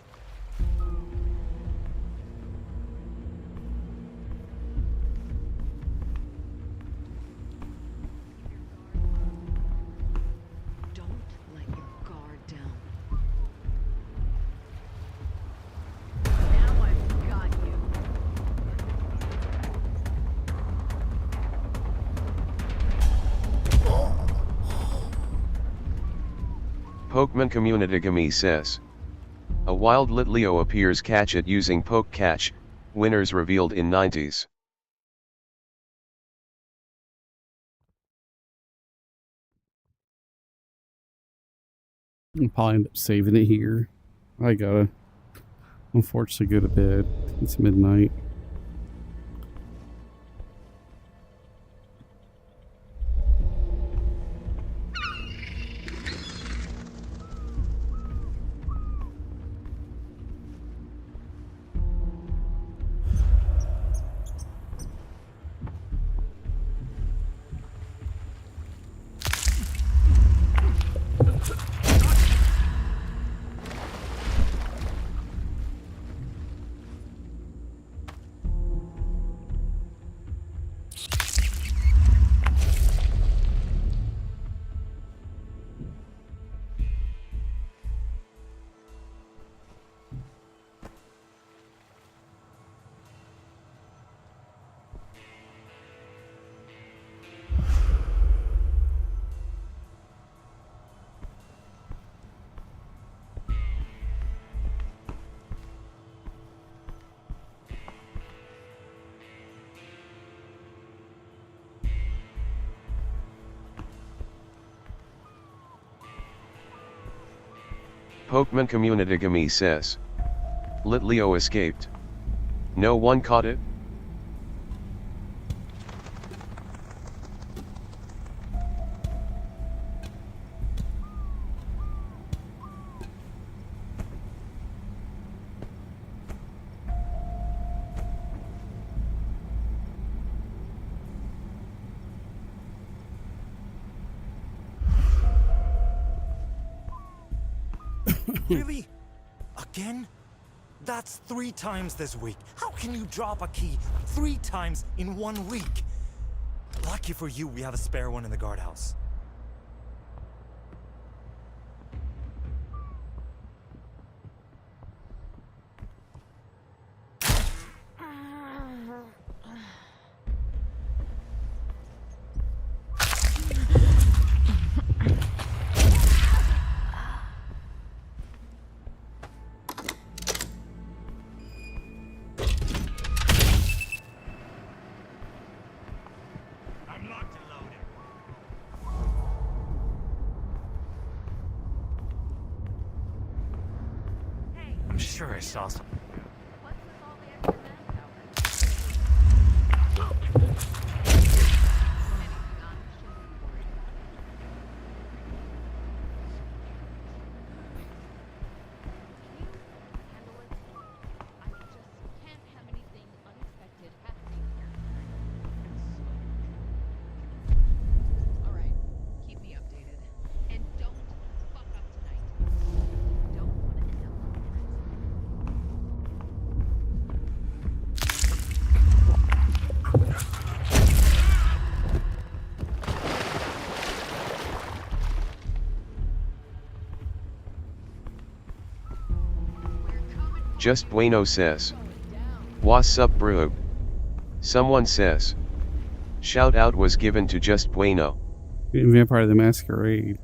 Don't let your guard down. Now I've got you. Pokemon Community Gami says. A wild Litleo appears, catch it using Poke Catch, winners revealed in 90s. I'll probably end up saving it here. I gotta unfortunately go to bed. It's midnight. Pokemon Community Gami says. Litleo escaped. No one caught it? Really? Again? That's 3 times this week. How can you drop a key 3 times in 1 week? Lucky for you, we have a spare one in the guardhouse. I'm sure I saw some. Just Bueno says. What's up, bro? Someone says. Shout out was given to Just Bueno. Vampire the Masquerade.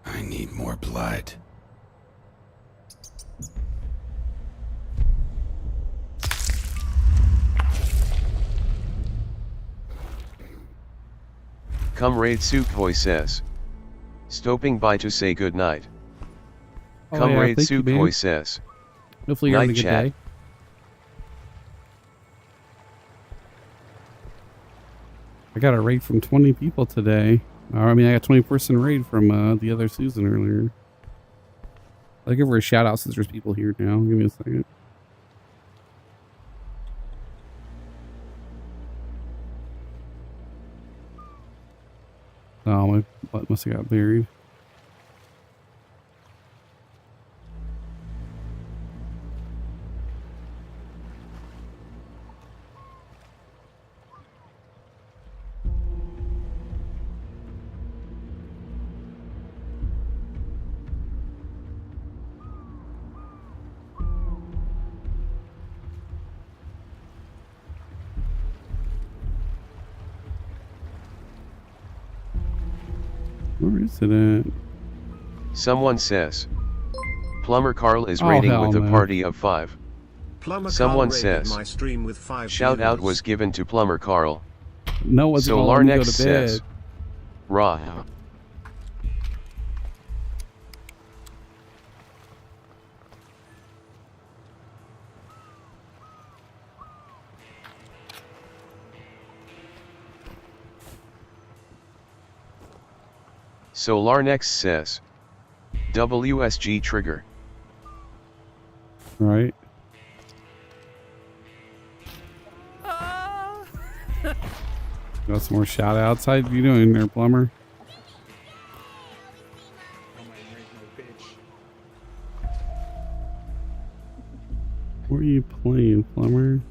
I need more blood. Comrade Sukhoi says. Stopping by to say good night. Oh, Comrade yeah, thank you, Sukhoi man. says. Hopefully you're having a Night good chat. day. I got a raid from 20 people today. I mean, I got 20-person raid from the other Susan earlier. I'll give her a shout out since there's people here now. Give me a second. Oh, my butt must have got buried. Where is it at? Someone says. Plumber Carl is Oh, raiding hell with a no. party of 5. Plumber Someone Carl raided says. my stream with 5 Shout out viewers. was given to Plumber Carl. No one's So gonna let me go Larnex to bed. says. Raw. Solarnex says. WSG trigger. Right. Got some more shout outs. How you doing there, Plumber? What are you playing, Plumber?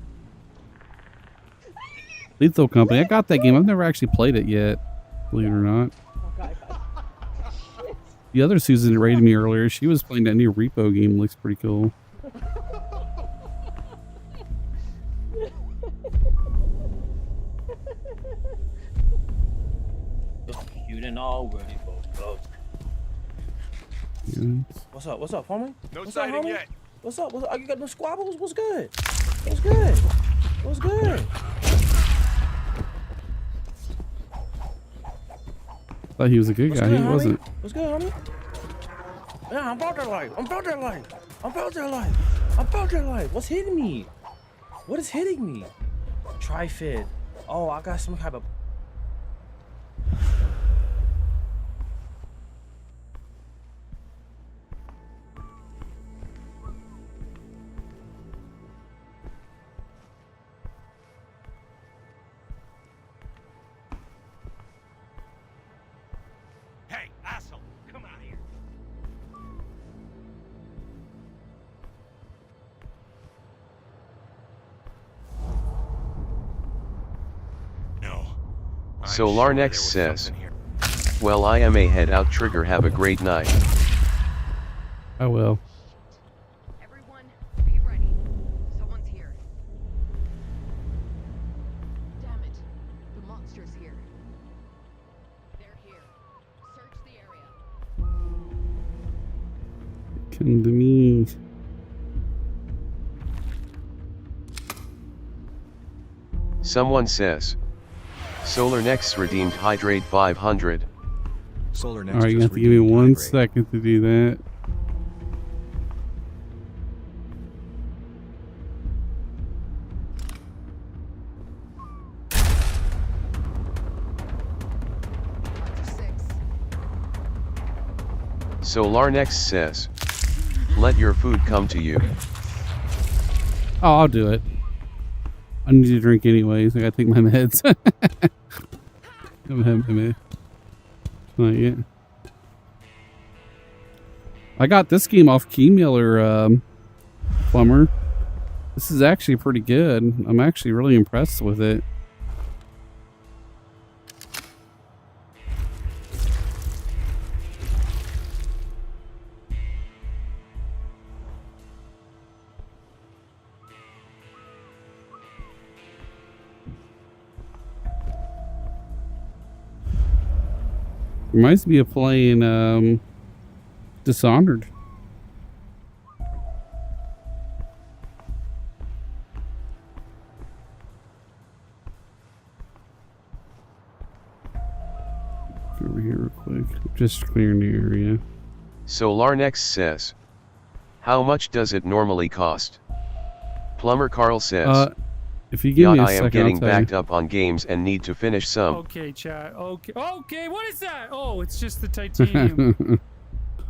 Lethal Company. I got that game. I've never actually played it yet, believe it or not. The other Susan rated me earlier. She was playing that new Repo game. Looks pretty cool. You didn't already go. What's up? What's up, homie? No What's up, sighting homie? yet. What's up? What's up? You got no squabbles? What's good? What's good? What's good? Thought he was a good guy. He wasn't. What's good, homie? Yeah, I'm about that life. I'm about that life. I'm about that life. I'm about that life. What's hitting me? What is hitting me? Tri-Fit. Oh, I got some kind of... Hey, asshole, come out here. No. Solarnex says, well, I am a head out. Trigger, have a great night. I will. Everyone, be ready. Someone's here. Damn it. The monster's here. They're here. Search the area. Come to me. Someone says, Solarnex redeemed Hydrate 500. Solarnex. Alright, you have to give me 1 second to do that. Solarnex says, let your food come to you. Oh, I'll do it. I need to drink anyways. I gotta take my meds. I haven't had my meds. Not yet. I got this game off Keymiller, Plumber. This is actually pretty good. I'm actually really impressed with it. Reminds me of playing Dishonored. Over here real quick. Just clearing the area. Solarnex says, how much does it normally cost? Plumber Carl says, if you give me a I am second, getting I'll tell you. backed up on games and need to finish some. Okay, chat. Okay. Okay, what is that? Oh, it's just the titanium.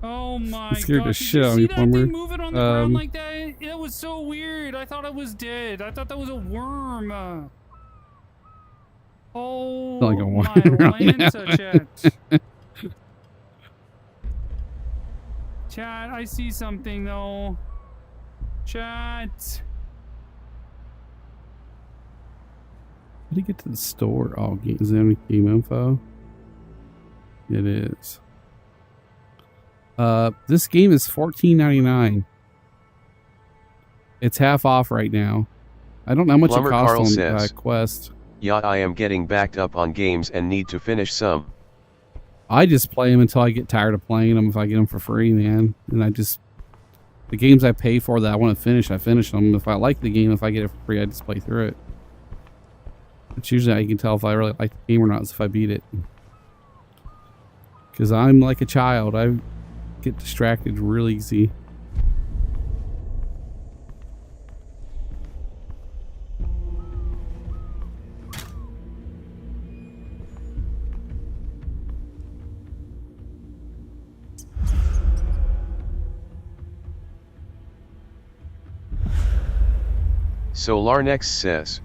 Oh my Scared the gosh. shit Did you out of see me, that Plumber. thing moving on the ground like that? It was so weird. I thought it was dead. I thought that was a worm. Oh, Like a worm my right now. Lanta, chat. Chat, I see something though. Chat. How do you get to the store? Oh, is there any game info? It is. This game is $14.99. It's half off right now. I don't know how much Plumber it costs Carl on says, Quest. Yeah, I am getting backed up on games and need to finish some. I just play them until I get tired of playing them. If I get them for free, man, and the games I pay for that I want to finish, I finish them. If I like the game, if I get it for free, I just play through it. It's usually how you can tell if I really like the game or not is if I beat it. Because I'm like a child. I get distracted real easy. Solarnex says,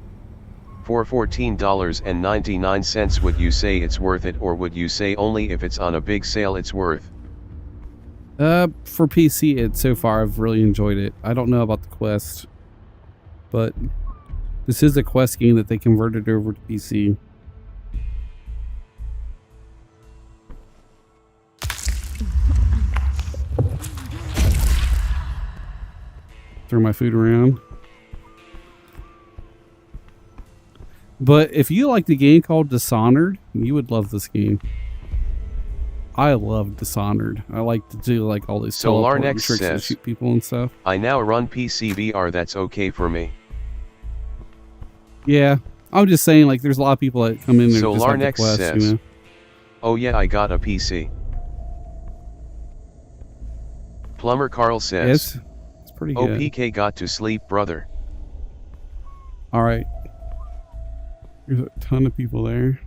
For $14.99, would you say it's worth it, or would you say only if it's on a big sale it's worth? For PC, so far I've really enjoyed it. I don't know about the Quest, but this is a Quest game that they converted over to PC. Throw my food around. But if you like the game called Dishonored, you would love this game. I love Dishonored. I like to do like all these Solarnex tricks and says, shoot people and stuff. I now run PC VR, that's okay for me. Yeah, I'm just saying, like, there's a lot of people that come in there just like the Quest, says, you know. Oh yeah, I got a PC. Plumber Carl says, Yes, it's pretty good. OPK got to sleep, brother. All right. There's a ton of people there.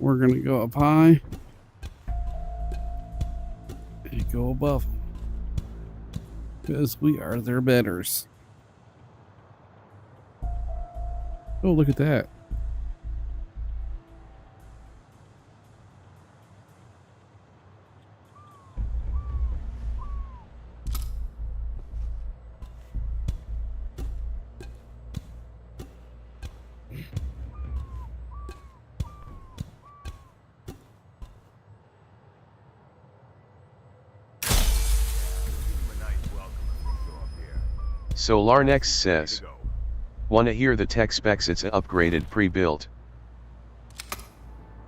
We're gonna go up high and go above them because we are their betters. Oh, look at that. Solarnex says, wanna hear the tech specs? It's a upgraded pre-built.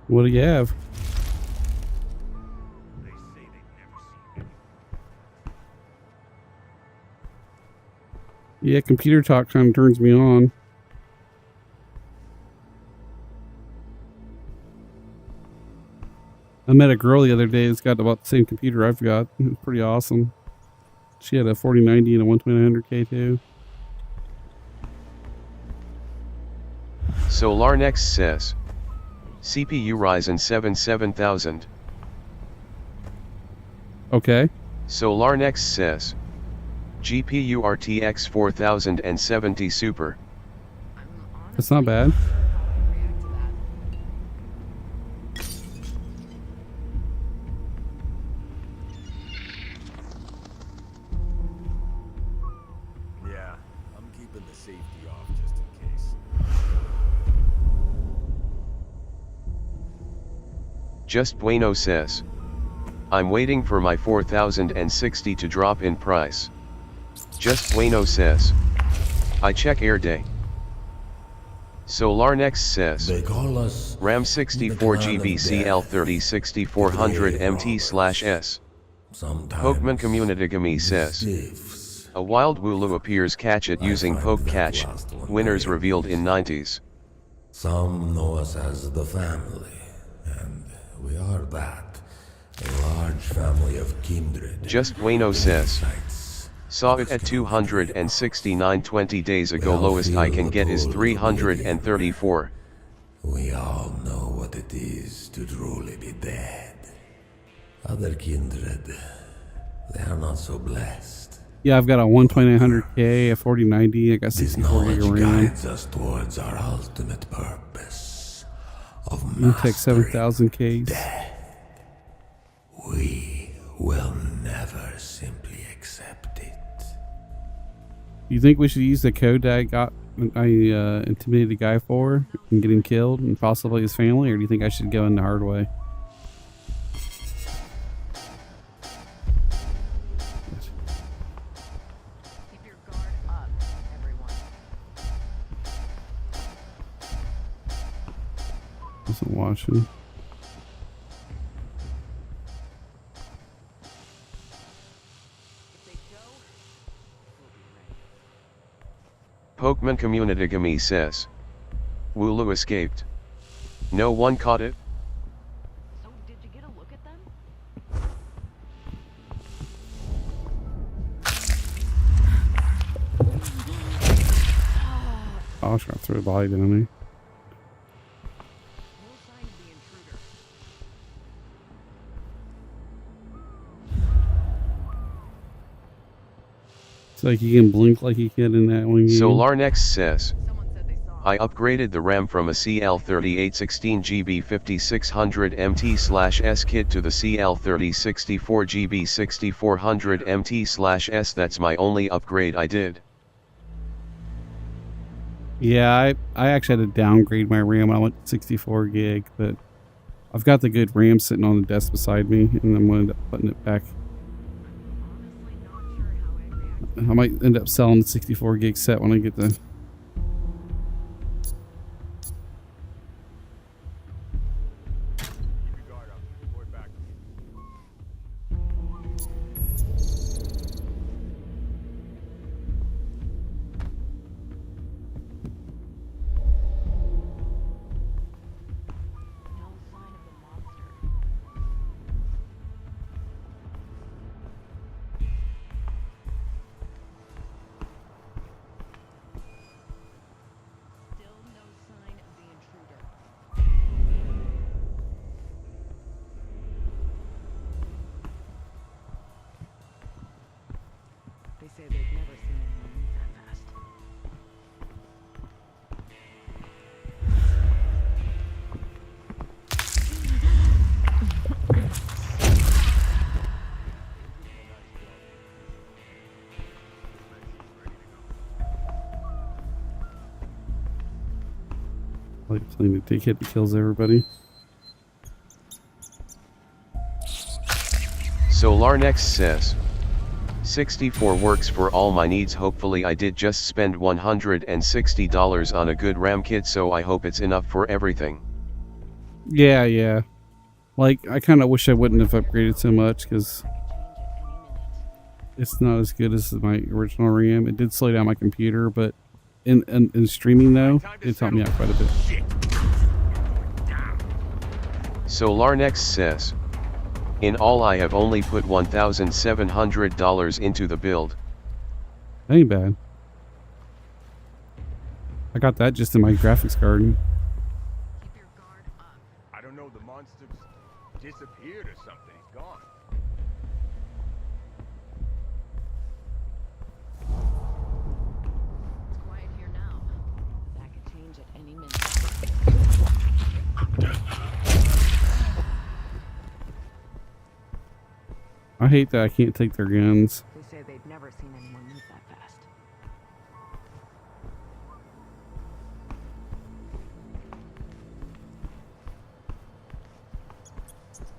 What do you have? Yeah, computer talk kind of turns me on. I met a girl the other day that's got about the same computer I've got. It was pretty awesome. She had a 4090 and a 12900K too. Solarnex says, CPU Ryzen 7 7000. Okay. Solarnex says, GPU RTX 4070 Super. That's not bad. Yeah, I'm keeping the safety off just in case. Just Bueno says, I'm waiting for my 4060 to drop in price. Just Bueno says, I check air day. Solarnex says, RAM 64GB CL30 6400 MT/S. Pokemon Communitygami says, a wild Wooloo appears, catch it using Poke Catch, winners revealed in 90s. Some know us as the family, and we are that, a large family of kindred. Just Bueno says, saw it at 269 20 days ago, lowest I can get is 334. We all know what it is to truly be dead. Other kindred, they are not so blessed. Yeah, I've got a 12900K, a 4090, I got 64 gig of RAM. Guides us towards our ultimate purpose of Intech 7000Ks. We will never simply accept it. You think we should use the code that I intimidated a guy for and get him killed and possibly his family, or do you think I should go in the hard way? Keep your guard up, everyone. Wasn't watching. Pokemon Communitygami says, Wooloo escaped. No one caught it? So, did you get a look at them? Oh, I was gonna throw a body down there. like you can blink like you can in that one game. SolarNext says, I upgraded the RAM from a CL38 16GB 5600MT/S kit to the CL30 64GB 6400MT/S. That's my only upgrade I did. Yeah, I actually had to downgrade my RAM when I went to 64 gig, but I've got the good RAM sitting on the desk beside me, and I'm going to end up putting it back. I might end up selling the 64 gig set when I get the... They say they've never seen anyone move that fast. Like playing the take hit that kills everybody. SolarNext says, 64 works for all my needs. Hopefully I did just spend $160 on a good RAM kit, so I hope it's enough for everything. Yeah. Like, I kind of wish I wouldn't have upgraded so much, because it's not as good as my original RAM. It did slow down my computer, but in streaming, though, it's helped me out quite a bit. SolarNext says, in all I have only put $1,700 into the build. That ain't bad. I got that just in my graphics card. I don't know, the monster's disappeared or something. He's gone. It's quiet here now. That could change at any minute. I hate that I can't take their guns. They say they've never seen anyone move that fast.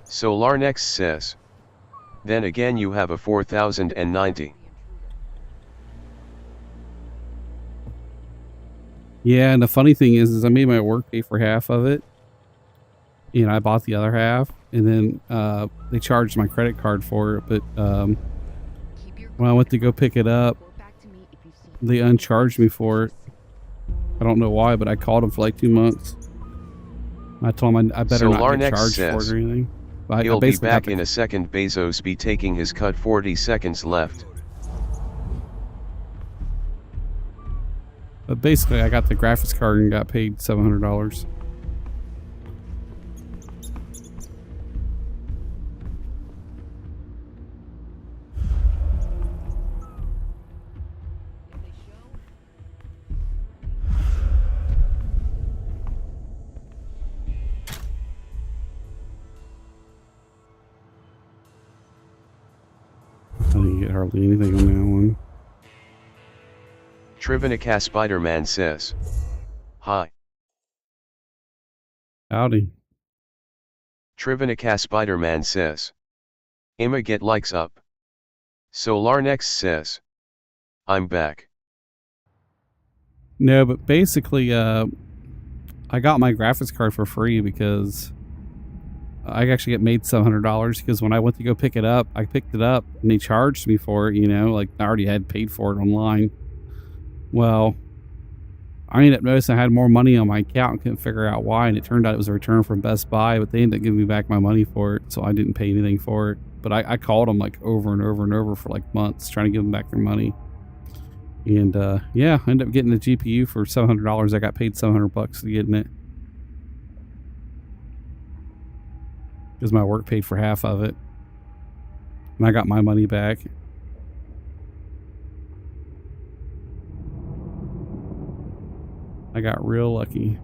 SolarNext says, then again you have a 4090. Yeah, and the funny thing is I made my work pay for half of it, and I bought the other half, and then they charged my credit card for it, but when I went to go pick it up, they uncharged me for it. I don't know why, but I called them for like 2 months. I told them I better not get charged for it or anything. But He'll be back in a second. Bezos be taking his cut. 40 seconds left. But basically, I got the graphics card and got paid $700. I didn't get hardly anything on that one. Trivanica Spider-Man says, hi. Howdy. Trivanica Spider-Man says, Imma get likes up. SolarNext says, I'm back. No, but basically, I got my graphics card for free because I actually get made $700 because when I went to go pick it up, I picked it up and they charged me for it, you know, like I already had paid for it online. Well, I ended up noticing I had more money on my account and couldn't figure out why, and it turned out it was a return from Best Buy, but they ended up giving me back my money for it, so I didn't pay anything for it. But I called them like over and over and over for like months trying to give them back their money. And yeah, I ended up getting the GPU for $700. I got paid $700 to getting it. Because my work paid for half of it. And I got my money back. I got real lucky.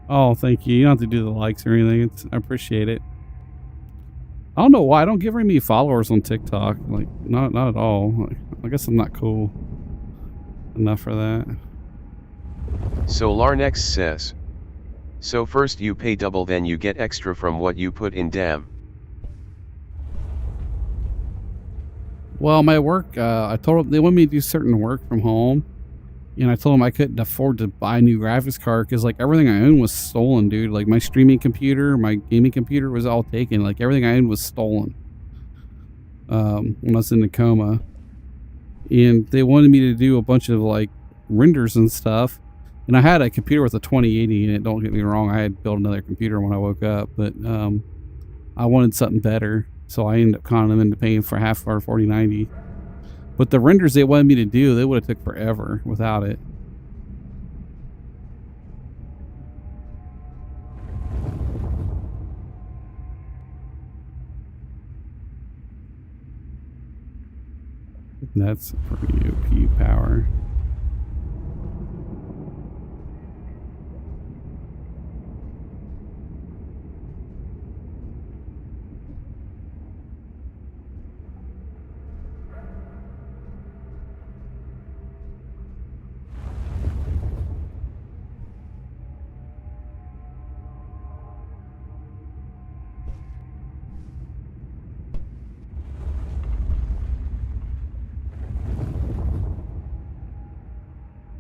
Oh, thank you. You don't have to do the likes or anything. I appreciate it. I don't know why I don't get very many followers on TikTok. Like, not at all. Like, I guess I'm not cool enough for that. Solarnex says, so first you pay double, then you get extra from what you put in. Damn. Well, my work, I told them they want me to do certain work from home. And I told them I couldn't afford to buy a new graphics card because, like, everything I owned was stolen, dude. Like, my streaming computer, my gaming computer was all taken. Like, everything I owned was stolen when I was in a coma. And they wanted me to do a bunch of, like, renders and stuff. And I had a computer with a 2080 in it. Don't get me wrong. I had built another computer when I woke up. But I wanted something better. So I ended up conning them into paying for half of our 4090. But the renders they wanted me to do, they would have took forever without it. That's pretty OP power.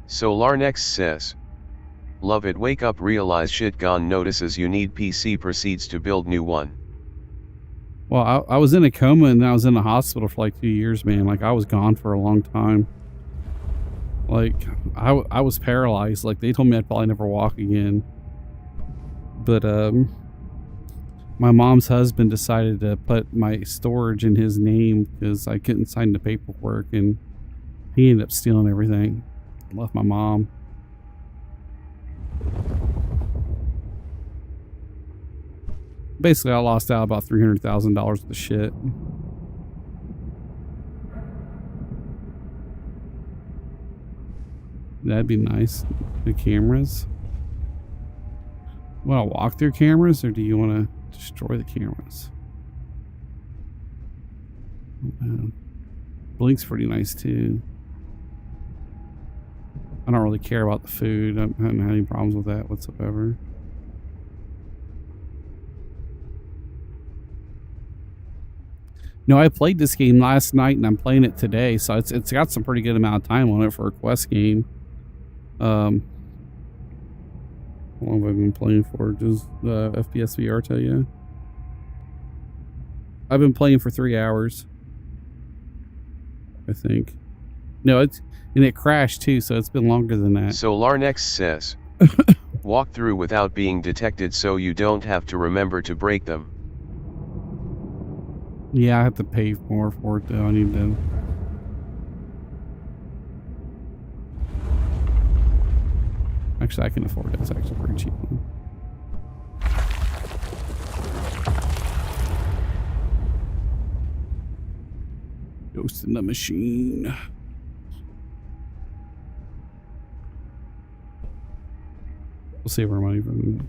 Solarnex says, love it, wake up, realize shit gone, notices you need PC, proceeds to build new one. Well, I was in a coma and I was in the hospital for like 2 years, man. Like, I was gone for a long time. Like, I was paralyzed. Like, they told me I'd probably never walk again. But, my mom's husband decided to put my storage in his name because I couldn't sign the paperwork, and he ended up stealing everything. Left my mom. Basically, I lost out about $300,000 worth of shit. That'd be nice. The cameras. Want to walk through cameras, or do you want to destroy the cameras? Blink's pretty nice too. I don't really care about the food. I haven't had any problems with that whatsoever. No, I played this game last night and I'm playing it today, so it's got some pretty good amount of time on it for a quest game. How long have I been playing for? Does FPS VR tell you? I've been playing for 3 hours, I think. No, and it crashed too, so it's been longer than that. Solarnex says, walk through without being detected so you don't have to remember to break them. Yeah, I have to pay more for it though. I need to. Actually, I can afford it. It's actually pretty cheap. Ghost in the machine. We'll save our money from.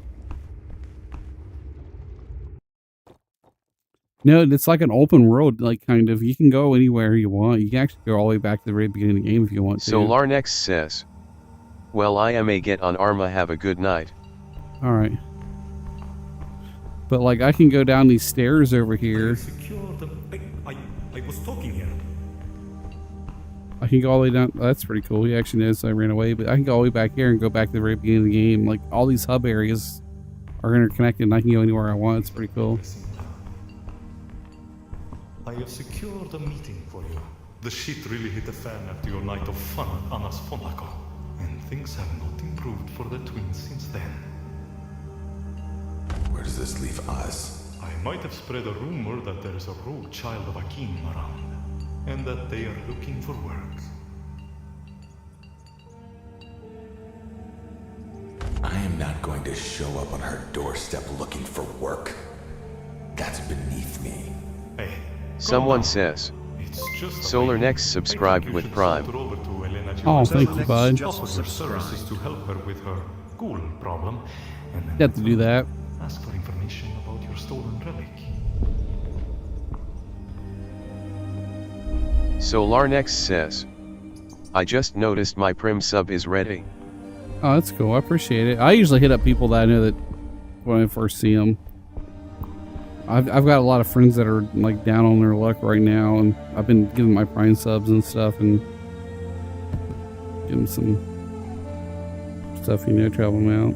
No, it's like an open world, like, kind of. You can go anywhere you want. You can actually go all the way back to the very beginning of the game if you want to. Solarnex says, well, I am a get on Arma, have a good night. Alright. But, like, I can go down these stairs over here. I was talking here. I can go all the way down. Oh, that's pretty cool. He actually noticed I ran away, but I can go all the way back here and go back to the very beginning of the game. Like, all these hub areas are interconnected and I can go anywhere I want. It's pretty cool. I have secured a meeting for you. The shit really hit the fan after your night of fun at Anna's Fondaco, and things have not improved for the twins since then. Where does this leave us? I might have spread a rumor that there is a rogue child of Akim around, and that they are looking for work. I am not going to show up on her doorstep looking for work. That's beneath me. Hey, Someone says, Solar Next subscribed with Prime. Oh, thank you, bud. Offer your services to help her with her school problem, and then You have to do that. ask for information about your stolen relic. Solar Next says, I just noticed my Prim sub is ready. Oh, that's cool. I appreciate it. I usually hit up people that I know that when I first see them. I've got a lot of friends that are like down on their luck right now, and I've been giving my Prime subs and stuff and give them some stuff, you know, to help them out.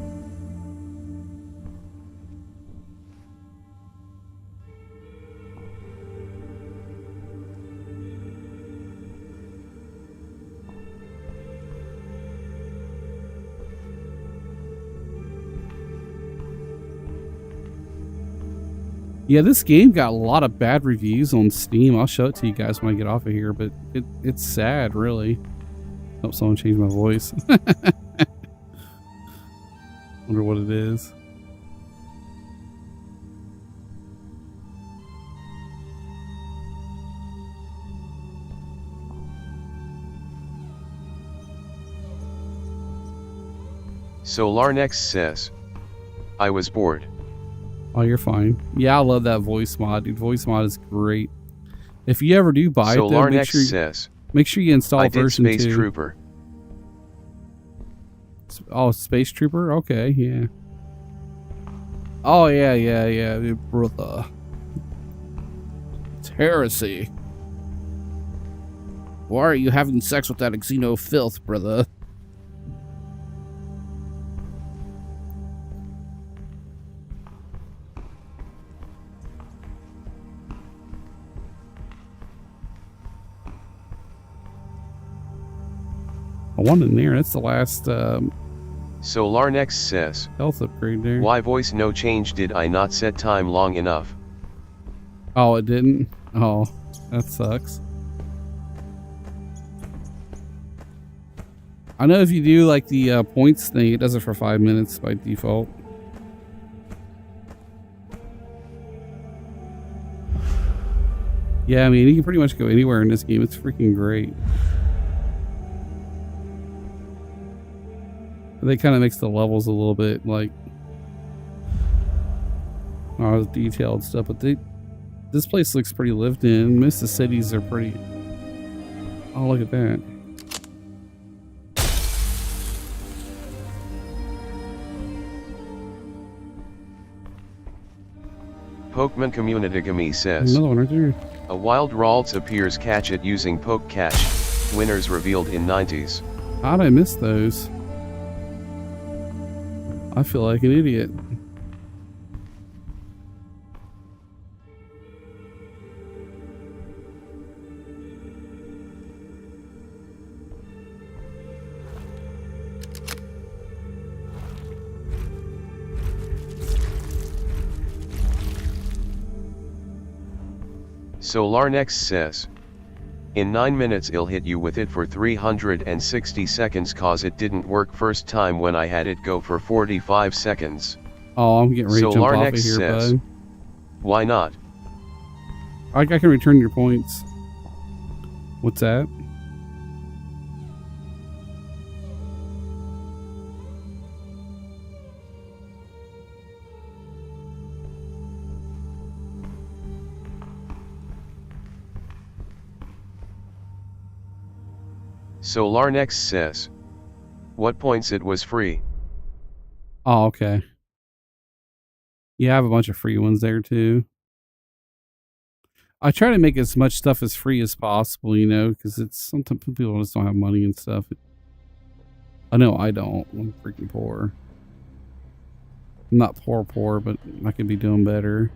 Yeah, this game got a lot of bad reviews on Steam. I'll show it to you guys when I get off of here, but it's sad, really. Hope someone changed my voice. Wonder what it is. Solar Next says, I was bored. Oh, you're fine. Yeah, I love that voice mod, dude. Voice mod is great. If you ever do buy it, though, Solar Next says, make sure you install I did version Space 2. Trooper. Oh, Space Trooper? Okay, yeah. Oh, yeah, brother. It's heresy. Why are you having sex with that Xeno filth, brother? One in there. That's the last Solar Next says, health upgrade there. Why voice no change? Did I not set time long enough? Oh, it didn't? Oh, that sucks. I know if you do like the points thing, it does it for 5 minutes by default. Yeah, I mean, you can pretty much go anywhere in this game. It's freaking great. They kind of makes the levels a little bit like not as detailed stuff, but this place looks pretty lived in. Most of the cities are pretty. Oh, look at that. Pokemon Community Gami says, Another one right there. A wild Ralts appears, catch it using Poke Catch. Winners revealed in 90s. How did I miss those? I feel like an idiot. Solar Next says, in 9 minutes I'll hit you with it for 360 seconds cause it didn't work first time when I had it go for 45 seconds. Oh, I'm getting ready to jump Solar off Next of here, says, bud. Why not? I can return your points. What's that? Solar Next says, what points it was free? Oh, okay. Yeah, I have a bunch of free ones there too. I try to make as much stuff as free as possible, you know, because it's sometimes people just don't have money and stuff. I know I don't. I'm freaking poor. I'm not poor, but I could be doing better.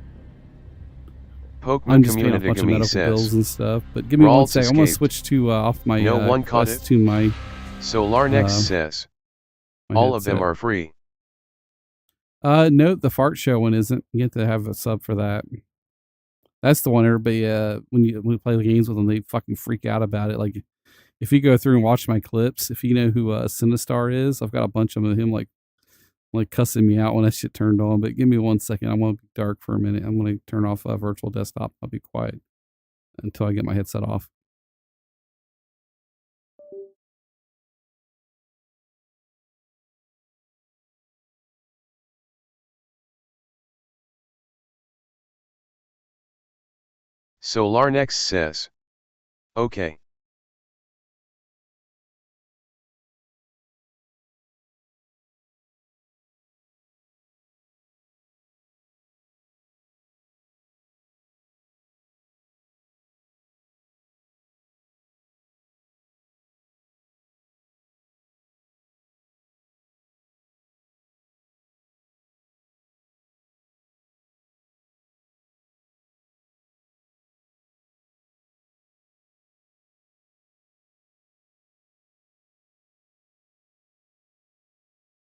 Pokemon I'm just paying a Community bunch of Gami medical says, bills and stuff. But give me one Ralts sec. I'm gonna escaped. switch to off my No one caught quest it. to my. Solar Next says, my all of them headset. are free. No, the fart show one isn't. You have to have a sub for that. That's the one everybody when you play the games with them, they fucking freak out about it. Like if you go through and watch my clips, if you know who Sinistar is, I've got a bunch of him like cussing me out when that shit turned on. But give me 1 second. I want to be dark for a minute. I'm gonna turn off virtual desktop. I'll be quiet. until I get my headset off. Solarnex says. Okay.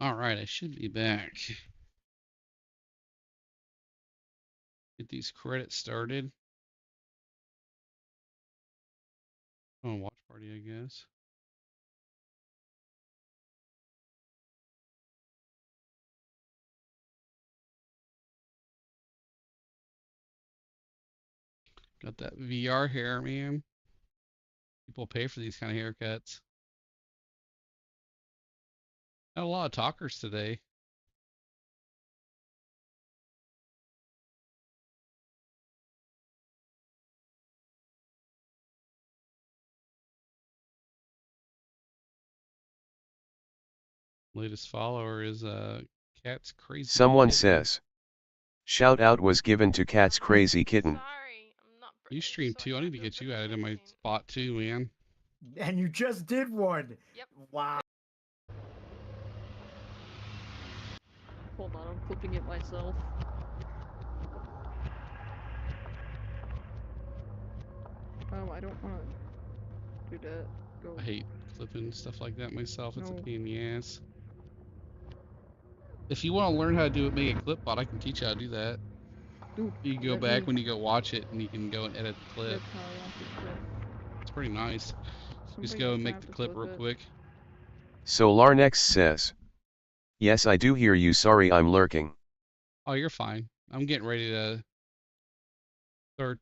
All right, I should be back. Get these credits started. Oh, watch party, I guess. Got that VR hair, man. People pay for these kind of haircuts. Got a lot of talkers today. Latest follower is Cat's Crazy. Someone says. Shout out was given to Cat's Crazy Kitten. You stream too. I need to get you added in my spot too, man. And you just did one. Yep. Wow. Hold on, I'm clipping it myself. I don't want to do that. Go. I hate clipping stuff like that myself. It's a No. pain in the ass. If you want to learn how to do it, make a clip bot, I can teach you how to do that. Dude, you can go let back me- when you go watch it and you can go and edit the clip. That's how I want to clip. It's pretty nice. Just Somebody's go and gonna make have the to clip clip real it. quick. Solarnex says. Yes, I do hear you. Sorry, I'm lurking. Oh, you're fine. I'm getting ready to start